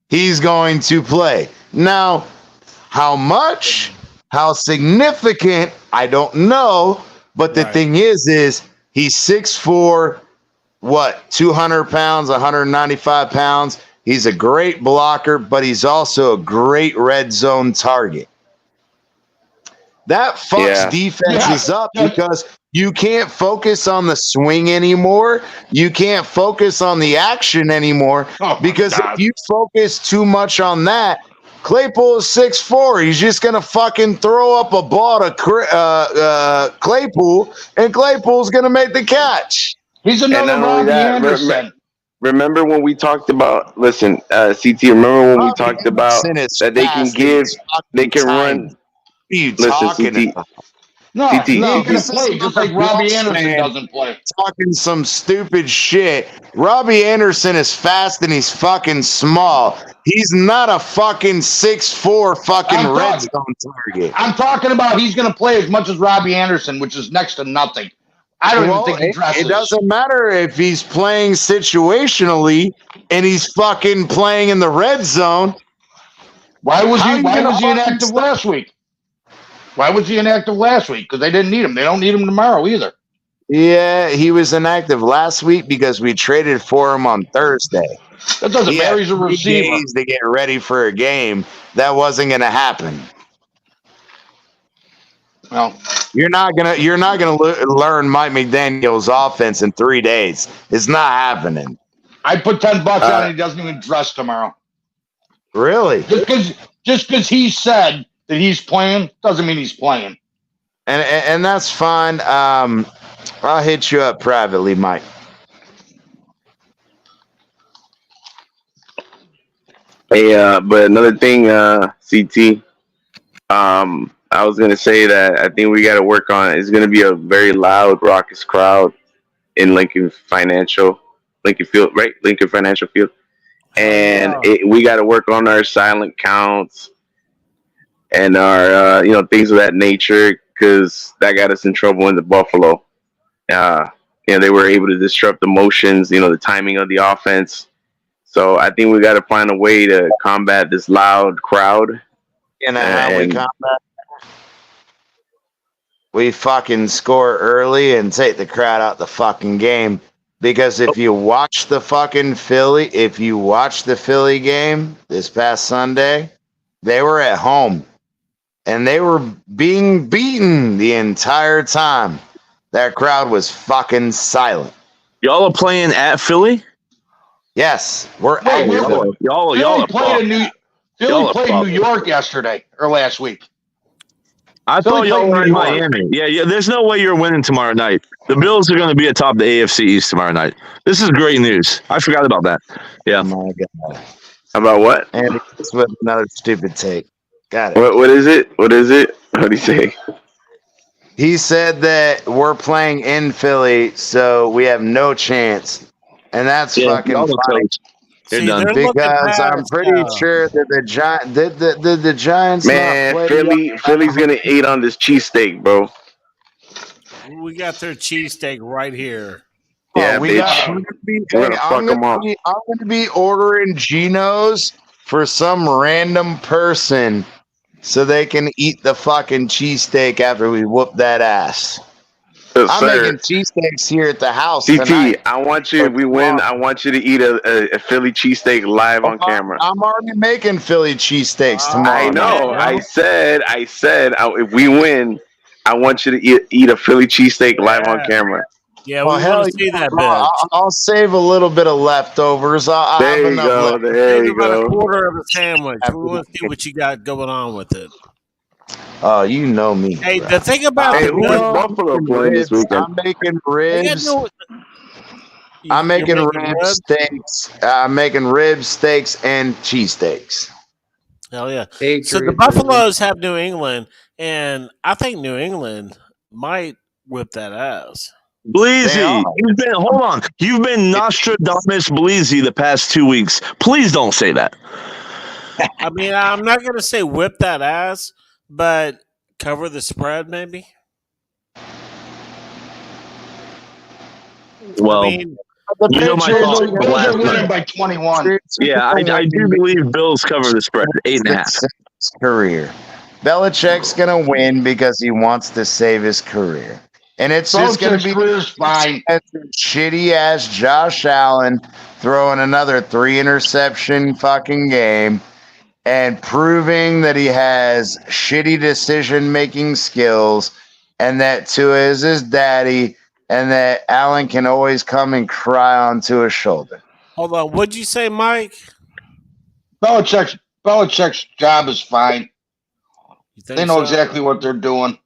he's going to play. Now, how much, how significant, I don't know, but the thing is he's 6'4", 200 pounds, 195 pounds. He's a great blocker, but he's also a great red zone target. That fucks defenses up because you can't focus on the swing anymore. You can't focus on the action anymore because if you focus too much on that, Claypool is 6'4". He's just going to fucking throw up a ball to Claypool, and Claypool's going to make the catch. He's another Robbie Anderson. Remember when we talked about, CT, remember when we talked about that they can run. Talking about? No, he ain't gonna play just like Robbie Anderson doesn't play. Talking some stupid shit. Robbie Anderson is fast and he's fucking small. He's not a fucking 6'4" fucking red zone target. I'm talking about he's gonna play as much as Robbie Anderson, which is next to nothing. I don't even think he dresses. It doesn't matter if he's playing situationally and he's fucking playing in the red zone. Why was he inactive last week? Why was he inactive last week? Because they didn't need him. They don't need him tomorrow either. Yeah, he was inactive last week because we traded for him on Thursday. That doesn't matter. He's a receiver. Days to get ready for a game. That wasn't going to happen. Well, you're not gonna learn Mike McDaniel's offense in 3 days. It's not happening. I put $10 on it. He doesn't even dress tomorrow. Really? Just because he said that he's playing doesn't mean he's playing. And that's fine. I'll hit you up privately, Mike. Hey, but another thing, CT, I was gonna say that I think we got to work on. It's gonna be a very loud, raucous crowd in Lincoln Field, right? Lincoln Financial Field. And we got to work on our silent counts and our things of that nature, because that got us in trouble in the Buffalo. They were able to disrupt the motions, the timing of the offense. So I think we got to find a way to combat this loud crowd. You know how we combat? We fucking score early and take the crowd out the fucking game. Because if you watch the Philly game this past Sunday, they were at home and they were being beaten the entire time. That crowd was fucking silent. Y'all are playing at Philly? Yes, we're at Philly. Philly played New York yesterday or last week. I thought y'all were in Miami. Yeah. There's no way you're winning tomorrow night. The Bills are going to be atop the AFC East tomorrow night. This is great news. I forgot about that. Yeah. Oh my God. About what? And it's with another stupid take. Got it. What is it? What is it? What did he say? He said that we're playing in Philly, so we have no chance. And that's fucking funny. Because I'm pretty sure that the Giants. Man, Philly's gonna eat on this cheesesteak, bro. We got their cheesesteak right here. Yeah, I'm gonna be ordering Geno's for some random person so they can eat the fucking cheesesteak after we whoop that ass. I'm making cheesesteaks here at the house tonight. I want you. If we win, I want you to eat a Philly cheesesteak live on camera. I'm already making Philly cheesesteaks tomorrow. I know. I said, if we win, I want you to eat a Philly cheesesteak live on camera. Yeah, we want to see that, bitch. I'll save a little bit of leftovers. There you go. There you go. About a quarter of a sandwich. We want to see what you got going on with it. Oh, you know me. Hey, the thing about Buffalo playing this weekend? I'm making ribs. I'm making ribs, steaks. I'm making ribs, steaks, and cheesesteaks. Hell yeah! So the Buffaloes have New England, and I think New England might whip that ass. Bleezy, you've been Nostradamus Bleezy the past 2 weeks. Please don't say that. I mean, I'm not gonna say whip that ass, but cover the spread, maybe. Well, I mean, Bills are winning by 21. Yeah, I do believe Bills cover the spread, 8.5. Career. Belichick's gonna win because he wants to save his career, and it's just gonna be fine. Shitty ass Josh Allen throwing another 3 interception fucking game. And proving that he has shitty decision-making skills, and that Tua is his daddy, and that Allen can always come and cry onto his shoulder. Hold on, what'd you say, Mike? Belichick's job is fine. They know exactly what they're doing.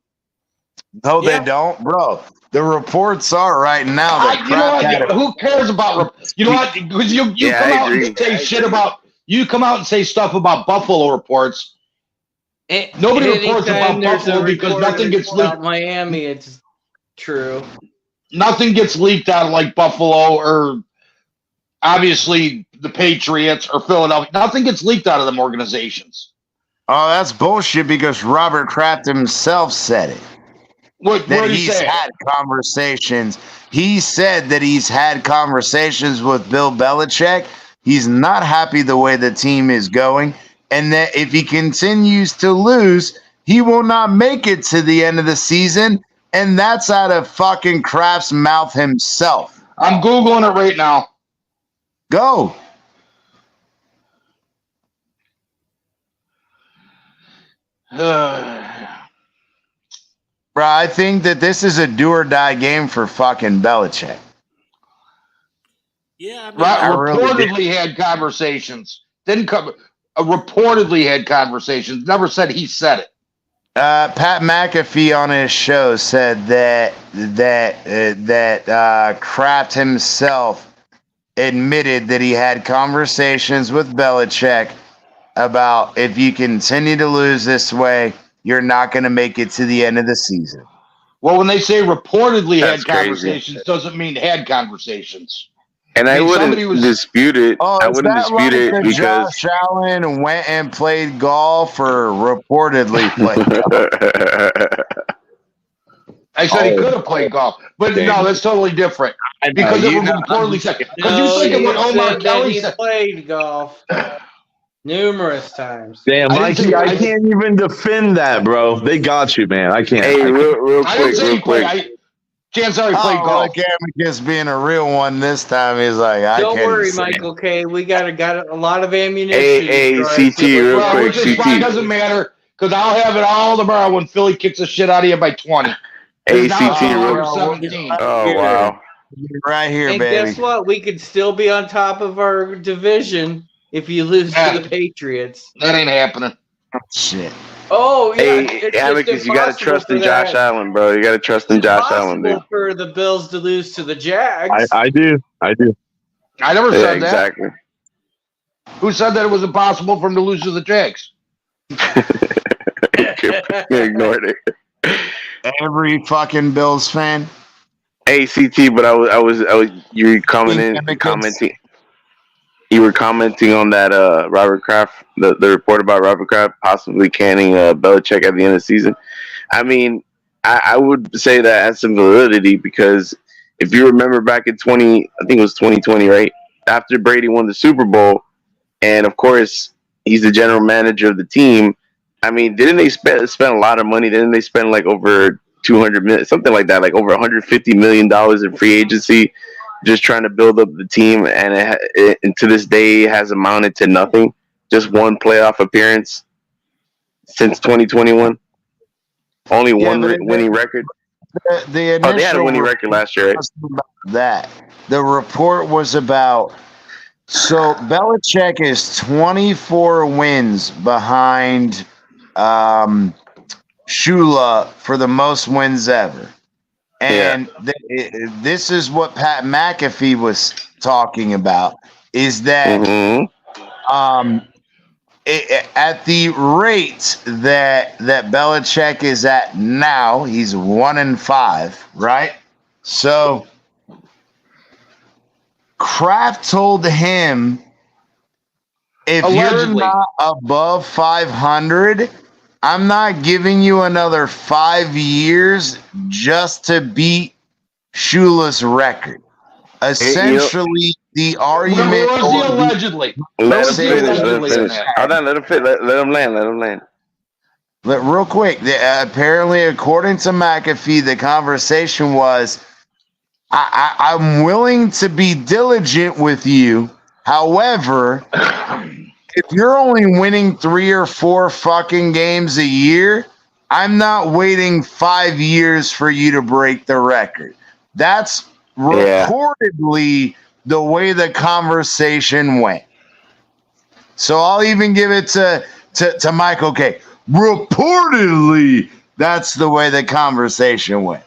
No, they don't, bro. The reports are right now that who cares about? You know what? Because you come out and say shit about. You come out and say stuff about Buffalo reports. Nobody reports about Buffalo because nothing gets leaked. Miami, it's true. Nothing gets leaked out of like Buffalo or obviously the Patriots or Philadelphia. Nothing gets leaked out of them organizations. Oh, that's bullshit because Robert Kraft himself said it. What did he say? Had conversations. He said that he's had conversations with Bill Belichick. He's not happy the way the team is going, and that if he continues to lose, he will not make it to the end of the season, and that's out of fucking Kraft's mouth himself. I'm Googling it right now. Go. Bro, I think that this is a do or die game for fucking Belichick. Yeah, reportedly had conversations. Didn't come. Reportedly had conversations. Never said he said it. Pat McAfee on his show said that Kraft himself admitted that he had conversations with Belichick about if you continue to lose this way, you're not going to make it to the end of the season. Well, when they say reportedly That's had crazy. conversations, doesn't mean had conversations. And I wouldn't dispute it. Oh, I is wouldn't that dispute like it the because Josh Allen went and played golf or reportedly played golf? I said he could have played golf, but no, that's totally different because it was reportedly said. Because you're thinking what Omar Kelly said. Played golf numerous times. Damn, Mikey, I can't even defend that, bro. They got you, man. I can't. Hey, real quick. Chances are he played golf. Look, Amicus being a real one this time. He's like, Don't worry, Michael K. We got a lot of ammunition. Hey, CT, real quick, CT. It doesn't matter because I'll have it all tomorrow when Philly kicks the shit out of you by 20. Hey, CT, real 17. Oh, wow. Right here, and baby. Guess what? We could still be on top of our division if you lose to the Patriots. That ain't happening. Shit. Oh, yeah. Hey, Amicus, you got to trust in Josh Allen, bro. You got to trust in Josh Allen, dude. It's for the Bills to lose to the Jags. I do. I never said that. Exactly. Who said that it was impossible for him to lose to the Jags? Ignored it. Every fucking Bills fan. Hey, CT, but I was you were commenting. You were commenting on that Robert Kraft, the report about Robert Kraft possibly canning Belichick at the end of the season. I mean, I would say that has some validity because if you remember back in I think it was 2020, right? After Brady won the Super Bowl, and of course he's the general manager of the team. I mean, didn't they spend a lot of money? Didn't they spend like over 200 million, something like that, like over 150 million dollars in free agency? Just trying to build up the team, and to this day has amounted to nothing. Just one playoff appearance since 2021. Only one winning record. They had a winning record last year. Right? The report was about. So Belichick is 24 wins behind Shula for the most wins ever. And this is what Pat McAfee was talking about, is that at the rate that Belichick is at now, he's 1-5, right? So Kraft told him, if you're not above 500, I'm not giving you another 5 years just to beat Shula's record. Essentially, the argument. Allegedly. Let him finish. Hold on, let him land. Real quick, apparently, according to McAfee, the conversation was, I'm willing to be diligent with you. However, if you're only winning 3 or 4 fucking games a year, I'm not waiting 5 years for you to break the record. That's reportedly the way the conversation went. So I'll even give it to Michael K. Reportedly, that's the way the conversation went.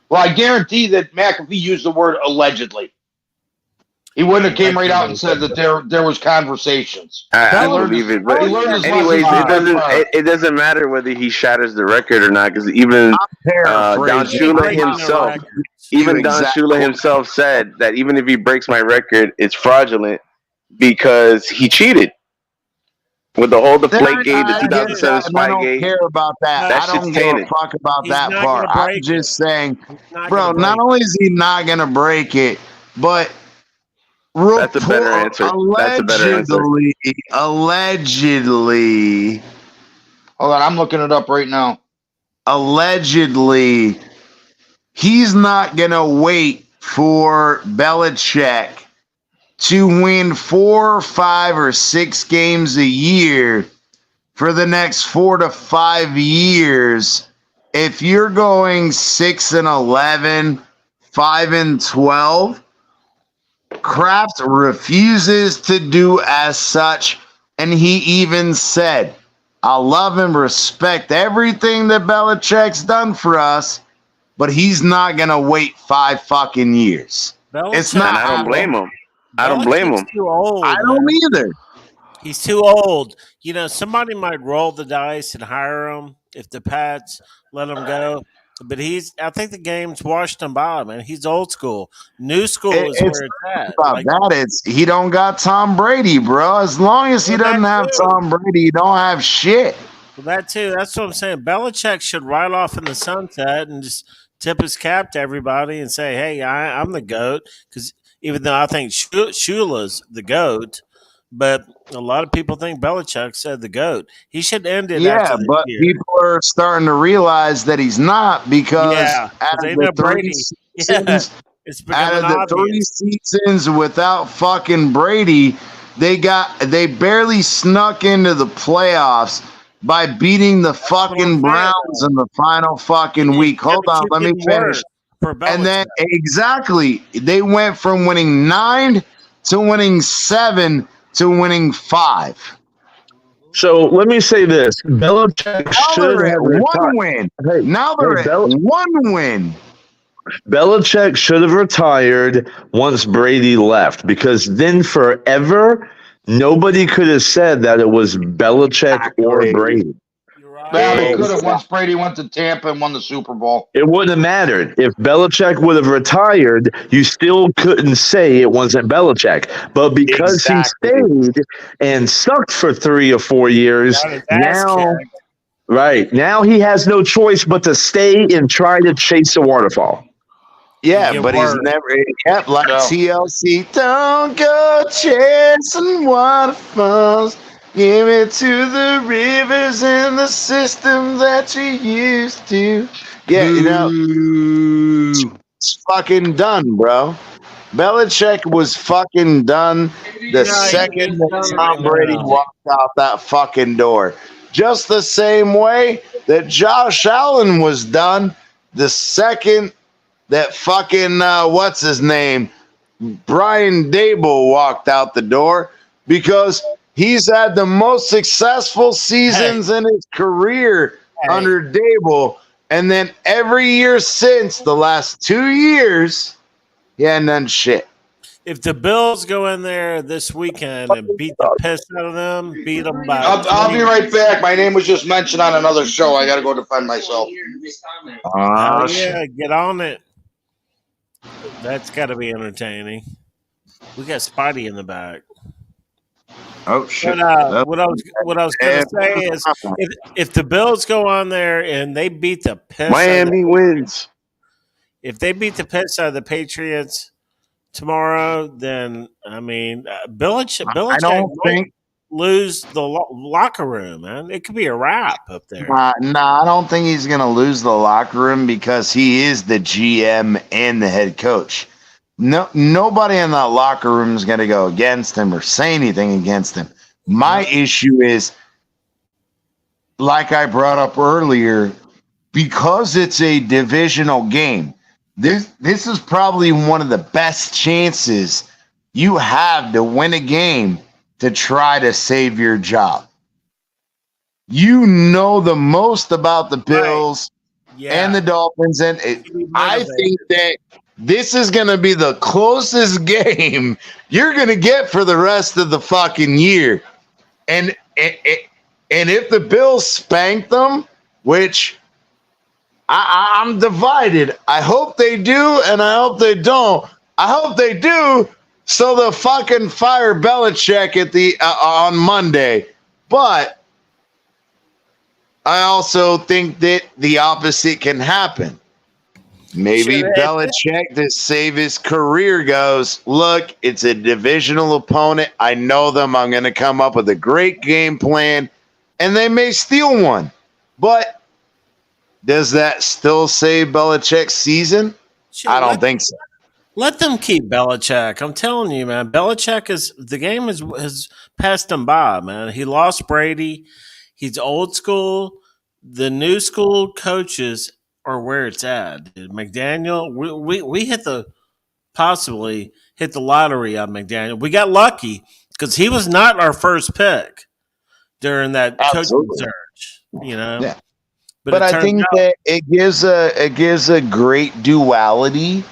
Well, I guarantee that McAfee used the word allegedly. He wouldn't have came right out and said that there was conversations. I believe it, but anyways, it doesn't matter whether he shatters the record or not, because even Don Shula himself said that even if he breaks my record, it's fraudulent because he cheated with the whole Deflategate, the 2007 Spygate. I don't care about that. That I don't shit's give tainted. a fuck about that part. I'm just saying, bro, not only is he not going to break it, but that's a better answer. Allegedly. Hold on, I'm looking it up right now. Allegedly, he's not going to wait for Belichick to win 4, 5, or 6 games a year for the next 4 to 5 years. If you're going 6-11, 5-12, Kraft refuses to do as such, and he even said, I love and respect everything that Belichick's done for us, but he's not going to wait 5 fucking years. It's not. I don't blame him. I don't blame him. Too old, I don't either. He's too old. You know, somebody might roll the dice and hire him if the Pats let him go. But I think the game's washed him by, man. He's old school. New school is It's where it's at. about Like, that. It's he don't got Tom Brady, bro. As long as he well, that doesn't have too. Tom Brady, he don't have shit. Well, that too. That's what I'm saying. Belichick should ride off in the sunset and just tip his cap to everybody and say, "Hey, I'm the goat." Because even though I think Shula's the goat, but a lot of people think Belichick said the goat. He should end it Yeah, after this but year. people are starting to realize that he's not because Yeah, out because of they the know three Brady. Yeah, seasons, it's out becoming of the three obvious. seasons without fucking Brady, they barely snuck into the playoffs by beating the What I'm fucking saying, Browns in the final and fucking the week. Hold on, championship let me didn't finish. work for And then Belichick. exactly, they went from winning 9 to winning 7 to winning 5. So let me say this: Belichick Now should they're at have one retired. win. Hey, Now they're at one win. Belichick should have retired once Brady left, because then forever nobody could have said that it was Belichick or Exactly. Brady. You're right. Now they could have once Brady went to Tampa and won the Super Bowl. It wouldn't have mattered. If Belichick would have retired, you still couldn't say it wasn't Belichick. But because he Exactly. stayed and sucked for 3 or 4 years, Got his ass now, kicked. right, now he has no choice but to stay and try to chase a waterfall. Yeah, Get but worse. he's never kept like No. TLC. Don't go chasing waterfalls. Give it to the rivers and the system that you used to. Yeah, you know, it's fucking done, bro. Belichick was fucking done the No, he second ain't that done Tom right Brady now. walked out that fucking door. Just the same way that Josh Allen was done the second that fucking what's his name, Brian Dable walked out the door, because he's had the most successful seasons in his career under Dable, and then every year since the last 2 years, he hadn't done shit. If the Bills go in there this weekend and beat the piss out of them, beat them by I'll be right back. My name was just mentioned on another show. I got to go defend myself. Oh yeah, get on it. That's got to be entertaining. We got Spidey in the back. Oh shit! But what I was gonna say is, if the Bills go on there and they beat the piss, Miami wins. If they beat the piss out of the Patriots tomorrow, then I mean, Belichick I don't think. Lose the locker room, man. It could be a wrap up there. Nah, I don't think he's gonna lose the locker room because he is the GM and the head coach. No, nobody in that locker room is gonna go against him or say anything against him. My issue is, like I brought up earlier, because it's a divisional game. This is probably one of the best chances you have to win a game to try to save your job. You know the most about the Bills and the Dolphins, and I think that this is going to be the closest game you're going to get for the rest of the fucking year. And if the Bills spank them, which I'm divided. I hope they do, and I hope they don't. I hope they do, so they'll fucking fire Belichick at the on Monday. But I also think that the opposite can happen. Maybe Belichick, to save his career, goes, look, it's a divisional opponent. I know them. I'm going to come up with a great game plan, and they may steal one. But does that still save Belichick's season? I don't think so. Let them keep Belichick. I'm telling you, man. Belichick the game has passed him by, man. He lost Brady. He's old school. The new school coaches are where it's at. McDaniel, we possibly hit the lottery on McDaniel. We got lucky because he was not our first pick during that coaching search. You know. Yeah. But I think that it gives a great duality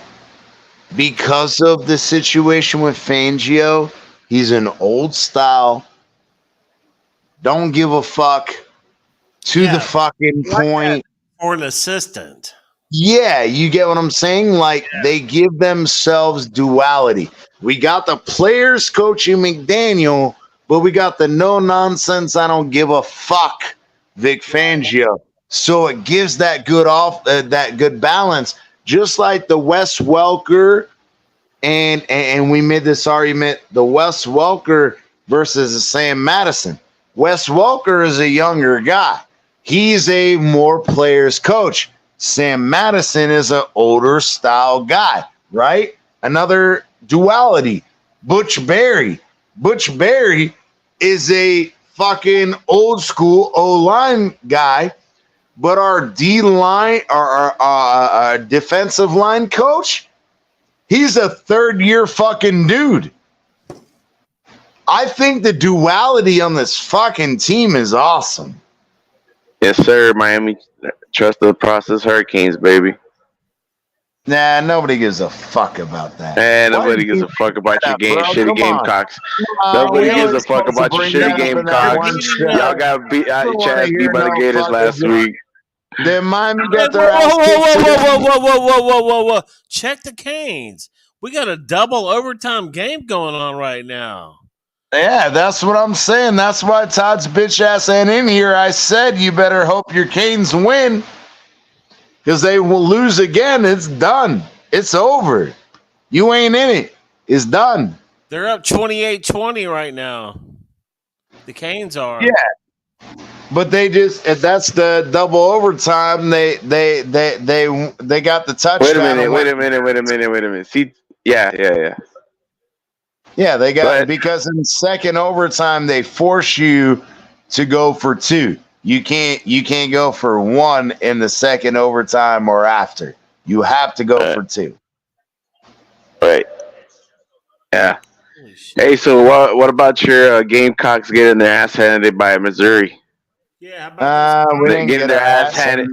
because of the situation with Fangio. He's an old style, don't give a fuck to the fucking point. Or an assistant. Yeah, you get what I'm saying? Like they give themselves duality. We got the players coaching McDaniel, but we got the no nonsense, I don't give a fuck Vic Fangio. So it gives that that good balance, just like the Wes Welker and we made this argument, the Wes Welker versus the Sam Madison. Wes Welker is a younger guy. He's a more players coach. Sam Madison is an older style guy, right? Another duality. Butch Berry. Butch Berry is a fucking old school O-line guy, but our D-line, our defensive line coach, he's a third-year fucking dude. I think the duality on this fucking team is awesome. Yes, sir. Miami, trust the process. Hurricanes, baby. Nah, nobody gives a fuck about that. Nobody gives a fuck about your shitty Gamecocks. Nobody gives a fuck about your shitty Gamecocks. Y'all got beat out your ass beat by the Gators last week. Then Miami got their whoa. Check the Canes. We got a double overtime game going on right now. Yeah, that's what I'm saying. That's why Todd's bitch ass ain't in here. I said you better hope your Canes win, because they will lose again. It's done. It's over. You ain't in it. It's done. They're up 28-20 right now. The Canes are. Yeah. But they just—that's the double overtime. They got the touchdown. Wait a minute. See, yeah. Yeah, they got it because in second overtime they force you to go for two. You can't go for one in the second overtime or after. You have to go for two. Right. Yeah. Hey, so what about your Gamecocks getting their ass handed by Missouri? Yeah, how about we didn't get their ass handed.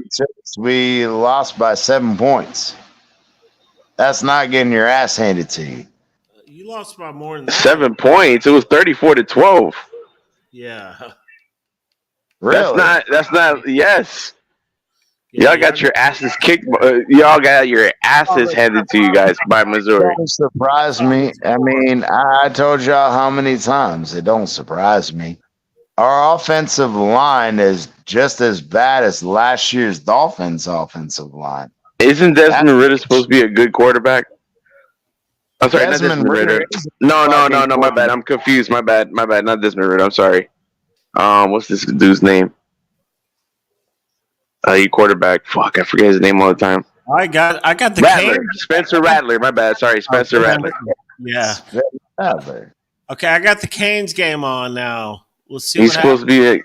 We lost by 7 points. That's not getting your ass handed to you. You lost by more than that. 7 points. It was 34-12. Yeah. Really? That's not. Yes. Yeah, y'all got your asses kicked. Y'all got your asses handed to you guys by Missouri. It don't surprise me. I mean, I told y'all how many times. It don't surprise me. Our offensive line is just as bad as last year's Dolphins' offensive line. Isn't Desmond Ridder supposed to be a good quarterback? I'm sorry, not Desmond Ridder. No, my bad. I'm confused. My bad. Not Desmond Ridder. I'm sorry. What's this dude's name? He quarterback. Fuck, I forget his name all the time. I got the Rattler. Spencer Rattler. My bad. Sorry, Spencer Rattler. Yeah. Rattler. Okay, I got the Canes game on now. We'll see. He's supposed to be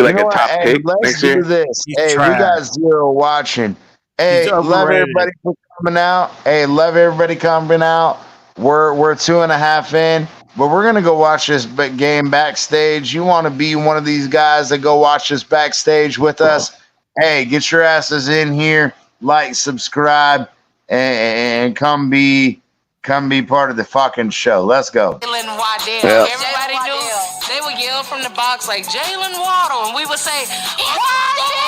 like a top pick next year. Let's do this. Hey, we got zero watching. Hey, love everybody for coming out. We're 2.5 in, but we're gonna go watch this game backstage. You want to be one of these guys that go watch this backstage with us? Hey, get your asses in here, like, subscribe, and come be part of the fucking show. Let's go. Jalen Waddell. Everybody knew they would yell from the box like Jalen Waddle, and we would say Waddle.